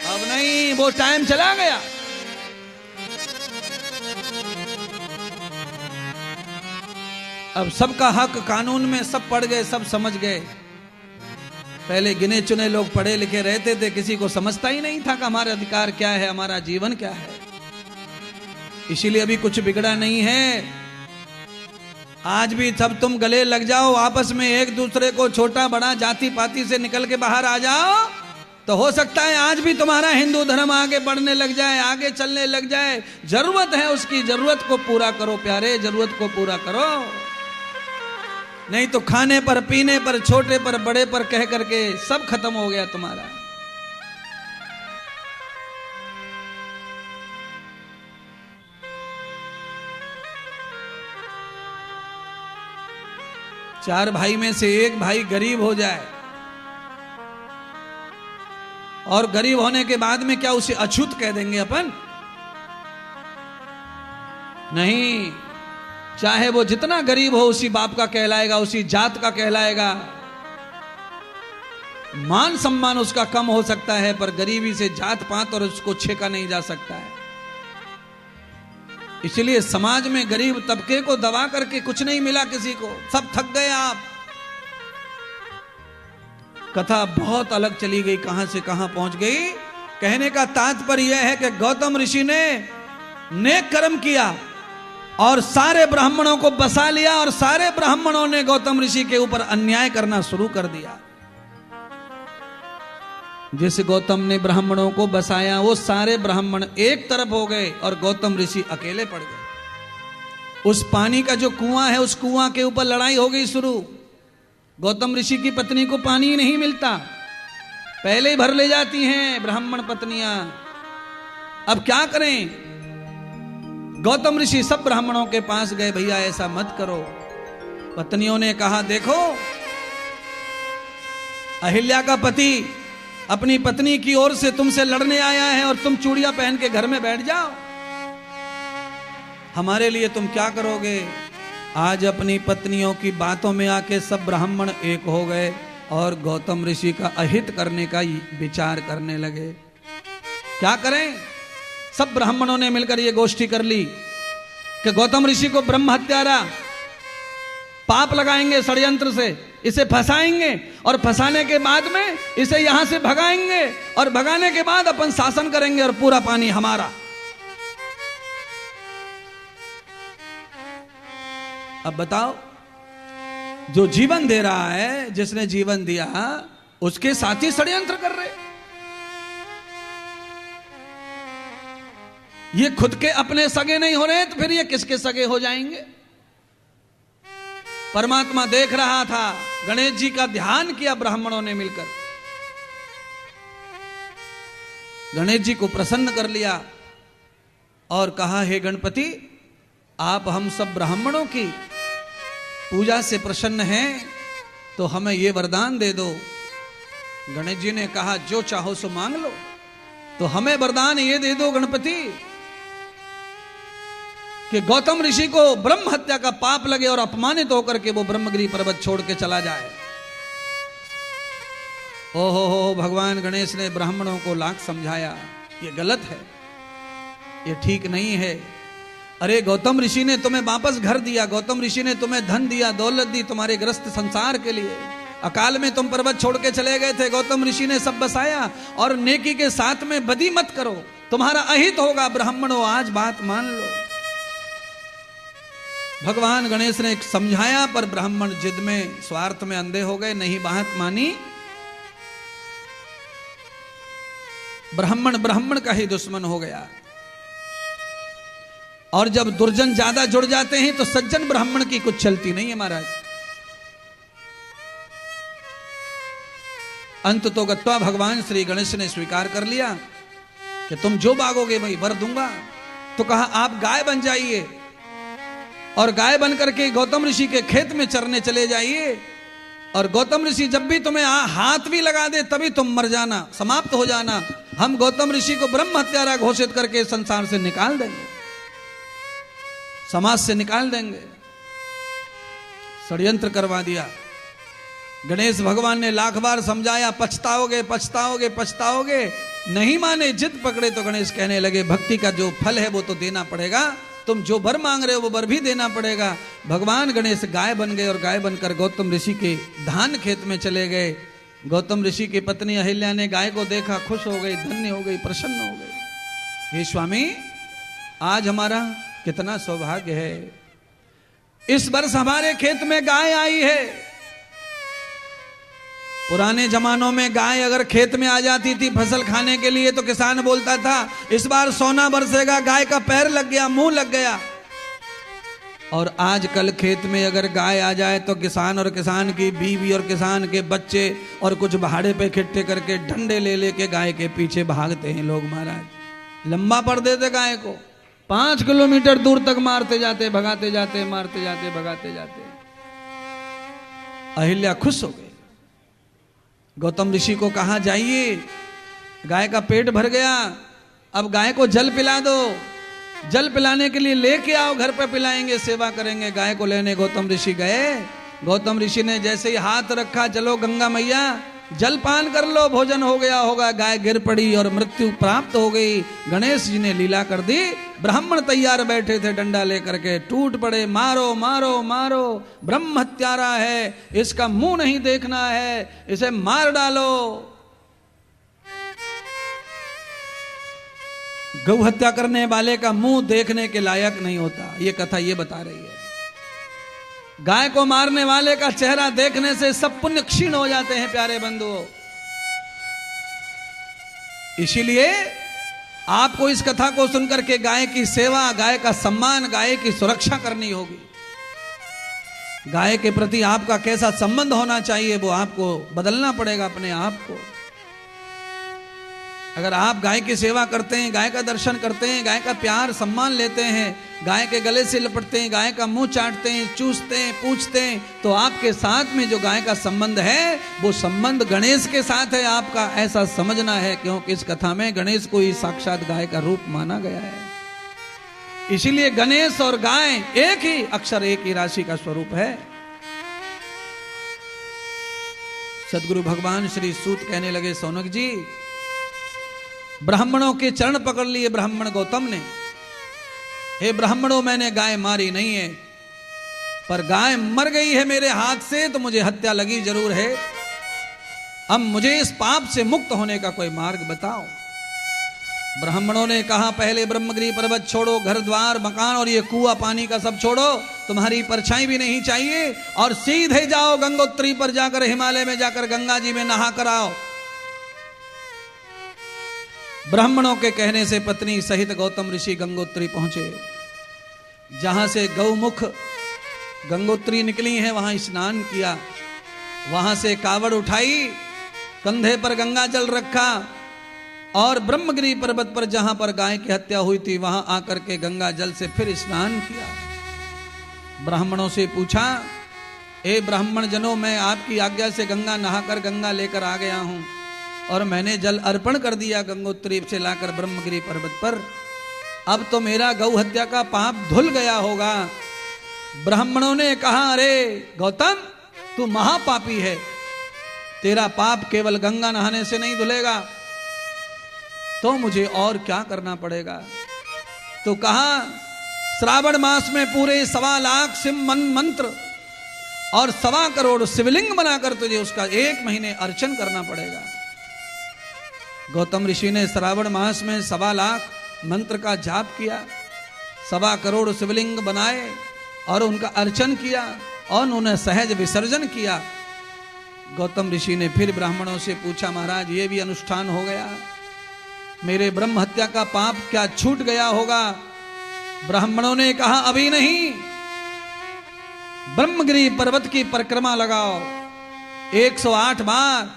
अब नहीं, वो टाइम चला गया। अब सबका हक कानून में सब पढ़ गए, सब समझ गए। पहले गिने चुने लोग पढ़े लिखे रहते थे, किसी को समझता ही नहीं था कि हमारा अधिकार क्या है, हमारा जीवन क्या है। इसीलिए अभी कुछ बिगड़ा नहीं है। आज भी सब तुम गले लग जाओ, आपस में एक दूसरे को, छोटा बड़ा जाति पाति से निकल के बाहर आ जाओ, तो हो सकता है आज भी तुम्हारा हिंदू धर्म आगे बढ़ने लग जाए, आगे चलने लग जाए। जरूरत है उसकी, जरूरत को पूरा करो प्यारे, जरूरत को पूरा करो। नहीं तो खाने पर, पीने पर, छोटे पर, बड़े पर कह करके सब खत्म हो गया तुम्हारा। चार भाई में से एक भाई गरीब हो जाए, और गरीब होने के बाद में क्या उसे अछूत कह देंगे अपन? नहीं, चाहे वो जितना गरीब हो उसी बाप का कहलाएगा, उसी जात का कहलाएगा। मान सम्मान उसका कम हो सकता है, पर गरीबी से जात पात और उसको छेका नहीं जा सकता है। इसलिए समाज में गरीब तबके को दबा करके कुछ नहीं मिला किसी को, सब थक गए आप। कथा बहुत अलग चली गई, कहां से कहां पहुंच गई। कहने का तात्पर्य यह है कि गौतम ऋषि ने नेक कर्म किया और सारे ब्राह्मणों को बसा लिया, और सारे ब्राह्मणों ने गौतम ऋषि के ऊपर अन्याय करना शुरू कर दिया। जिस गौतम ने ब्राह्मणों को बसाया, वो सारे ब्राह्मण एक तरफ हो गए और गौतम ऋषि अकेले पड़ गए। उस पानी का जो कुआं है, उस कुआं के ऊपर लड़ाई हो गई शुरू। गौतम ऋषि की पत्नी को पानी नहीं मिलता, पहले ही भर ले जाती हैं ब्राह्मण पत्नियां। अब क्या करें? गौतम ऋषि सब ब्राह्मणों के पास गए, भैया ऐसा मत करो। पत्नियों ने कहा, देखो अहिल्या का पति अपनी पत्नी की ओर से तुमसे लड़ने आया है और तुम चूड़ियां पहन के घर में बैठ जाओ। हमारे लिए तुम क्या करोगे? आज अपनी पत्नियों की बातों में आके सब ब्राह्मण एक हो गए और गौतम ऋषि का अहित करने का विचार करने लगे। क्या करें? सब ब्राह्मणों ने मिलकर यह गोष्ठी कर ली कि गौतम ऋषि को ब्रह्म हत्यारा पाप लगाएंगे षड्यंत्र से, इसे फंसाएंगे और फंसाने के बाद में इसे यहां से भगाएंगे और भगाने के बाद अपन शासन करेंगे और पूरा पानी हमारा। अब बताओ, जो जीवन दे रहा है, जिसने जीवन दिया, उसके साथ ही षड्यंत्र कर रहे। ये खुद के अपने सगे नहीं हो रहे तो फिर ये किसके सगे हो जाएंगे? परमात्मा देख रहा था, गणेश जी का ध्यान किया ब्राह्मणों ने मिलकर, गणेश जी को प्रसन्न कर लिया और कहा, हे गणपति, आप हम सब ब्राह्मणों की पूजा से प्रसन्न हैं तो हमें ये वरदान दे दो। गणेश जी ने कहा, जो चाहो सो मांग लो। तो हमें वरदान ये दे दो गणपति कि गौतम ऋषि को ब्रह्म हत्या का पाप लगे और अपमानित होकर के वो ब्रह्मगिरी पर्वत छोड़ के चला जाए। ओहो हो, भगवान गणेश ने ब्राह्मणों को लाख समझाया, ये गलत है, ये ठीक नहीं है। अरे गौतम ऋषि ने तुम्हें वापस घर दिया, गौतम ऋषि ने तुम्हें धन दिया, दौलत दी तुम्हारे ग्रस्त संसार के लिए। अकाल में तुम पर्वत छोड़ के चले गए थे, गौतम ऋषि ने सब बसाया। और नेकी के साथ में बदी मत करो, तुम्हारा अहित होगा। ब्राह्मणों, आज बात मान लो। भगवान गणेश ने समझाया पर ब्राह्मण जिद में, स्वार्थ में अंधे हो गए, नहीं बात मानी। ब्राह्मण का ही दुश्मन हो गया। और जब दुर्जन ज्यादा जुड़ जाते हैं तो सज्जन ब्राह्मण की कुछ चलती नहीं है महाराज। अंत तो गत्वा भगवान श्री गणेश ने स्वीकार कर लिया कि तुम जो मांगोगे वही वर दूंगा। तो कहा, आप गाय बन जाइए और गाय बन करके गौतम ऋषि के खेत में चरने चले जाइए, और गौतम ऋषि जब भी तुम्हें हाथ भी लगा दे तभी तुम मर जाना, समाप्त हो जाना। हम गौतम ऋषि को ब्रह्म हत्यारा घोषित करके संसार से निकाल देंगे, समाज से निकाल देंगे। षड्यंत्र करवा दिया। गणेश भगवान ने लाख बार समझाया, पछताओगे पछताओगे पछताओगे, नहीं माने, जिद पकड़े तो गणेश कहने लगे, भक्ति का जो फल है वो तो देना पड़ेगा, तुम जो वर मांग रहे हो वो वर भी देना पड़ेगा। भगवान गणेश गाय बन गए और गाय बनकर गौतम ऋषि के धान खेत में चले गए। गौतम ऋषि की पत्नी अहिल्या ने गाय को देखा, खुश हो गई, धन्य हो गई, प्रसन्न हो गई। हे स्वामी, आज हमारा कितना सौभाग्य है, इस वर्ष हमारे खेत में गाय आई है। पुराने जमानों में गाय अगर खेत में आ जाती थी फसल खाने के लिए तो किसान बोलता था, इस बार सोना बरसेगा, गाय का पैर लग गया, मुंह लग गया। और आजकल खेत में अगर गाय आ जाए तो किसान और किसान की बीवी और किसान के बच्चे और कुछ भाड़े पे इकट्ठे करके डंडे ले लेके गाय के पीछे भागते हैं लोग महाराज। लंबा पड़ देते गाय को, 5 किलोमीटर दूर तक मारते जाते, भगाते जाते, मारते जाते, भगाते जाते। अहिल्या खुश हो गई। गौतम ऋषि को कहा, जाइए, गाय का पेट भर गया, अब गाय को जल पिला दो, जल पिलाने के लिए लेके आओ, घर पे पिलाएंगे, सेवा करेंगे। गाय को लेने गौतम ऋषि गए। गौतम ऋषि ने जैसे ही हाथ रखा, चलो गंगा मैया जल पान कर लो, भोजन हो गया होगा। गाय गिर पड़ी और मृत्यु प्राप्त हो गई। गणेश जी ने लीला कर दी। ब्राह्मण तैयार बैठे थे डंडा लेकर के, टूट पड़े, मारो मारो मारो, ब्रह्म हत्यारा है, इसका मुंह नहीं देखना है, इसे मार डालो। गौ हत्या करने वाले का मुंह देखने के लायक नहीं होता, ये कथा ये बता रही है। गाय को मारने वाले का चेहरा देखने से सब पुण्य क्षीण हो जाते हैं प्यारे बंधुओं। इसीलिए आपको इस कथा को सुनकर के गाय की सेवा, गाय का सम्मान, गाय की सुरक्षा करनी होगी। गाय के प्रति आपका कैसा संबंध होना चाहिए वो आपको बदलना पड़ेगा अपने आप को। अगर आप गाय की सेवा करते हैं, गाय का दर्शन करते हैं, गाय का प्यार सम्मान लेते हैं, गाय के गले से लपटते हैं, गाय का मुंह चाटते हैं, चूसते हैं, पूछते हैं, तो आपके साथ में जो गाय का संबंध है वो संबंध गणेश के साथ है आपका, ऐसा समझना है। क्योंकि इस कथा में गणेश को ही साक्षात गाय का रूप माना गया है। इसीलिए गणेश और गाय एक ही अक्षर, एक ही राशि का स्वरूप है। सदगुरु भगवान श्री सूत कहने लगे, सौनक जी, ब्राह्मणों के चरण पकड़ लिए ब्राह्मण गौतम ने। हे ब्राह्मणों, मैंने गाय मारी नहीं है, पर गाय मर गई है मेरे हाथ से, तो मुझे हत्या लगी जरूर है। अब मुझे इस पाप से मुक्त होने का कोई मार्ग बताओ। ब्राह्मणों ने कहा, पहले ब्रह्मगिरी पर्वत छोड़ो, घर द्वार मकान और ये कुआं पानी का सब छोड़ो, तुम्हारी परछाई भी नहीं चाहिए, और सीधे जाओ गंगोत्री पर जाकर, हिमालय में जाकर गंगा जी में नहा कर आओ। ब्राह्मणों के कहने से पत्नी सहित गौतम ऋषि गंगोत्री पहुंचे। जहां से गौमुख गंगोत्री निकली है वहां स्नान किया, वहां से कावड़ उठाई, कंधे पर गंगा जल रखा, और ब्रह्मगिरी पर्वत पर जहां पर गाय की हत्या हुई थी वहां आकर के गंगा जल से फिर स्नान किया। ब्राह्मणों से पूछा, ए ब्राह्मण जनों, मैं आपकी आज्ञा से गंगा नहाकर गंगा लेकर आ गया हूं, और मैंने जल अर्पण कर दिया गंगोत्री से लाकर ब्रह्मगिरी पर्वत पर। अब तो मेरा गौ हत्या का पाप धुल गया होगा। ब्राह्मणों ने कहा, अरे गौतम, तू महापापी है, तेरा पाप केवल गंगा नहाने से नहीं धुलेगा, तो मुझे और क्या करना पड़ेगा। तो कहा, श्रावण मास में पूरे 1.25 लाख शिव मंत्र और 1.25 करोड़ शिवलिंग बनाकर तुझे उसका 1 महीने अर्चन करना पड़ेगा। गौतम ऋषि ने श्रावण मास में 1.25 लाख मंत्र का जाप किया, 1.25 करोड़ शिवलिंग बनाए और उनका अर्चन किया, और उन्होंने सहज विसर्जन किया। गौतम ऋषि ने फिर ब्राह्मणों से पूछा, महाराज, ये भी अनुष्ठान हो गया, मेरे ब्रह्म हत्या का पाप क्या छूट गया होगा। ब्राह्मणों ने कहा, अभी नहीं, ब्रह्मगिरी पर्वत की परिक्रमा लगाओ 108 बार।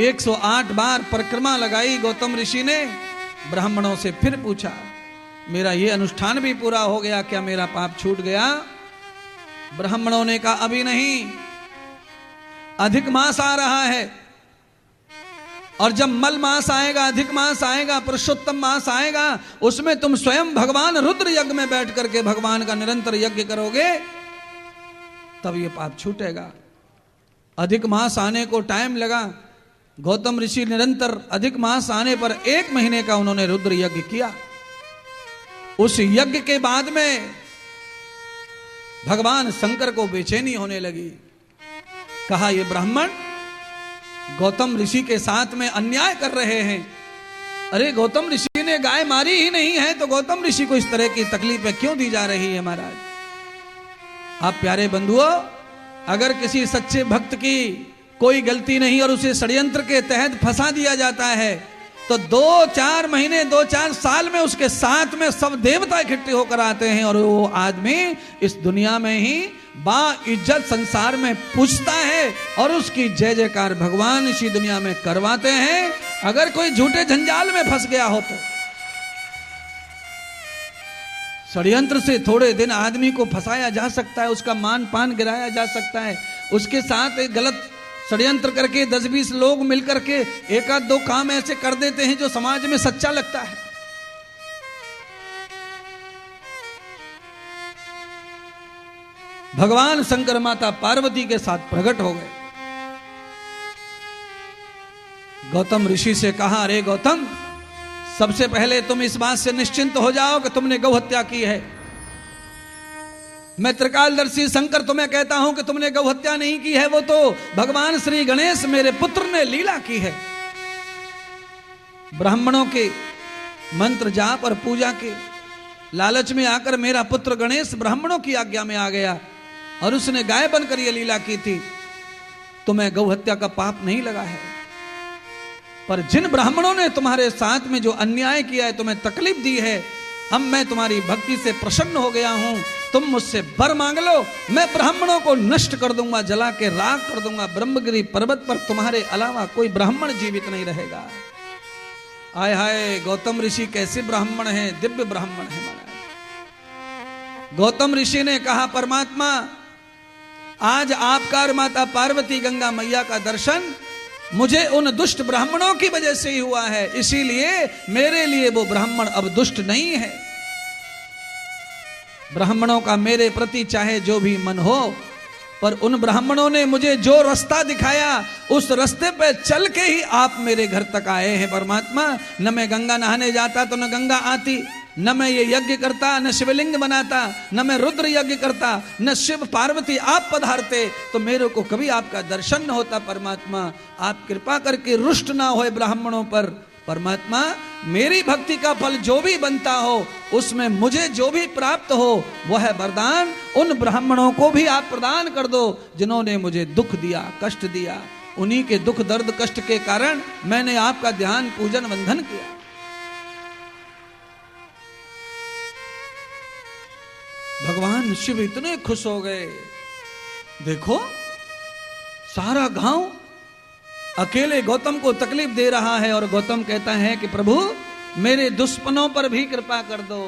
108 बार परिक्रमा लगाई गौतम ऋषि ने। ब्राह्मणों से फिर पूछा, मेरा ये अनुष्ठान भी पूरा हो गया, क्या मेरा पाप छूट गया। ब्राह्मणों ने कहा, अभी नहीं, अधिक मास आ रहा है, और जब मल मास आएगा, अधिक मास आएगा, पुरुषोत्तम मास आएगा, उसमें तुम स्वयं भगवान रुद्र यज्ञ में बैठ करके भगवान का निरंतर यज्ञ करोगे, तब ये पाप छूटेगा। अधिक मास आने को टाइम लगा। गौतम ऋषि निरंतर अधिक मास आने पर 1 महीने का उन्होंने रुद्र यज्ञ किया। उस यज्ञ के बाद में भगवान शंकर को बेचैनी होने लगी। कहा, ये ब्राह्मण गौतम ऋषि के साथ में अन्याय कर रहे हैं। अरे गौतम ऋषि ने गाय मारी ही नहीं है, तो गौतम ऋषि को इस तरह की तकलीफें क्यों दी जा रही है। महाराज, आप प्यारे बंधुओं, अगर किसी सच्चे भक्त की कोई गलती नहीं और उसे षड्यंत्र के तहत फंसा दिया जाता है, तो 2-4 महीने 2-4 साल में उसके साथ में सब देवता इकट्ठे होकर आते हैं, और वो आदमी इस दुनिया में ही बा इज्जत संसार में पूछता है, और उसकी जय जयकार भगवान इसी दुनिया में करवाते हैं। अगर कोई झूठे झंझाल में फंस गया हो तो षड्यंत्र से थोड़े दिन आदमी को फंसाया जा सकता है, उसका मान पान गिराया जा सकता है, उसके साथ एक गलत षड्यंत्र करके 10-20 लोग मिलकर के 1-2 काम ऐसे कर देते हैं जो समाज में सच्चा लगता है। भगवान शंकर माता पार्वती के साथ प्रकट हो गए। गौतम ऋषि से कहा, अरे गौतम, सबसे पहले तुम इस बात से निश्चिंत हो जाओ कि तुमने गौ हत्या की है। मैं त्रिकालदर्शी शंकर तुम्हें कहता हूं कि तुमने गौ हत्या नहीं की है, वो तो भगवान श्री गणेश मेरे पुत्र ने लीला की है। ब्राह्मणों के मंत्र जाप और पूजा के लालच में आकर मेरा पुत्र गणेश ब्राह्मणों की आज्ञा में आ गया, और उसने गाय बनकर यह लीला की थी। तुम्हें गौ हत्या का पाप नहीं लगा है, पर जिन ब्राह्मणों ने तुम्हारे साथ में जो अन्याय किया है, तुम्हें तकलीफ दी है, अब मैं तुम्हारी भक्ति से प्रसन्न हो गया हूं। तुम मुझसे वर मांग लो, मैं ब्राह्मणों को नष्ट कर दूंगा, जला के राख कर दूंगा। ब्रह्मगिरी पर्वत पर तुम्हारे अलावा कोई ब्राह्मण जीवित नहीं रहेगा। हाय हाय, गौतम ऋषि कैसे ब्राह्मण हैं, दिव्य ब्राह्मण है महाराज। गौतम ऋषि ने कहा, परमात्मा आज आपका और माता पार्वती गंगा मैया का दर्शन मुझे उन दुष्ट ब्राह्मणों की वजह से ही हुआ है, इसीलिए मेरे लिए वो ब्राह्मण अब दुष्ट नहीं है। ब्राह्मणों का मेरे प्रति चाहे जो भी मन हो, पर उन ब्राह्मणों ने मुझे जो रास्ता दिखाया उस रास्ते पे चल के ही आप मेरे घर तक आए हैं परमात्मा। न मैं गंगा नहाने जाता तो न गंगा आती, न मैं ये यज्ञ करता, न शिवलिंग बनाता, न मैं रुद्र यज्ञ करता, न शिव पार्वती आप पधारते, तो मेरे को कभी आपका दर्शन न होता। परमात्मा आप कृपा करके रुष्ट ना होए ब्राह्मणों पर। परमात्मा मेरी भक्ति का फल जो भी बनता हो उसमें मुझे जो भी प्राप्त हो वह वरदान उन ब्राह्मणों को भी आप प्रदान कर दो जिन्होंने मुझे दुख दिया, कष्ट दिया। उन्हीं के दुख दर्द कष्ट के कारण मैंने आपका ध्यान पूजन वंदन किया। भगवान शिव इतने खुश हो गए, देखो सारा गांव अकेले गौतम को तकलीफ दे रहा है और गौतम कहता है कि प्रभु मेरे दुश्मनों पर भी कृपा कर दो।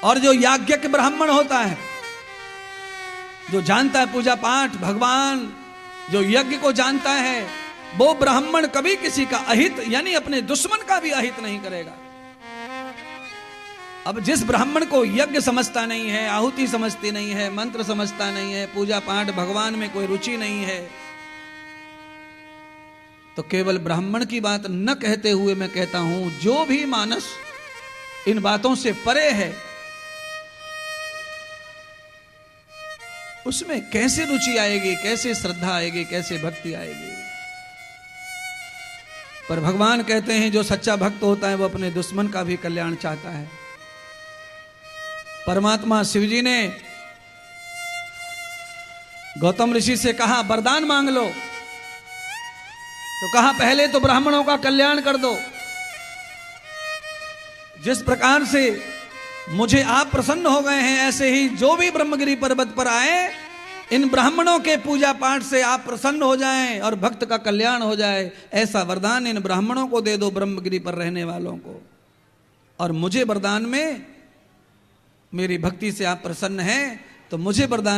और जो याज्ञिक ब्राह्मण होता है, जो जानता है पूजा पाठ भगवान, जो यज्ञ को जानता है, वो ब्राह्मण कभी किसी का अहित यानी अपने दुश्मन का भी अहित नहीं करेगा। अब जिस ब्राह्मण को यज्ञ समझता नहीं है, आहुति समझती नहीं है, मंत्र समझता नहीं है, पूजा पाठ भगवान में कोई रुचि नहीं है, तो केवल ब्राह्मण की बात न कहते हुए मैं कहता हूं जो भी मानस इन बातों से परे है उसमें कैसे रुचि आएगी, कैसे श्रद्धा आएगी, कैसे भक्ति आएगी। पर भगवान कहते हैं जो सच्चा भक्त होता है वो अपने दुश्मन का भी कल्याण चाहता है। परमात्मा शिवजी ने गौतम ऋषि से कहा वरदान मांग लो, तो कहा पहले तो ब्राह्मणों का कल्याण कर दो। जिस प्रकार से मुझे आप प्रसन्न हो गए हैं ऐसे ही जो भी ब्रह्मगिरी पर्वत पर आए इन ब्राह्मणों के पूजा पाठ से आप प्रसन्न हो जाएं और भक्त का कल्याण हो जाए, ऐसा वरदान इन ब्राह्मणों को दे दो, ब्रह्मगिरी पर रहने वालों को। और मुझे वरदान में मेरी भक्ति से आप प्रसन्न हैं तो मुझे वरदान